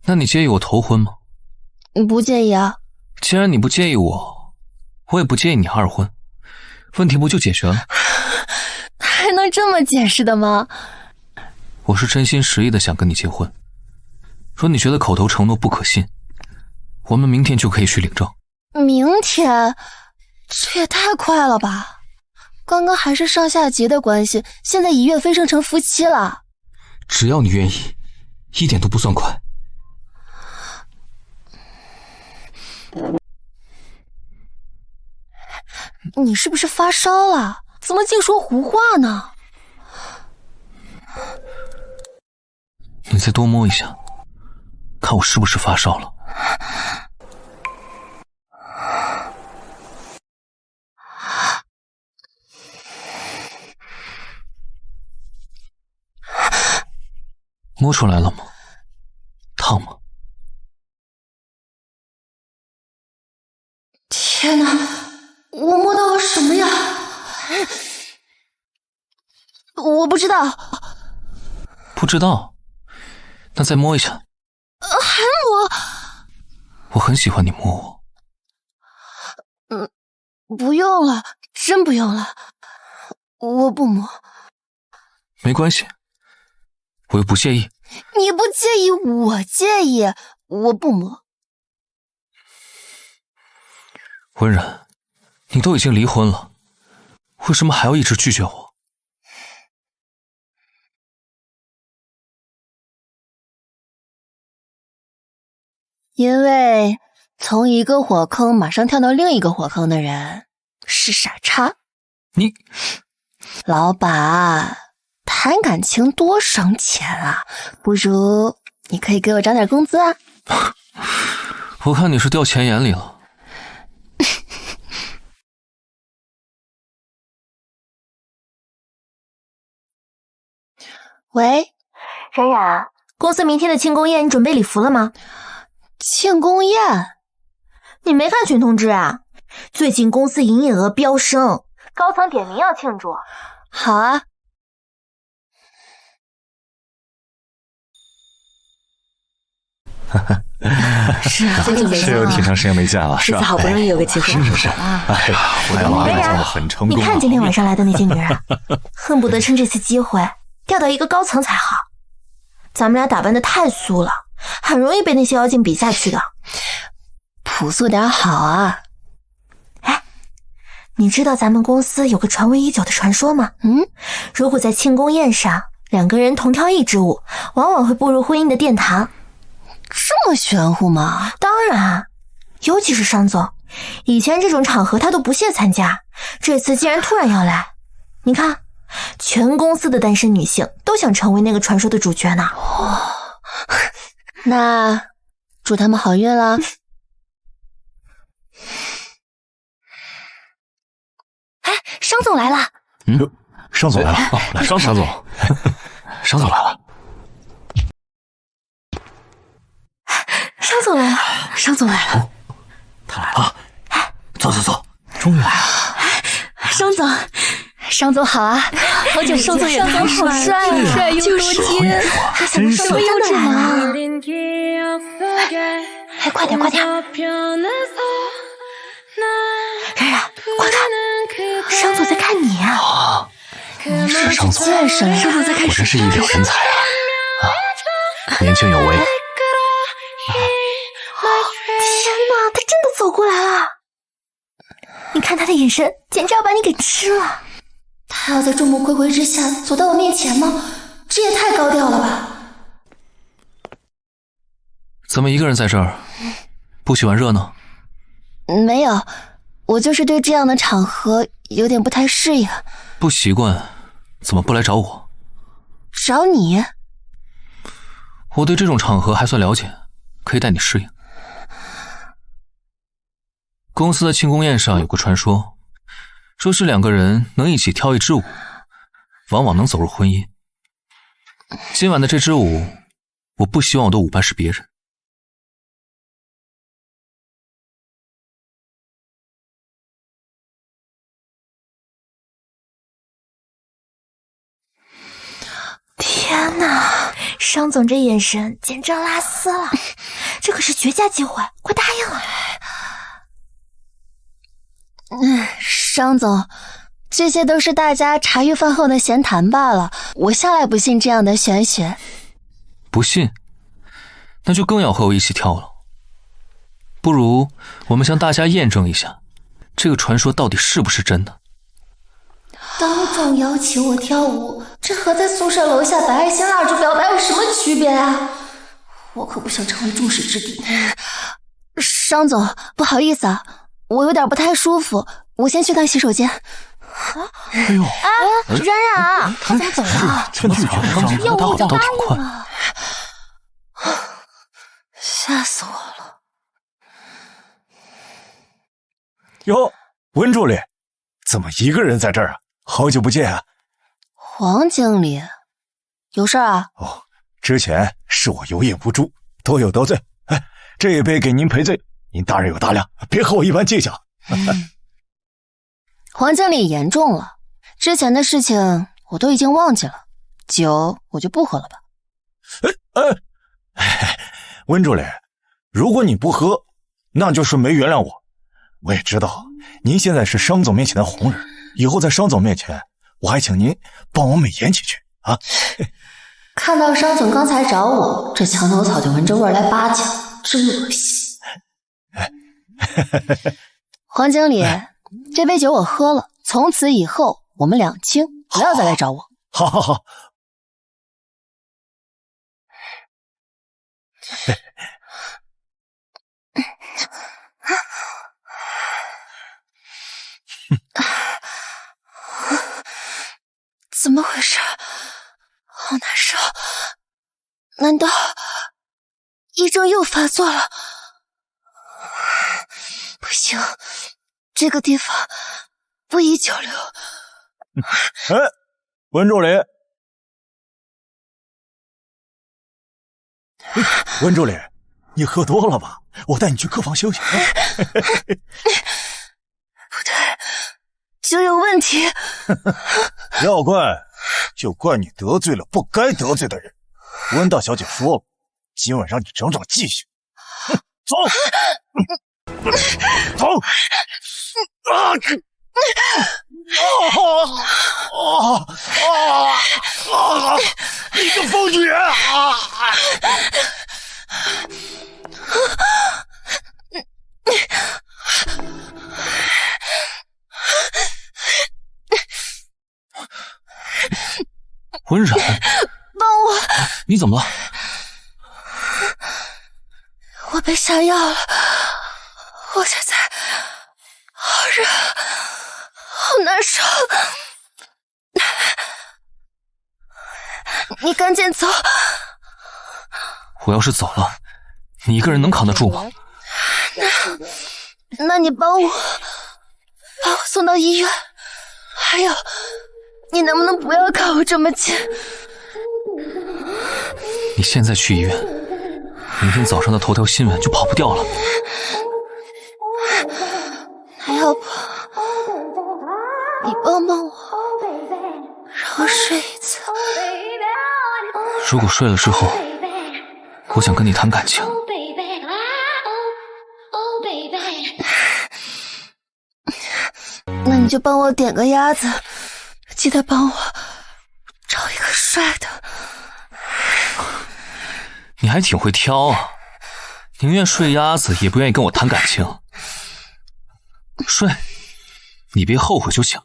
那你介意我头婚吗？不介意啊。既然你不介意我也不介意你二婚，问题不就解决了？还能这么解释的吗？我是真心实意的想跟你结婚，若你觉得口头承诺不可信，我们明天就可以去领证。明天？这也太快了吧！刚刚还是上下级的关系，现在一跃飞升成夫妻了。只要你愿意，一点都不算快。你是不是发烧了？怎么净说胡话呢？你再多摸一下，看我是不是发烧了。摸出来了吗？烫吗？天哪，我摸到了什么呀？我不知道。不知道？那再摸一下。还摸？我很喜欢你摸我。不用了，真不用了，我不摸。没关系，我又不介意。你不介意，我介意，我不摸。温然，你都已经离婚了，为什么还要一直拒绝我？因为从一个火坑马上跳到另一个火坑的人是傻叉。你，老板，谈感情多伤钱啊，不如你可以给我涨点工资啊。我看你是掉钱眼里了。喂，冉冉，公司明天的庆功宴，你准备礼服了吗？庆功宴？你没看群通知啊？最近公司营业额飙升，高层点名要庆祝。好啊。是啊，最近是有挺长时间没见了，是吧？好不容易有个机会，是。哎呀，我的老板做的很成功。你看今天晚上来的那些女人，恨不得趁这次机会调到一个高层才好。咱们俩打扮的太素了，很容易被那些妖精比下去的。朴素点好啊。哎，你知道咱们公司有个传闻已久的传说吗？如果在庆功宴上两个人同跳一支舞，往往会步入婚姻的殿堂。这么玄乎吗？当然，尤其是商总，以前这种场合他都不屑参加，这次竟然突然要来。你看，全公司的单身女性都想成为那个传说的主角呢。那祝他们好运啦。哎，商总来了。商总来了。来，商总，商总来了。商总来了，商总来了，他来了，走，终于来了。商总好啊，好久商总也太帅了，帅又多金，他怎么这么优质呢？哎，快点！冉冉，快看，商总在看你啊！你是商总，见识了，果然是一表人才啊！年轻有为。天哪，他真的走过来了！你看他的眼神，简直要把你给吃了。他要在众目睽睽之下走到我面前吗？这也太高调了吧！怎么一个人在这儿？不喜欢热闹？没有，我就是对这样的场合有点不太适应。不习惯，怎么不来找我？找你？我对这种场合还算了解，可以带你适应。公司的庆功宴上有个传说，说是两个人能一起跳一支舞，往往能走入婚姻。今晚的这支舞，我不希望我的舞伴是别人。天哪，商总这眼神简直要拉丝了，这可是绝佳机会，快答应了。商总，这些都是大家茶余饭后的闲谈罢了，我向来不信这样的玄学。不信？那就更要和我一起跳了。不如我们向大家验证一下，这个传说到底是不是真的。当众邀请我跳舞，这和在宿舍楼下摆爱心蜡烛表白有什么区别啊？我可不想成为众矢之的。商总，不好意思啊，我有点不太舒服，我先去趟洗手间。哎呦，冉冉，他怎么走了？趁巨人上去要倒挺快。吓死我了！哟，温助理，怎么一个人在这儿啊？好久不见啊！黄经理，有事啊？哦，之前是我有眼无珠，多有得罪。哎，这一杯给您赔罪，您大人有大量，别和我一般计较。黄经理言重了，之前的事情我都已经忘记了，酒我就不喝了吧。温助理，如果你不喝，那就是没原谅我。我也知道您现在是商总面前的红人，以后在商总面前，我还请您帮我美颜几句啊。看到商总刚才找我，这墙头草就闻着味儿来巴结，真恶心。黄经理，这杯酒我喝了，从此以后我们两清，不要再来找我。好好好。怎么回事？好难受，难道癔症又发作了？不行，这个地方不宜久留。哎，温助理，温助理，你喝多了吧？我带你去客房休息。不对，酒有问题。要怪就怪你得罪了不该得罪的人。温大小姐说了，今晚让你长长记性。走，走！你个疯女人！温冉，帮我！你怎么了？我被下药了，我现在好热，好难受。你赶紧走。我要是走了，你一个人能扛得住吗？那你帮我把我送到医院。还有，你能不能不要靠我这么近？你现在去医院，明天早上的头条新闻就跑不掉了。那要不你帮帮我，让我睡一次。如果睡了之后，我想跟你谈感情。那你就帮我点个鸭子，记得帮我找一个帅的。你还挺会挑啊，宁愿睡鸭子也不愿意跟我谈感情。睡，你别后悔就行。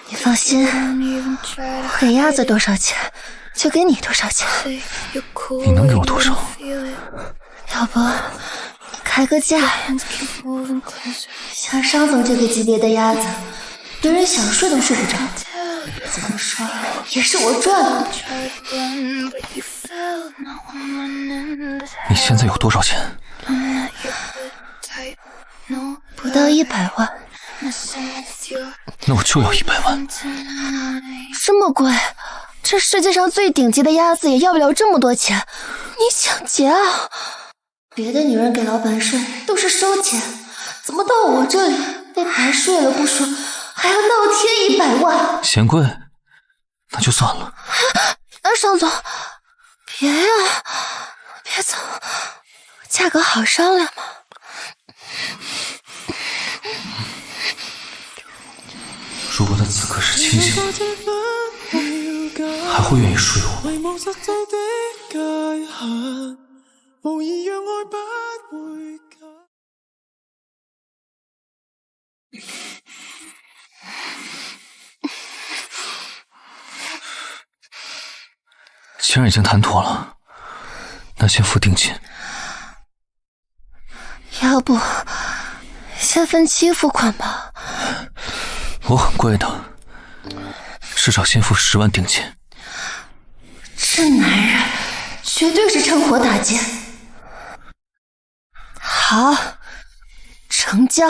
你放心，我给鸭子多少钱，就给你多少钱。你能给我多少？要不开个价，像商总这个级别的鸭子，别人想睡都睡不着。怎么说也是我赚的。你现在有多少钱？不到100万。那我就要100万。这么贵？这世界上最顶级的鸭子也要不了这么多钱，你抢劫啊？别的女人给老板睡都是收钱，怎么到我这里被白睡了不说，还要倒贴100万？嫌贵，那就算了。商总，别呀，别走，价格好商量嘛。如果他此刻是清醒的，还会愿意睡我吗？既然已经谈妥了，那先付定金。要不先分期付款吧？我很贵的，至少先付10万定金。这男人绝对是趁火打劫。好，成交。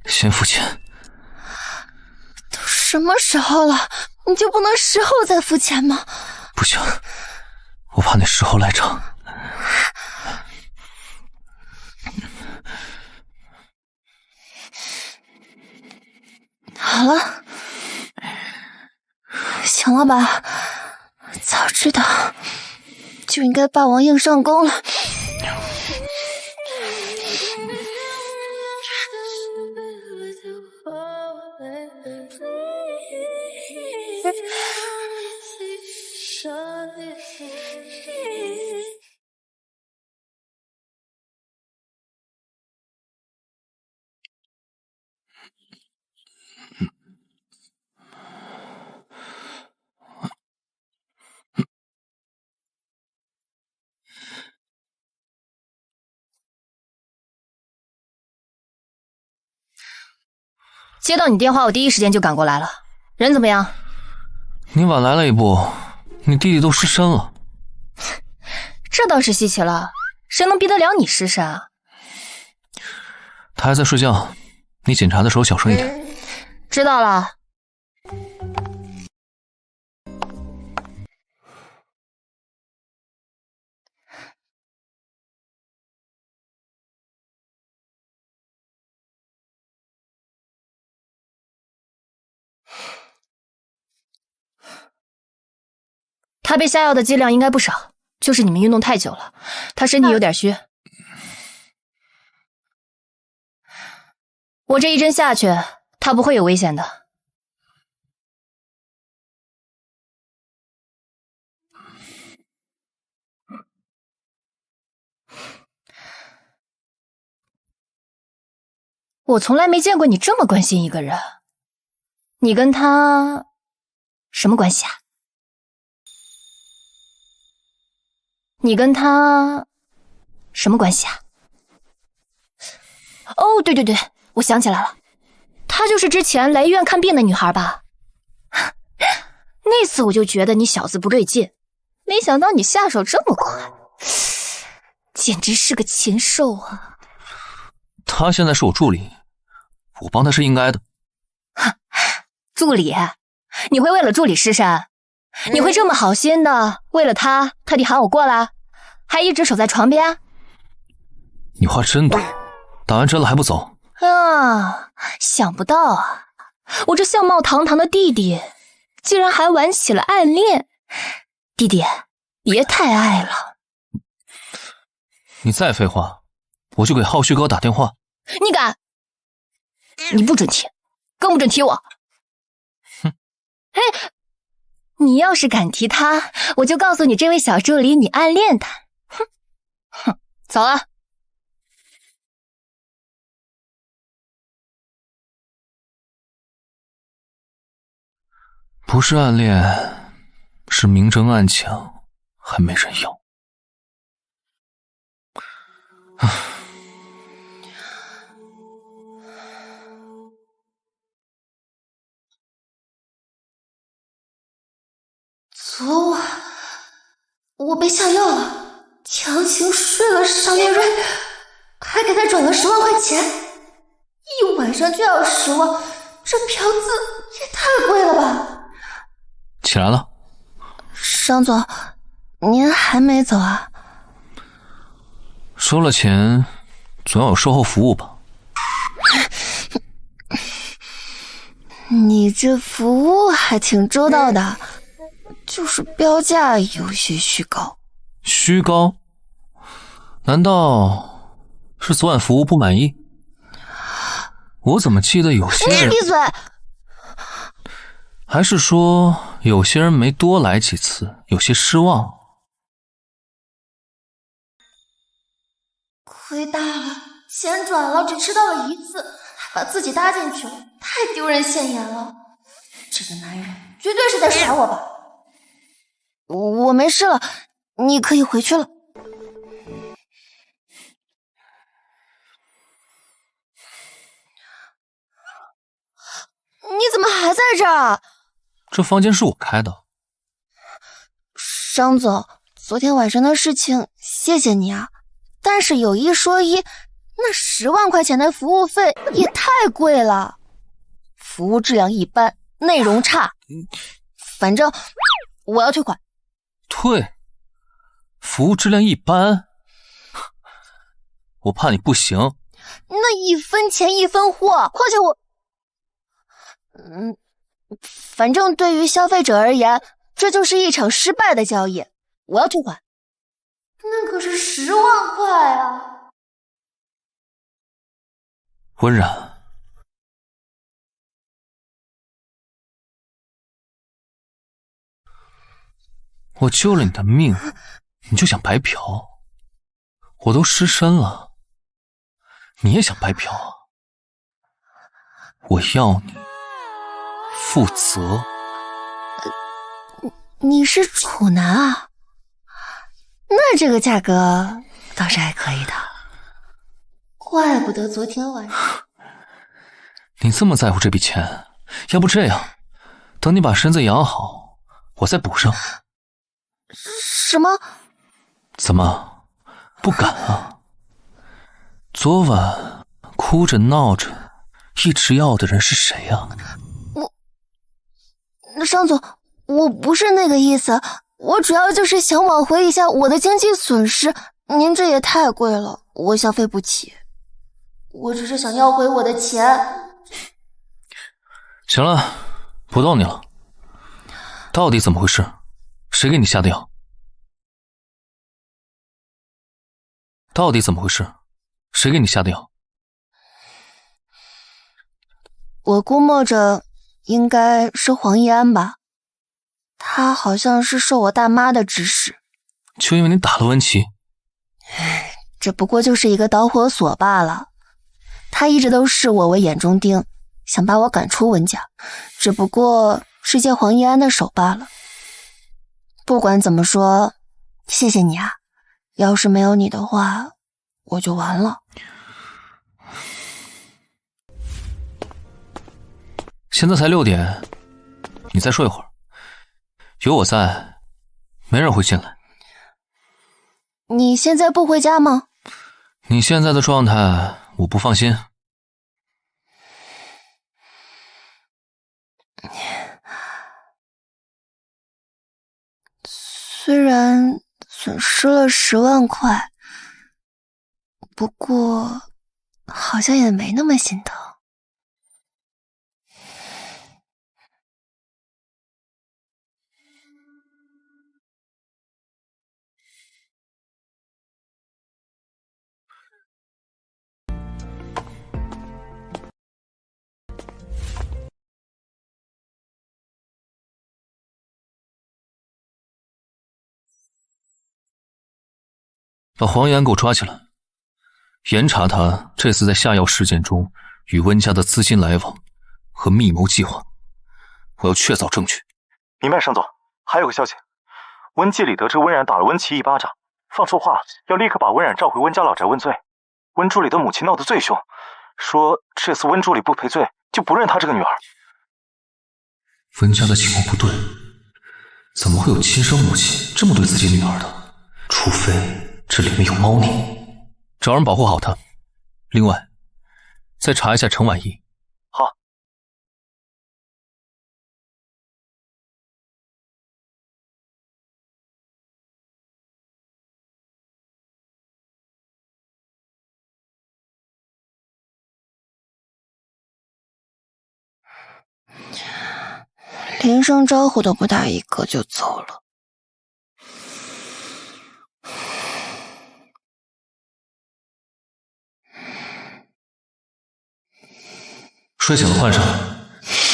先付钱。都什么时候了，你就不能事后再付钱吗？不行，我怕你事后赖账。好了，行了吧？早知道就应该霸王硬上弓了。接到你电话，我第一时间就赶过来了。人怎么样？你晚来了一步，你弟弟都失身了。这倒是稀奇了，谁能逼得了你失身啊？他还在睡觉，你检查的时候小声一点。知道了。他被下药的剂量应该不少，就是你们运动太久了，他身体有点虚。我这一针下去，他不会有危险的。我从来没见过你这么关心一个人。你跟他什么关系啊？你跟他什么关系啊？哦，对对对，我想起来了，她就是之前来医院看病的女孩吧？那次我就觉得你小子不对劲，没想到你下手这么快，简直是个禽兽啊！他现在是我助理，我帮他是应该的。助理？你会为了助理失身？你会这么好心的为了他特地喊我过来，还一直守在床边？你话真多，打完针了还不走？啊，想不到啊，我这相貌堂堂的弟弟竟然还玩起了暗恋。弟弟，别太爱了。你再废话，我就给浩旭哥打电话。你敢？你不准提，更不准提我。哼！嘿，你要是敢提他，我就告诉你这位小助理你暗恋他。哼哼，走了。不是暗恋，是明争暗抢，还没人要。昨晚我被下药了，强行睡了邵念瑞，还给他转了10万块钱，一晚上就要10万，这嫖资也太贵了吧！起来了，商总，您还没走啊？收了钱，总要有售后服务吧？你这服务还挺周到的，就是标价有些虚高。虚高？难道是昨晚服务不满意？我怎么记得有些人……闭嘴！还是说有些人没多来几次，有些失望？亏大了，钱转了，只吃到了1次，还把自己搭进去了，太丢人现眼了。这个男人绝对是在耍我吧？我没事了，你可以回去了。你怎么还在这儿？这房间是我开的。商总，昨天晚上的事情谢谢你啊，但是有一说一，那10万块钱的服务费也太贵了，服务质量一般，内容差，反正我要退款。退？服务质量一般？我怕你不行。那1分钱1分货，况且我……反正对于消费者而言，这就是一场失败的交易，我要退款。那可是10万块啊！温然，我救了你的命，你就想白嫖？我都失身了，你也想白嫖啊？我要你负责。你是处男啊？那这个价格倒是还可以的，怪不得昨天晚上你这么在乎这笔钱，要不这样，等你把身子养好，我再补上。什么？怎么不敢啊？昨晚哭着闹着一直要的人是谁啊？商总，我不是那个意思，我主要就是想挽回一下我的经济损失，您这也太贵了，我消费不起。我只是想要回我的钱。行了，不逗你了。到底怎么回事？谁给你下的药？到底怎么回事？谁给你下的药？我估摸着应该是黄一安吧，他好像是受我大妈的指使。就因为你打了温琪？这不过就是一个导火索罢了。他一直都视我为眼中钉，想把我赶出温家，只不过是借黄一安的手罢了。不管怎么说，谢谢你啊，要是没有你的话，我就完了。现在才6点，你再睡会儿。有我在，没人会进来。你现在不回家吗？你现在的状态，我不放心。虽然损失了10万块，不过好像也没那么心疼。把黄岩给我抓起来，严查他这次在下药事件中与温家的资金来往和密谋计划，我要确凿证据。明白，盛总。还有个消息，温季里得知温冉打了温琪1巴掌，放错话，要立刻把温冉召回温家老宅问罪。温助理的母亲闹得最凶，说这次温助理不赔罪，就不认他这个女儿。温家的情况不对，怎么会有亲生母亲这么对自己女儿的？除非这里面有猫腻。找人保护好她。另外，再查一下陈婉仪。好。连声招呼都不打一个就走了。睡醒了换上，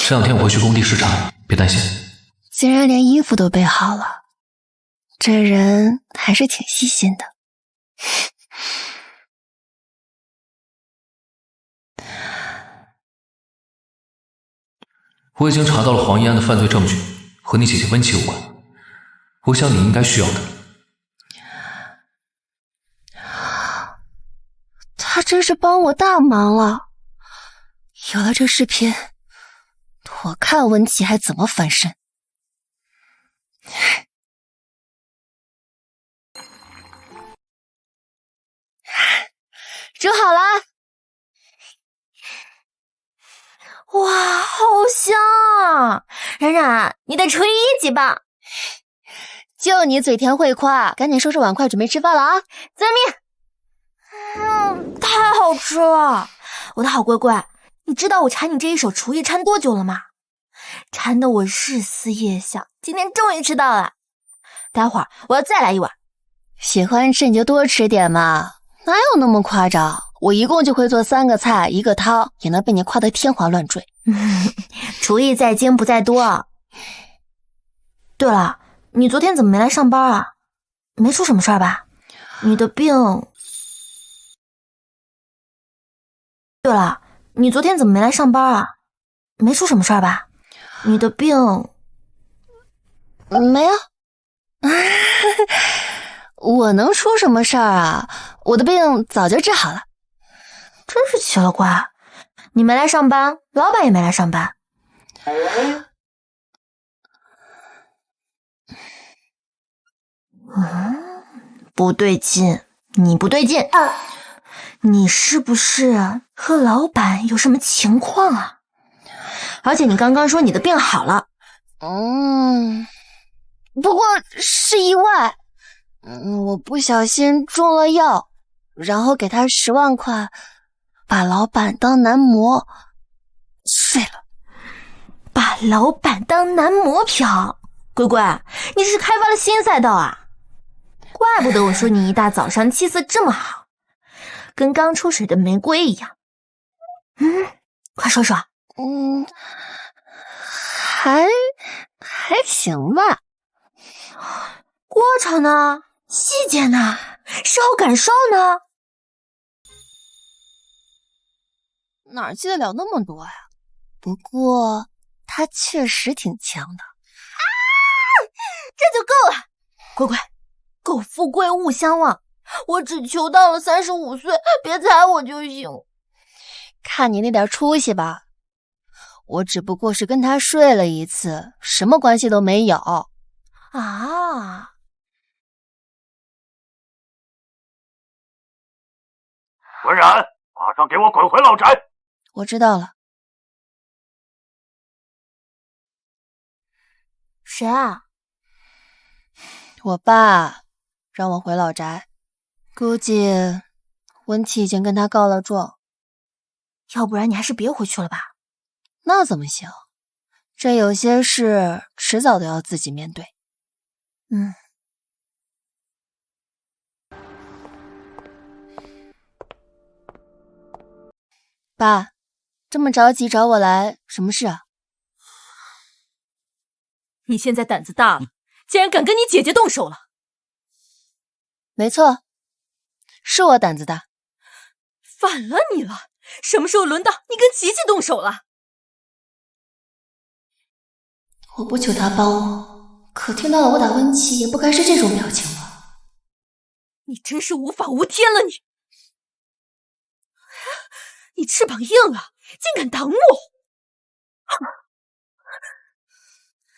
这2天我会去工地视察，别担心。竟然连衣服都备好了，这人还是挺细心的。我已经查到了黄一安的犯罪证据，和你姐姐温琪有关，我想你应该需要的。他真是帮我大忙了，有了这视频，我看温琪还怎么翻身。煮好了。哇，好香啊！冉冉，你得吹1级吧？就你嘴甜会夸，赶紧收拾碗筷，准备吃饭了啊！遵命。太好吃了！我的好乖乖，你知道我馋你这一手厨艺馋多久了吗？馋得我日思夜想，今天终于吃到了。待会儿我要再来1碗。喜欢吃你就多吃点嘛，哪有那么夸张？我一共就会做3个菜1个汤，也能被你夸得天花乱坠。厨艺在精不在多。对了，你昨天怎么没来上班啊？没出什么事儿吧？你的病……对了，你昨天怎么没来上班啊？没出什么事儿吧？你的病……没有。我能出什么事儿啊？我的病早就治好了。真是奇了怪，你没来上班，老板也没来上班。不对劲，你不对劲。你是不是和老板有什么情况啊？而且你刚刚说你的病好了。不过是意外。我不小心中了药，然后给他10万块，把老板当男模睡了。把老板当男模嫖？乖乖，你是开发了新赛道啊！怪不得我说你一大早上气色这么好，跟刚出水的玫瑰一样。快说说。还行吧。过程呢？细节呢？事后感受呢？哪记得了那么多呀？不过他确实挺强的。这就够了。乖乖，苟富贵勿相忘，我只求到了35岁，别踩我就行。看你那点出息吧，我只不过是跟他睡了1次，什么关系都没有。啊！文然，马上给我滚回老宅！我知道了。谁啊？我爸让我回老宅，估计温琪已经跟他告了状。要不然你还是别回去了吧。那怎么行？这有些事迟早都要自己面对。爸，这么着急找我来，什么事啊？你现在胆子大了，竟然敢跟你姐姐动手了。没错，是我胆子大。反了你了，什么时候轮到你跟琪琪动手了？我不求他帮我，可听到了我打温琪，也不该是这种表情吧？你真是无法无天了你！你翅膀硬了，竟敢挡我！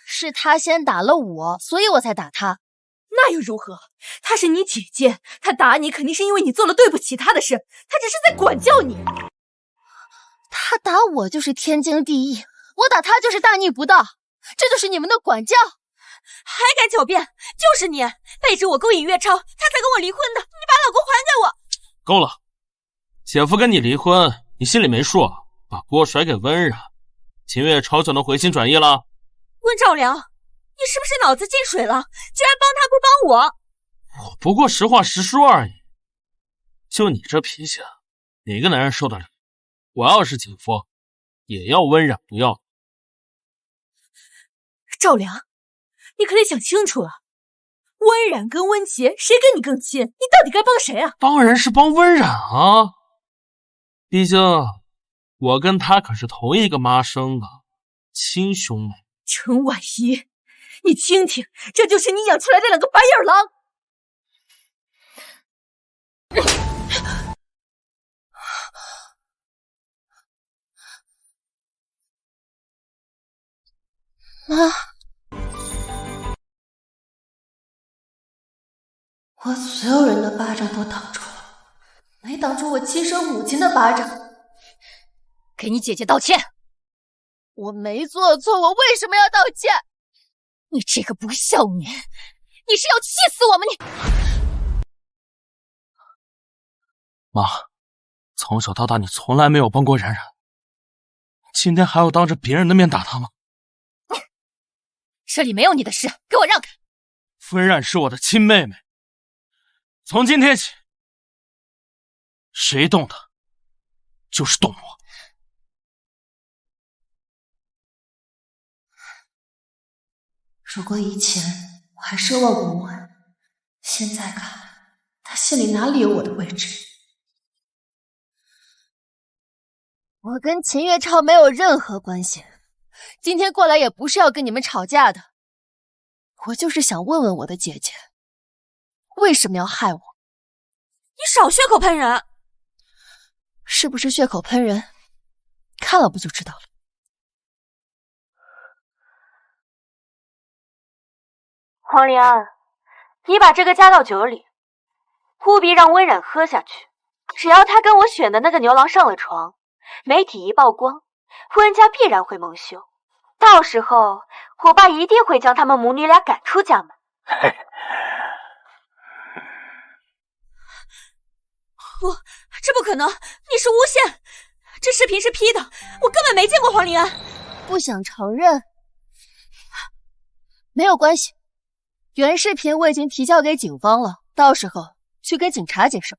是他先打了我，所以我才打他。那又如何？她是你姐姐，她打你肯定是因为你做了对不起她的事，她只是在管教你。他打我就是天经地义，我打他就是大逆不道，这就是你们的管教。还敢狡辩？就是你背着我勾引岳超，他才跟我离婚的，你把老公还给我。够了，姐夫跟你离婚，你心里没数，把锅甩给温然，秦岳超就能回心转意了？温兆良，你是不是脑子进水了？居然帮他不帮我？我不过实话实说而已。就你这脾气，哪个男人受得了？我要是姐夫，也要温冉不要。赵良，你可得想清楚了，温冉跟温杰谁跟你更亲？你到底该帮谁啊？当然是帮温冉啊，毕竟我跟他可是同一个妈生的亲兄妹。陈婉仪，你听听，这就是你养出来的两个白眼狼！妈，我所有人的巴掌都挡住了，没挡住我亲生母亲的巴掌。给你姐姐道歉。我没做错，我为什么要道歉？你这个不孝女，你是要气死我吗你？妈，从小到大你从来没有帮过冉冉，今天还要当着别人的面打她吗？这里没有你的事，给我让开！温冉是我的亲妹妹，从今天起，谁动她，就是动我。如果以前我还奢望过穆恩，现在看来，他心里哪里有我的位置？我跟秦月超没有任何关系，今天过来也不是要跟你们吵架的，我就是想问问我的姐姐，为什么要害我？你少血口喷人！是不是血口喷人？看了不就知道了。黄离安，你把这个加到酒里，务必让温冉喝下去。只要他跟我选的那个牛郎上了床，媒体一曝光，温家必然会蒙羞。到时候，我爸一定会将他们母女俩赶出家门。不，这不可能！你是诬陷！这视频是 P 的，我根本没见过黄离安。不想承认，没有关系。原视频我已经提交给警方了，到时候去给警察解释。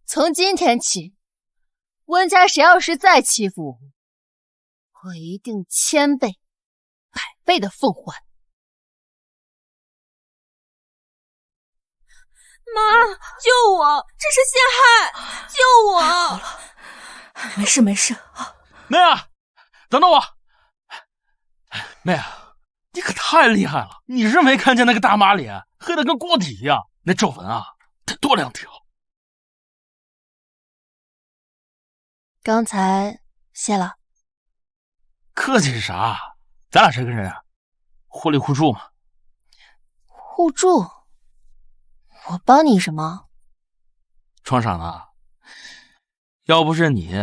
从今天起，温家谁要是再欺负我，我一定1000倍、100倍的奉还。妈，救我！这是陷害！救我！好了，没事没事。妹啊，等等我！妹啊，你可太厉害了！你是没看见那个大妈脸黑的跟锅底一样，那皱纹啊得多2条。刚才谢了。客气是啥？咱俩谁跟谁啊？互利互助嘛。互助？我帮你什么？装傻呢？要不是你，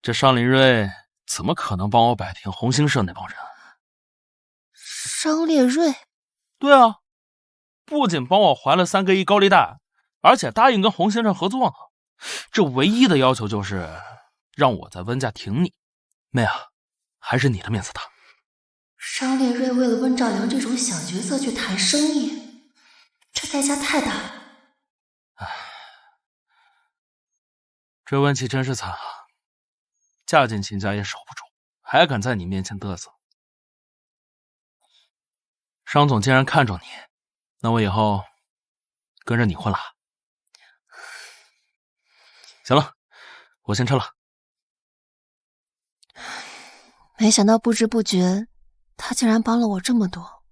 这商林睿怎么可能帮我摆平红星社那帮人？商烈睿？对啊，不仅帮我还了3个亿高利贷，而且答应跟红星社合作呢。这唯一的要求就是让我在温家挺你。妹啊，还是你的面子大。商烈睿为了温兆良这种小角色去谈生意，这代价太大了。这温琪真是惨啊，嫁进秦家也守不住，还敢在你面前嘚瑟。商总既然看中你，那我以后跟着你混了。行了，我先撤了。没想到不知不觉，他竟然帮了我这么多。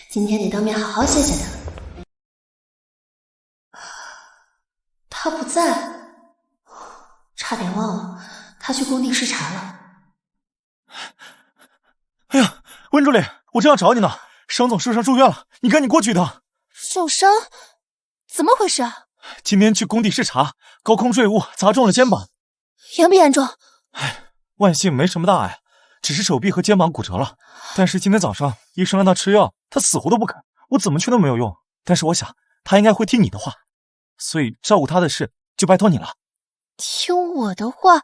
今天得当面好好谢谢他。他不在，差点忘了，他去工地视察了。哎呀，温助理，我正要找你呢。商总受伤住院了，你赶紧过去一趟。受伤？怎么回事啊？今天去工地视察，高空坠物砸中了肩膀。严不严重？万幸没什么大碍，只是手臂和肩膀骨折了。但是今天早上医生让他吃药，他死活都不肯，我怎么劝都没有用。但是我想他应该会听你的话，所以照顾他的事就拜托你了。听我的话？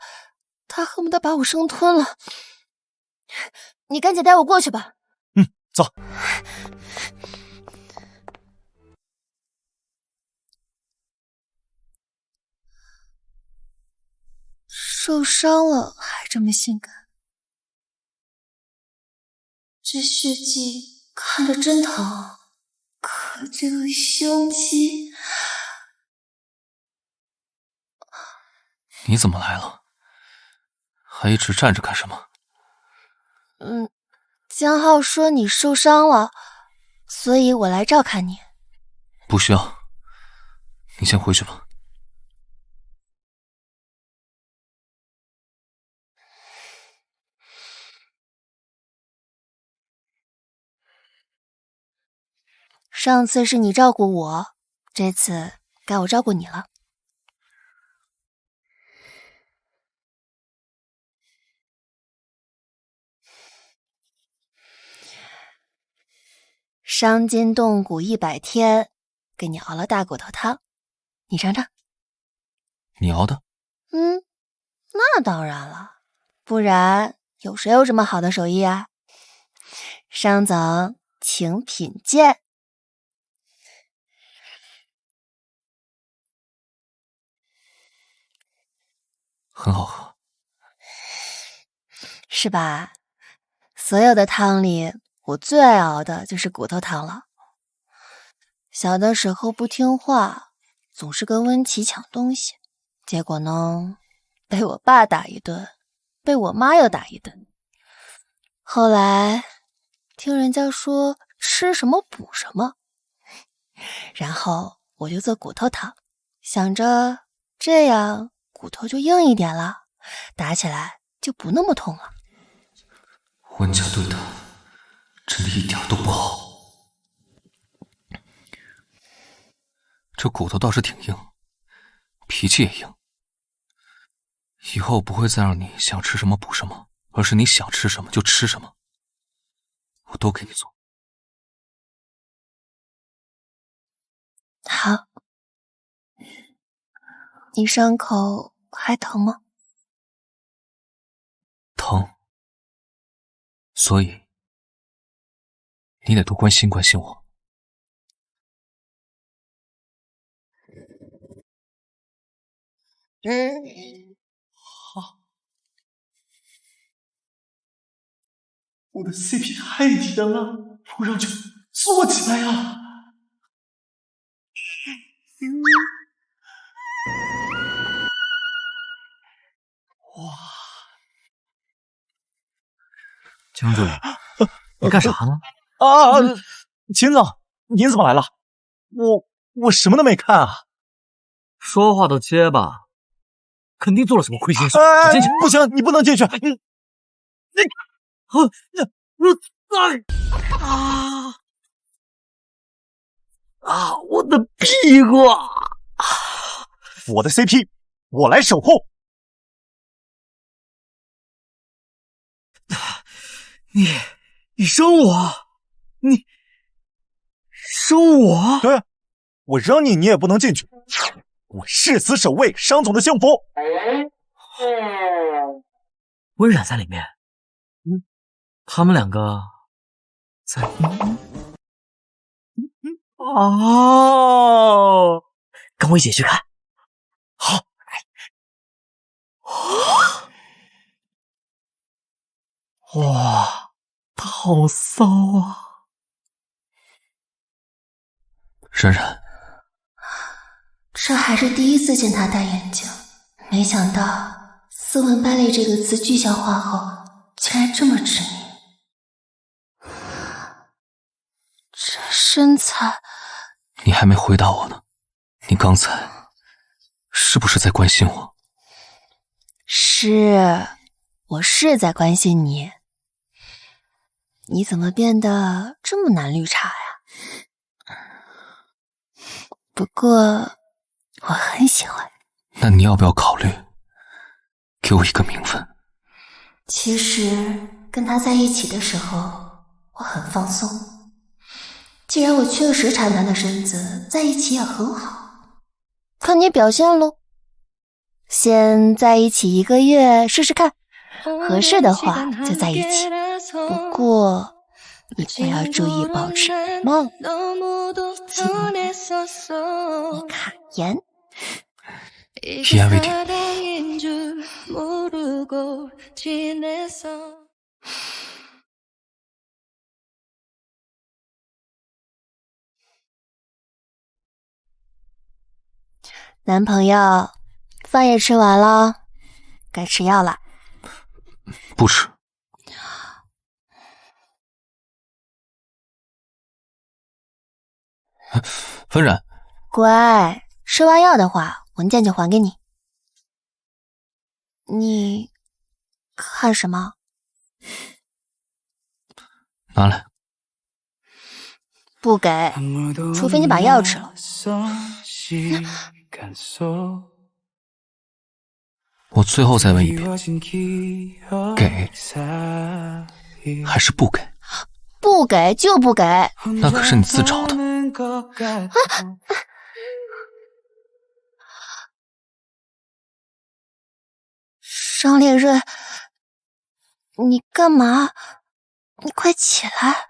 他恨不得把我生吞了。你赶紧带我过去吧。走。受伤了还这么性感，这血迹看着真疼，可这个胸肌……你怎么来了？还一直站着干什么？江浩说你受伤了，所以我来照看你。不需要，你先回去吧。上次是你照顾我，这次该我照顾你了。伤筋动骨100天，给你熬了大骨头汤，你尝尝。你熬的？那当然了，不然有谁有这么好的手艺啊？商总，请品鉴。很好喝，是吧？所有的汤里，我最爱熬的就是骨头汤了。小的时候不听话，总是跟温琪抢东西，结果呢，被我爸打一顿，被我妈又打一顿。后来听人家说吃什么补什么，然后我就做骨头汤，想着这样骨头就硬一点了，打起来就不那么痛了。温家对他真的一点都不好。这骨头倒是挺硬，脾气也硬。以后不会再让你想吃什么补什么，而是你想吃什么就吃什么，我都给你做。好，你伤口还疼吗？疼，所以你得多关心关心我。好，我的 CP 太甜了，扑上去坐起来呀！哇！江主任，你干啥呢？秦总，您怎么来了？我什么都没看啊！说话都结巴，肯定做了什么亏心事。我进去。不行，你不能进去！我的屁股！我的 CP， 我来守护。你生我，你生我？对，我扔你，你也不能进去。我誓死守卫商总的幸福。温冉在里面，他们两个在。哦，跟我一起去看。好。哇，他好骚啊！冉冉，这还是第一次见他戴眼镜，没想到斯文败类这个词具象化后，竟然这么执迷。这身材……你还没回答我呢，你刚才是不是在关心我？是，我是在关心你。你怎么变得这么男绿茶呀？不过我很喜欢。那你要不要考虑给我一个名分？其实跟他在一起的时候，我很放松。既然我确实馋他的身子，在一起也很好。看你表现咯，先在一起1个月试试看，合适的话就在一起。不过你们要注意保持梦，记得你卡颜。一言为定。 보고 지냈어男朋友，饭也吃完了，该吃药了。不吃。芬然，乖，吃完药的话，文件就还给你。你看什么？拿来。不给，除非你把药吃了。我最后再问一遍，给还是不给？不给就不给。那可是你自找的。商烈瑞，你干嘛？你快起来！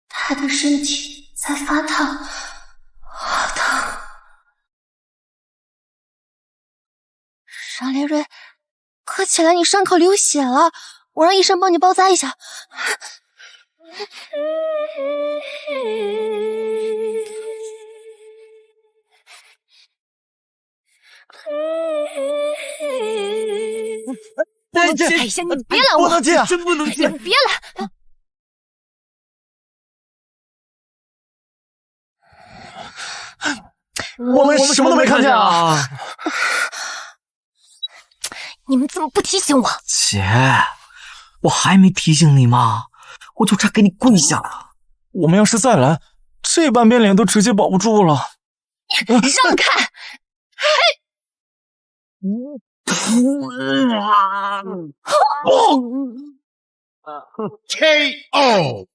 他的身体在发烫，好疼！商烈瑞，快起来！你伤口流血了，我让医生帮你包扎一下。哎呀，你别拦我！不能进，真不能进！你别拦！我们什么都没看见啊！你们怎么不提醒我？姐，我还没提醒你吗？我就差给你跪下了。我们要是再拦，这半边脸都直接保不住了。让开！KO！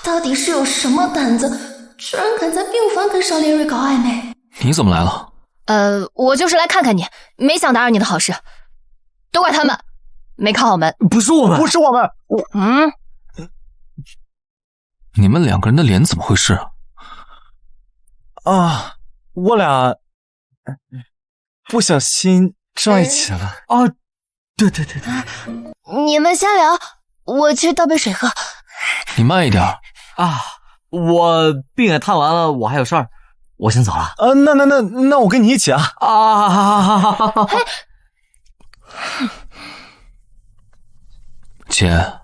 到底是有什么胆子，居然敢在病房跟邵烈瑞搞暧昧？你怎么来了？我就是来看看你，没想打扰你的好事。都怪他们，没看好门。不是我们，不是我们。你们两个人的脸怎么回事啊？我俩不小心撞一起了。啊，对。你们先聊，我去倒杯水喝。你慢一点啊！我病也探完了，我还有事儿，我先走了。那我跟你一起啊！好。姐，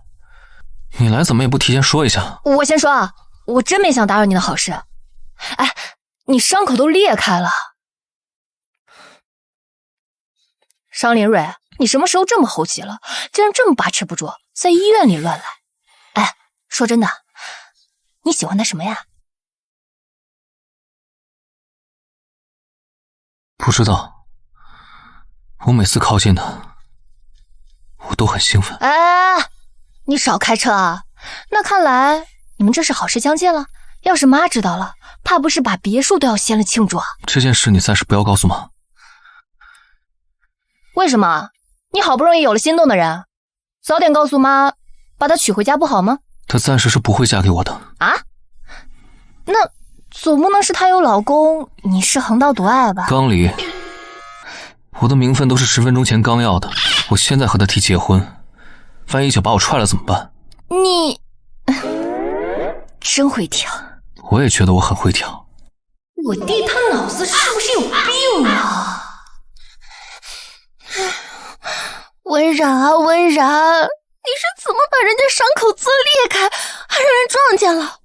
你来怎么也不提前说一下？我先说啊，我真没想打扰你的好事。哎，你伤口都裂开了。商林蕊，你什么时候这么猴急了？竟然这么把持不住，在医院里乱来。哎，说真的，你喜欢他什么呀？不知道，我每次靠近他，我都很兴奋。哎，你少开车啊！那看来你们这是好事相见了。要是妈知道了，怕不是把别墅都要掀了庆祝啊！这件事你暂时不要告诉妈。为什么？你好不容易有了心动的人，早点告诉妈，把她娶回家不好吗？她暂时是不会嫁给我的。啊？那总不能是她有老公，你是横刀夺爱吧？刚离，我的名分都是10分钟前刚要的，我现在和她提结婚，万一一脚把我踹了怎么办？你真会挑。我也觉得我很会挑。我弟他脑子是不是有病啊？温然啊温然，你是怎么把人家伤口自裂开，还让人撞见了？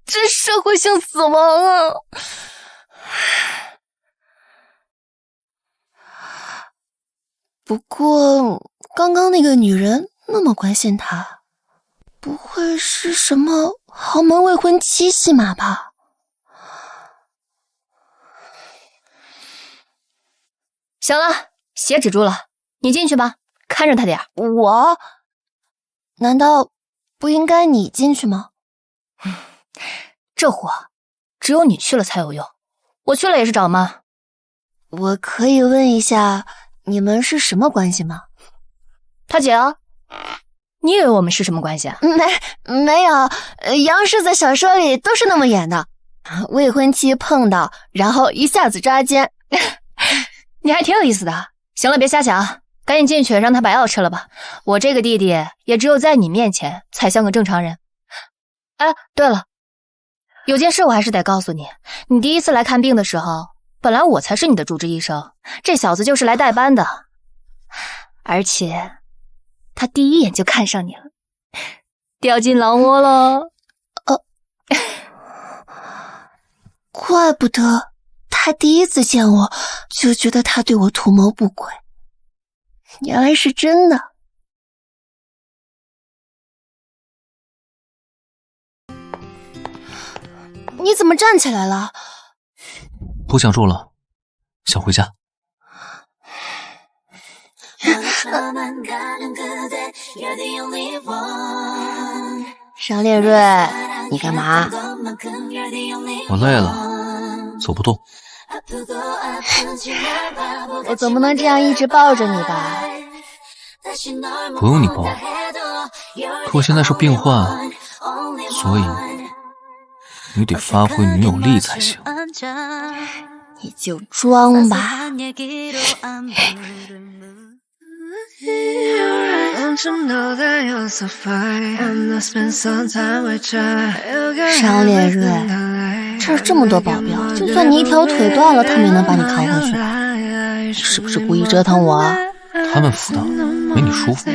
真社会性死亡啊！不过刚刚那个女人那么关心他，不会是什么豪门未婚妻戏码吧？行了，血止住了，你进去吧，看着他点。我？难道不应该你进去吗？这活只有你去了才有用，我去了也是找妈。我可以问一下，你们是什么关系吗？他姐啊，你以为我们是什么关系啊？没有，央视在小说里都是那么演的，未婚妻碰到，然后一下子抓奸，你还挺有意思的。行了，别瞎想，赶紧进去让他白药吃了吧。我这个弟弟也只有在你面前才像个正常人。哎，对了，有件事我还是得告诉你。你第一次来看病的时候，本来我才是你的主治医生，这小子就是来代班的。而且他第一眼就看上你了，掉进狼窝了。怪不得他第一次见我就觉得他对我图谋不轨，原来是真的。你怎么站起来了？不想住了，想回家。商烈瑞，你干嘛？我累了，走不动。我总不能这样一直抱着你吧？不用你抱，可我现在是病患，所以你得发挥女友力才行。你就装吧。商烈瑞，这儿这么多保镖，就算你一条腿断了，他们也能把你扛回去。你是不是故意折腾我？他们扶的没你舒服。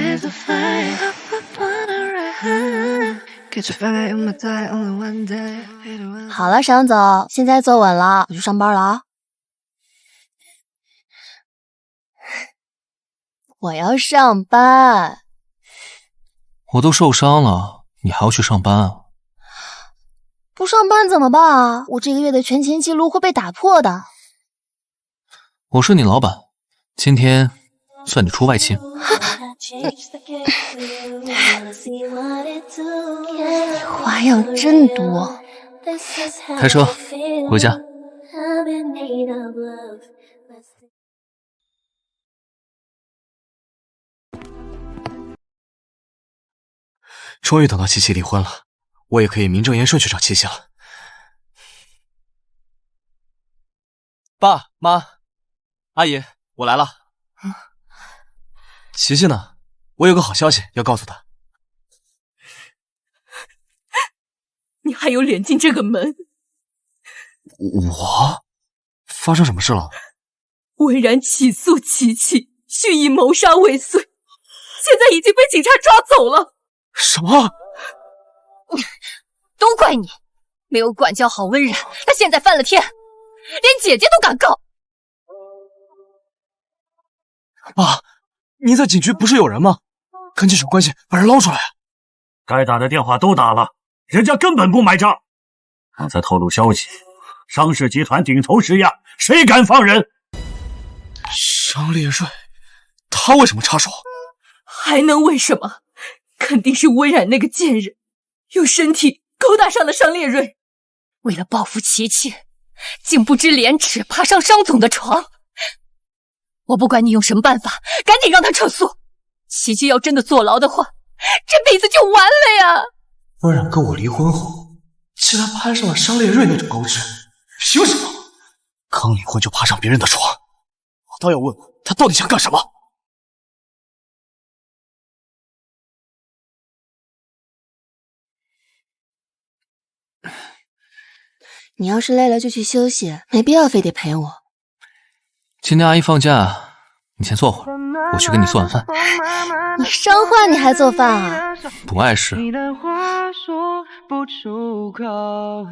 好了，商总，现在坐稳了，我去上班了啊。我要上班。我都受伤了，你还要去上班啊？不上班怎么办啊？我这个月的全勤记录会被打破的。我是你老板，今天算你出外勤。你花样真多。开车回家。终于等到七七离婚了，我也可以名正言顺去找七七了。爸妈，阿姨，我来了。琪琪呢？我有个好消息要告诉她。你还有脸进这个门？我？发生什么事了？温然起诉琪琪蓄意谋杀未遂，现在已经被警察抓走了。什么？都怪你，没有管教好温然，他现在翻了天，连姐姐都敢告。爸，您在警局不是有人吗？赶紧找关系把人捞出来。该打的电话都打了，人家根本不买账。刚才透露消息，商氏集团顶头施压，谁敢放人？商烈瑞，他为什么插手？还能为什么？肯定是温冉那个贱人用身体勾搭上了商烈瑞，为了报复琪琪，竟不知廉耻，爬上商总的床。我不管你用什么办法，赶紧让他撤诉。琪琪要真的坐牢的话，这辈子就完了呀！温冉跟我离婚后，竟然攀上了商烈瑞那种高枝，凭什么？刚离婚就爬上别人的床，我倒要问问他到底想干什么。你要是累了就去休息，没必要非得陪我。今天阿姨放假，你先坐会儿，我去给你做晚饭。你生话你还做饭啊？不碍事。你的话说不出口，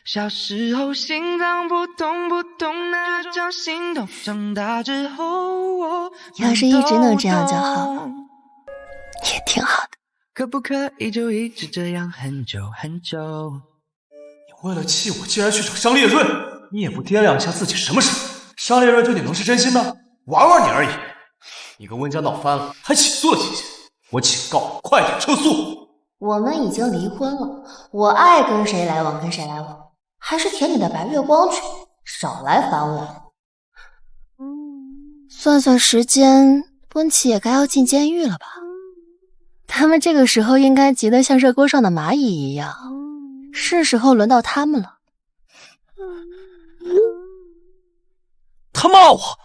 小时候心脏扑通扑通，那叫心动。长大之后我要是一直能这样就好，也挺好的。可不可以就一直这样很久很久？为了气我，竟然去找商烈瑞，你也不掂量一下自己什么身份？商烈瑞对你能是真心的？玩玩你而已。你跟温家闹翻了，还起诉了琪琪，我警告，快点撤诉！我们已经离婚了，我爱跟谁来往跟谁来往，还是舔你的白月光去，少来烦我。算算时间，温琪也该要进监狱了吧？他们这个时候应该急得像热锅上的蚂蚁一样。是时候轮到他们了。他骂我，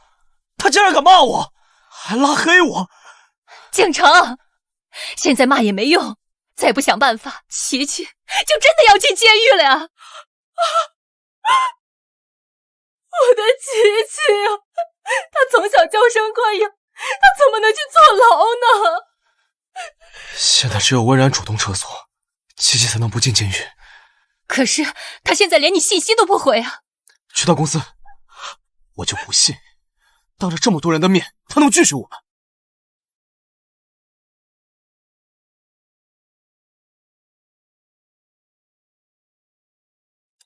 他竟然敢骂我，还拉黑我。景城，现在骂也没用，再不想办法，琪琪就真的要进监狱了呀！我的琪琪啊，他从小娇生惯养，他怎么能去坐牢呢？现在只有温然主动撤诉，琪琪才能不进监狱。可是他现在连你信息都不回啊！去到公司，我就不信，当着这么多人的面，他能拒绝我们。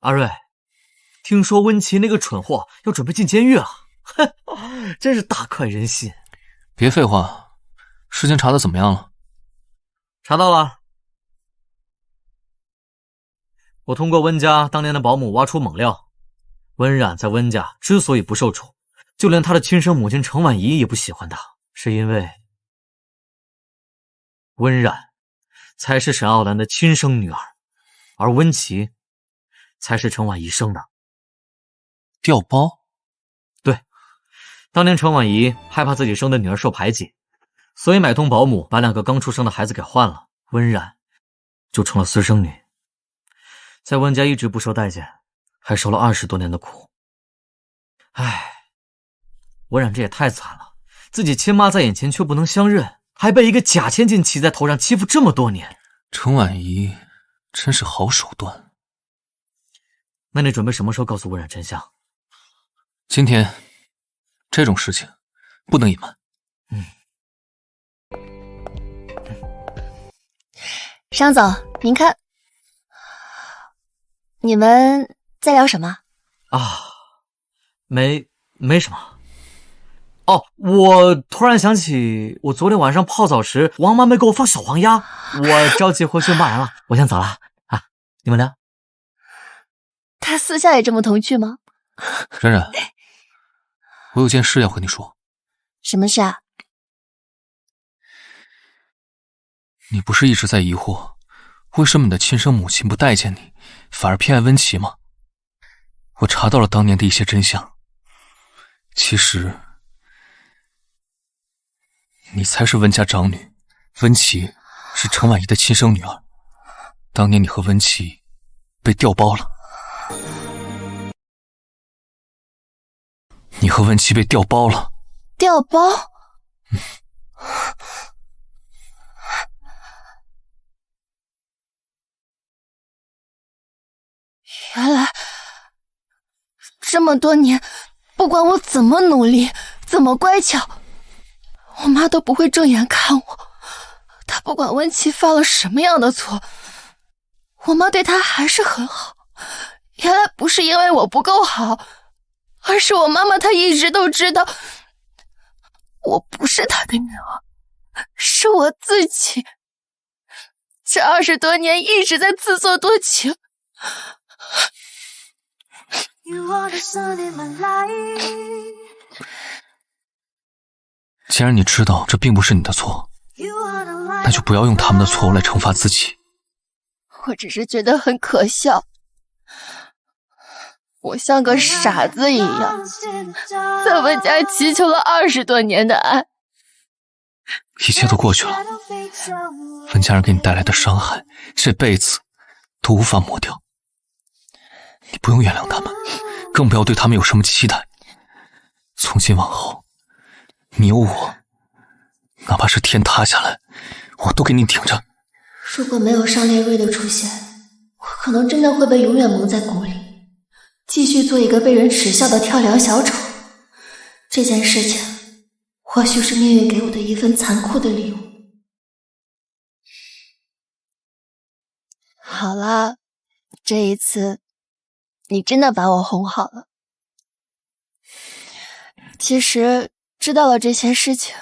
阿瑞，听说温琪那个蠢货要准备进监狱了，哼，真是大快人心。别废话，事情查得怎么样了？查到了，我通过温家当年的保姆挖出猛料，温冉在温家之所以不受宠，就连他的亲生母亲程婉仪也不喜欢他，是因为温冉才是沈傲兰的亲生女儿，而温琪才是程婉仪生的。调包？对，当年程婉仪害怕自己生的女儿受排挤，所以买通保姆把2个刚出生的孩子给换了，温冉就成了私生女，在温家一直不受待见，还受了20多年的苦。唉，温冉这也太惨了，自己亲妈在眼前却不能相认，还被一个假千金骑在头上欺负这么多年。程婉仪真是好手段。那你准备什么时候告诉温冉真相？今天，这种事情不能隐瞒。商总，您看，你们在聊什么？啊，没什么。哦，我突然想起，我昨天晚上泡澡时，王妈没给我放小黄鸭，我着急回去骂人了，我先走了啊！你们聊。他私下也这么童趣吗？冉冉，我有件事要和你说。什么事啊？你不是一直在疑惑，为什么你的亲生母亲不待见你，反而偏爱温琪吗？我查到了当年的一些真相，其实你才是温家长女，温琪是程婉仪的亲生女儿。当年你和温琪被调包了，你和温琪被调包了。调包？原来这么多年，不管我怎么努力，怎么乖巧，我妈都不会正眼看我。她不管温琪犯了什么样的错，我妈对她还是很好。原来不是因为我不够好，而是我妈妈她一直都知道我不是她的女儿，是我自己。这20多年一直在自作多情。既然你知道这并不是你的错，那就不要用他们的错误来惩罚自己。我只是觉得很可笑，我像个傻子一样，在温家祈求了20多年的爱。一切都过去了，温家人给你带来的伤害，这辈子都无法抹掉。你不用原谅他们，更不要对他们有什么期待。从今往后，你有我，哪怕是天塌下来，我都给你顶着。如果没有商烈瑞的出现，我可能真的会被永远蒙在鼓里，继续做一个被人耻笑的跳梁小丑。这件事情，或许是命运给我的一份残酷的礼物。好了，这一次你真的把我哄好了。其实知道了这些事情，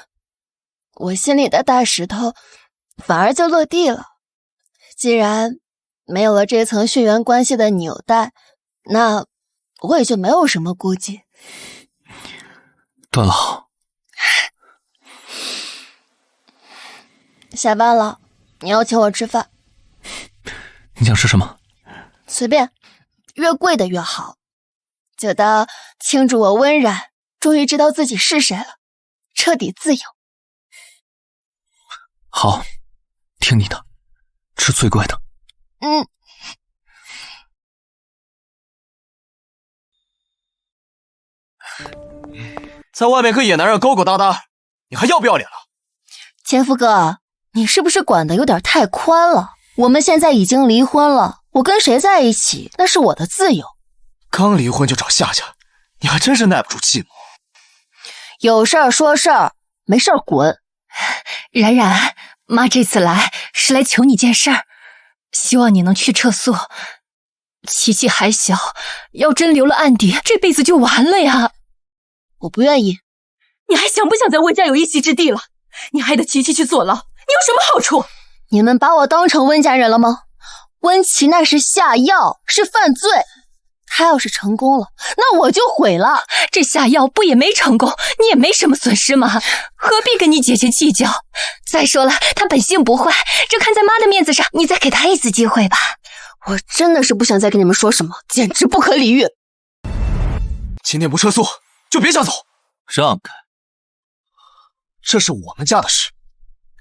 我心里的大石头反而就落地了。既然没有了这层血缘关系的纽带，那我也就没有什么顾忌。段老，下班了，你要请我吃饭。你想吃什么？随便，越贵的越好。就当庆祝我温冉终于知道自己是谁了，彻底自由。好，听你的，吃最贵的。在外面跟野男人勾勾搭搭，你还要不要脸了？前夫哥，你是不是管得有点太宽了？我们现在已经离婚了，我跟谁在一起那是我的自由。刚离婚就找夏夏，你还真是耐不住寂寞。有事儿说事儿，没事儿滚。冉冉，妈这次来是来求你件事儿，希望你能去撤诉。琪琪还小，要真留了案底，这辈子就完了呀。我不愿意。你还想不想在温家有一席之地了？你害得琪琪去坐牢，你有什么好处？你们把我当成温家人了吗？温琪那是下药，是犯罪。他要是成功了，那我就毁了。这下药不也没成功，你也没什么损失吗？何必跟你姐姐计较？再说了，他本性不坏，这看在妈的面子上，你再给他一次机会吧。我真的是不想再跟你们说什么，简直不可理喻。今天不撤诉，就别想走。让开，这是我们家的事。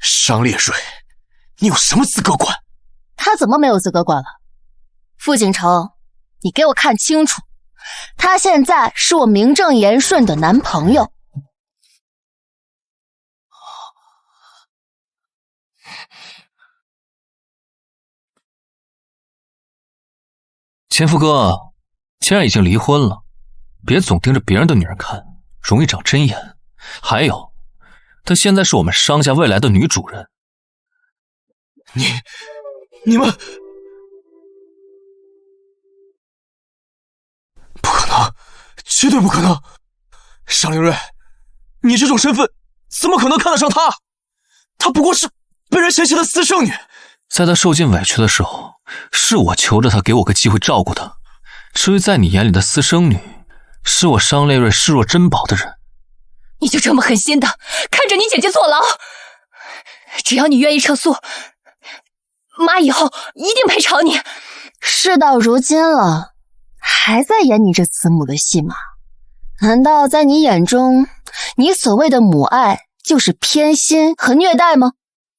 商烈瑞，你有什么资格管？他怎么没有资格管了？傅锦城，你给我看清楚，他现在是我名正言顺的男朋友。前夫哥，既然已经离婚了，别总盯着别人的女人看，容易长针眼。还有，她现在是我们商家未来的女主人。你们不可能，绝对不可能！商烈瑞，你这种身份怎么可能看得上她？她不过是被人嫌弃的私生女。在她受尽委屈的时候，是我求着她给我个机会照顾她。至于在你眼里的私生女，是我商烈瑞视若珍宝的人。你就这么狠心的看着你姐姐坐牢？只要你愿意撤诉，妈以后一定赔偿你。事到如今了，还在演你这慈母的戏码？难道在你眼中，你所谓的母爱就是偏心和虐待吗？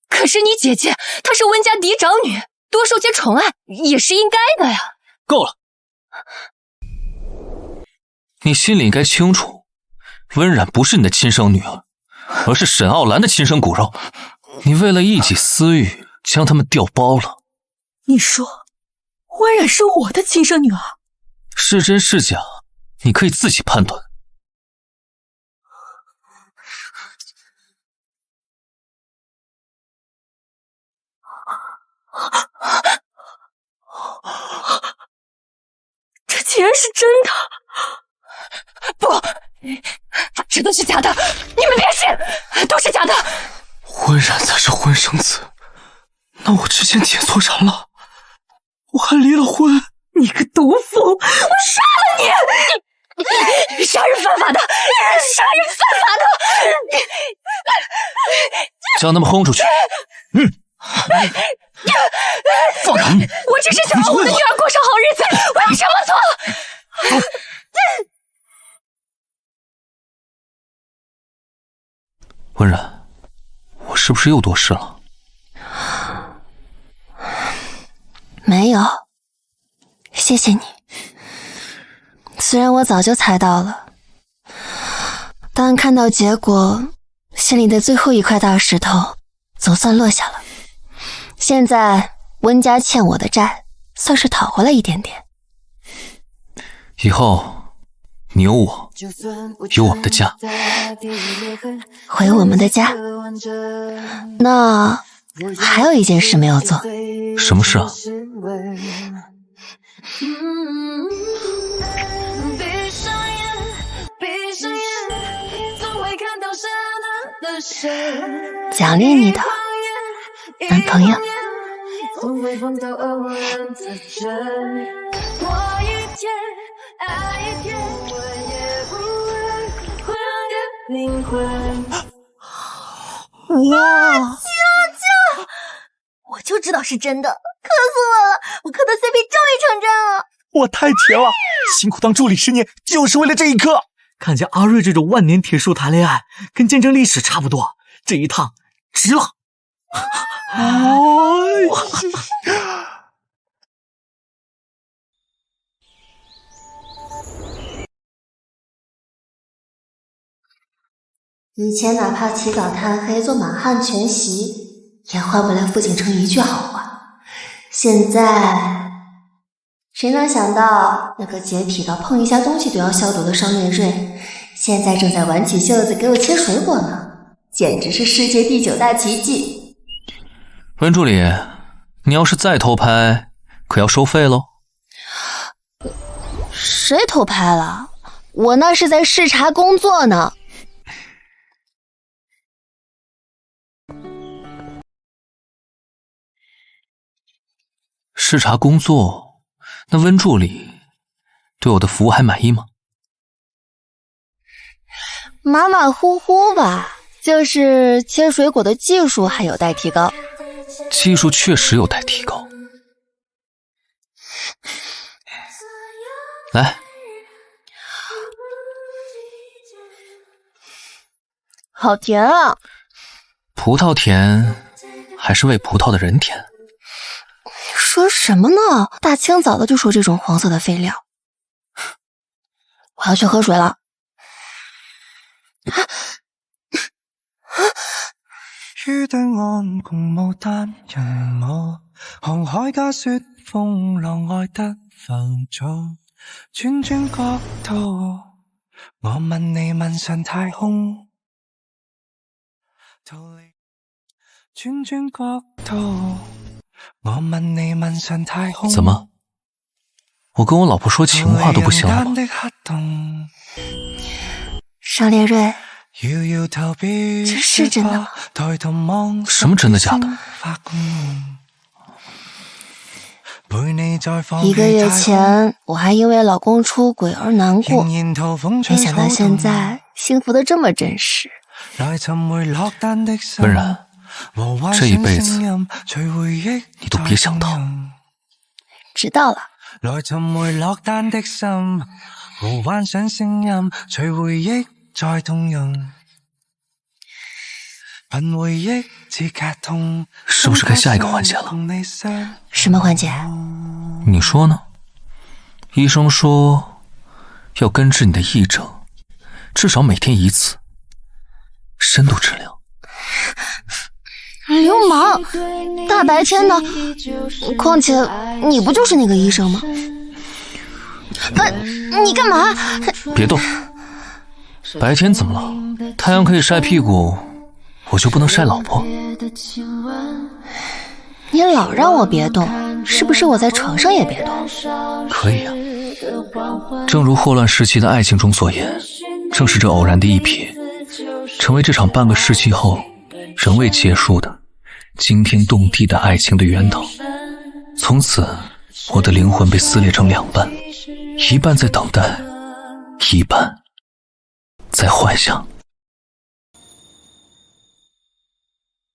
可是你姐姐她是温家嫡长女，多受些宠爱也是应该的呀。够了，你心里应该清楚，温冉不是你的亲生女儿，而是沈傲兰的亲生骨肉。你为了一己私欲，将他们调包了。你说温冉是我的亲生女儿？是真是假，你可以自己判断。这竟然是真的！不，这都是假的，你们别信，都是假的。温冉才是婚生子，那我之前解错人了，我还离了婚。你个毒妇，我杀了你！杀人犯法的，杀人犯法的！将他们轰出去。放开！我只是想让我的女儿过上好日子，我有什么错？温冉，我是不是又多事了？没有，谢谢你。虽然我早就猜到了，但看到结果，心里的最后一块大石头总算落下了。现在温家欠我的债，算是讨回来一点点。以后你有我，有我们的家。回我们的家。那还有一件事没有做。什么事啊？奖励你的男朋友。哇！我就知道是真的，磕死我了！我磕的 CP 终于成真了。我太绝了，辛苦当助理10年，就是为了这一刻。看见阿瑞这种万年铁树谈恋爱，跟见证历史差不多，这一趟值了。以前哪怕起早贪黑做满汉全席，也换不来傅景成一句好话。现在，谁能想到那个洁癖到碰一下东西都要消毒的商烈瑞，现在正在挽起袖子给我切水果呢，简直是世界第9大奇迹。温助理，你要是再偷拍，可要收费喽。谁偷拍了？我那是在视察工作呢。视察工作，那温助理对我的服务还满意吗？马马虎虎吧，就是切水果的技术还有待提高。技术确实有待提高。来，好甜啊！葡萄甜，还是喂葡萄的人甜？说什么呢？大清早的就说这种黄色的废料。我要去喝水了。於對岸共舞單人舞，航海家說風浪愛得浮躁，轉轉角度，我問你問上太空，轉轉角度，我問你問上太空。怎麼？我跟我老婆說情話都不行了嗎？商烈瑞，这是真的吗？什么真的假的？1个月前，我还因为老公出轨而难过，没想到现在幸福的这么真实。温然，这一辈子你都别想逃。知道了。來尋回落單的心，無幻想聲音，隨回憶再動容，憑回憶似卡通。是不是該下一個環節了？什麼環節？你說呢？醫生說要根治你的癔症，至少每天1次，深度治療。流氓！大白天的，况且你不就是那个医生吗？你干嘛？别动！白天怎么了？太阳可以晒屁股，我就不能晒老婆？你老让我别动，是不是我在床上也别动？可以啊。正如霍乱时期的爱情中所言，正是这偶然的一瞥，成为这场半个世纪后仍未结束的惊天动地的爱情的源头。从此，我的灵魂被撕裂成2半，一半在等待，一半在幻想。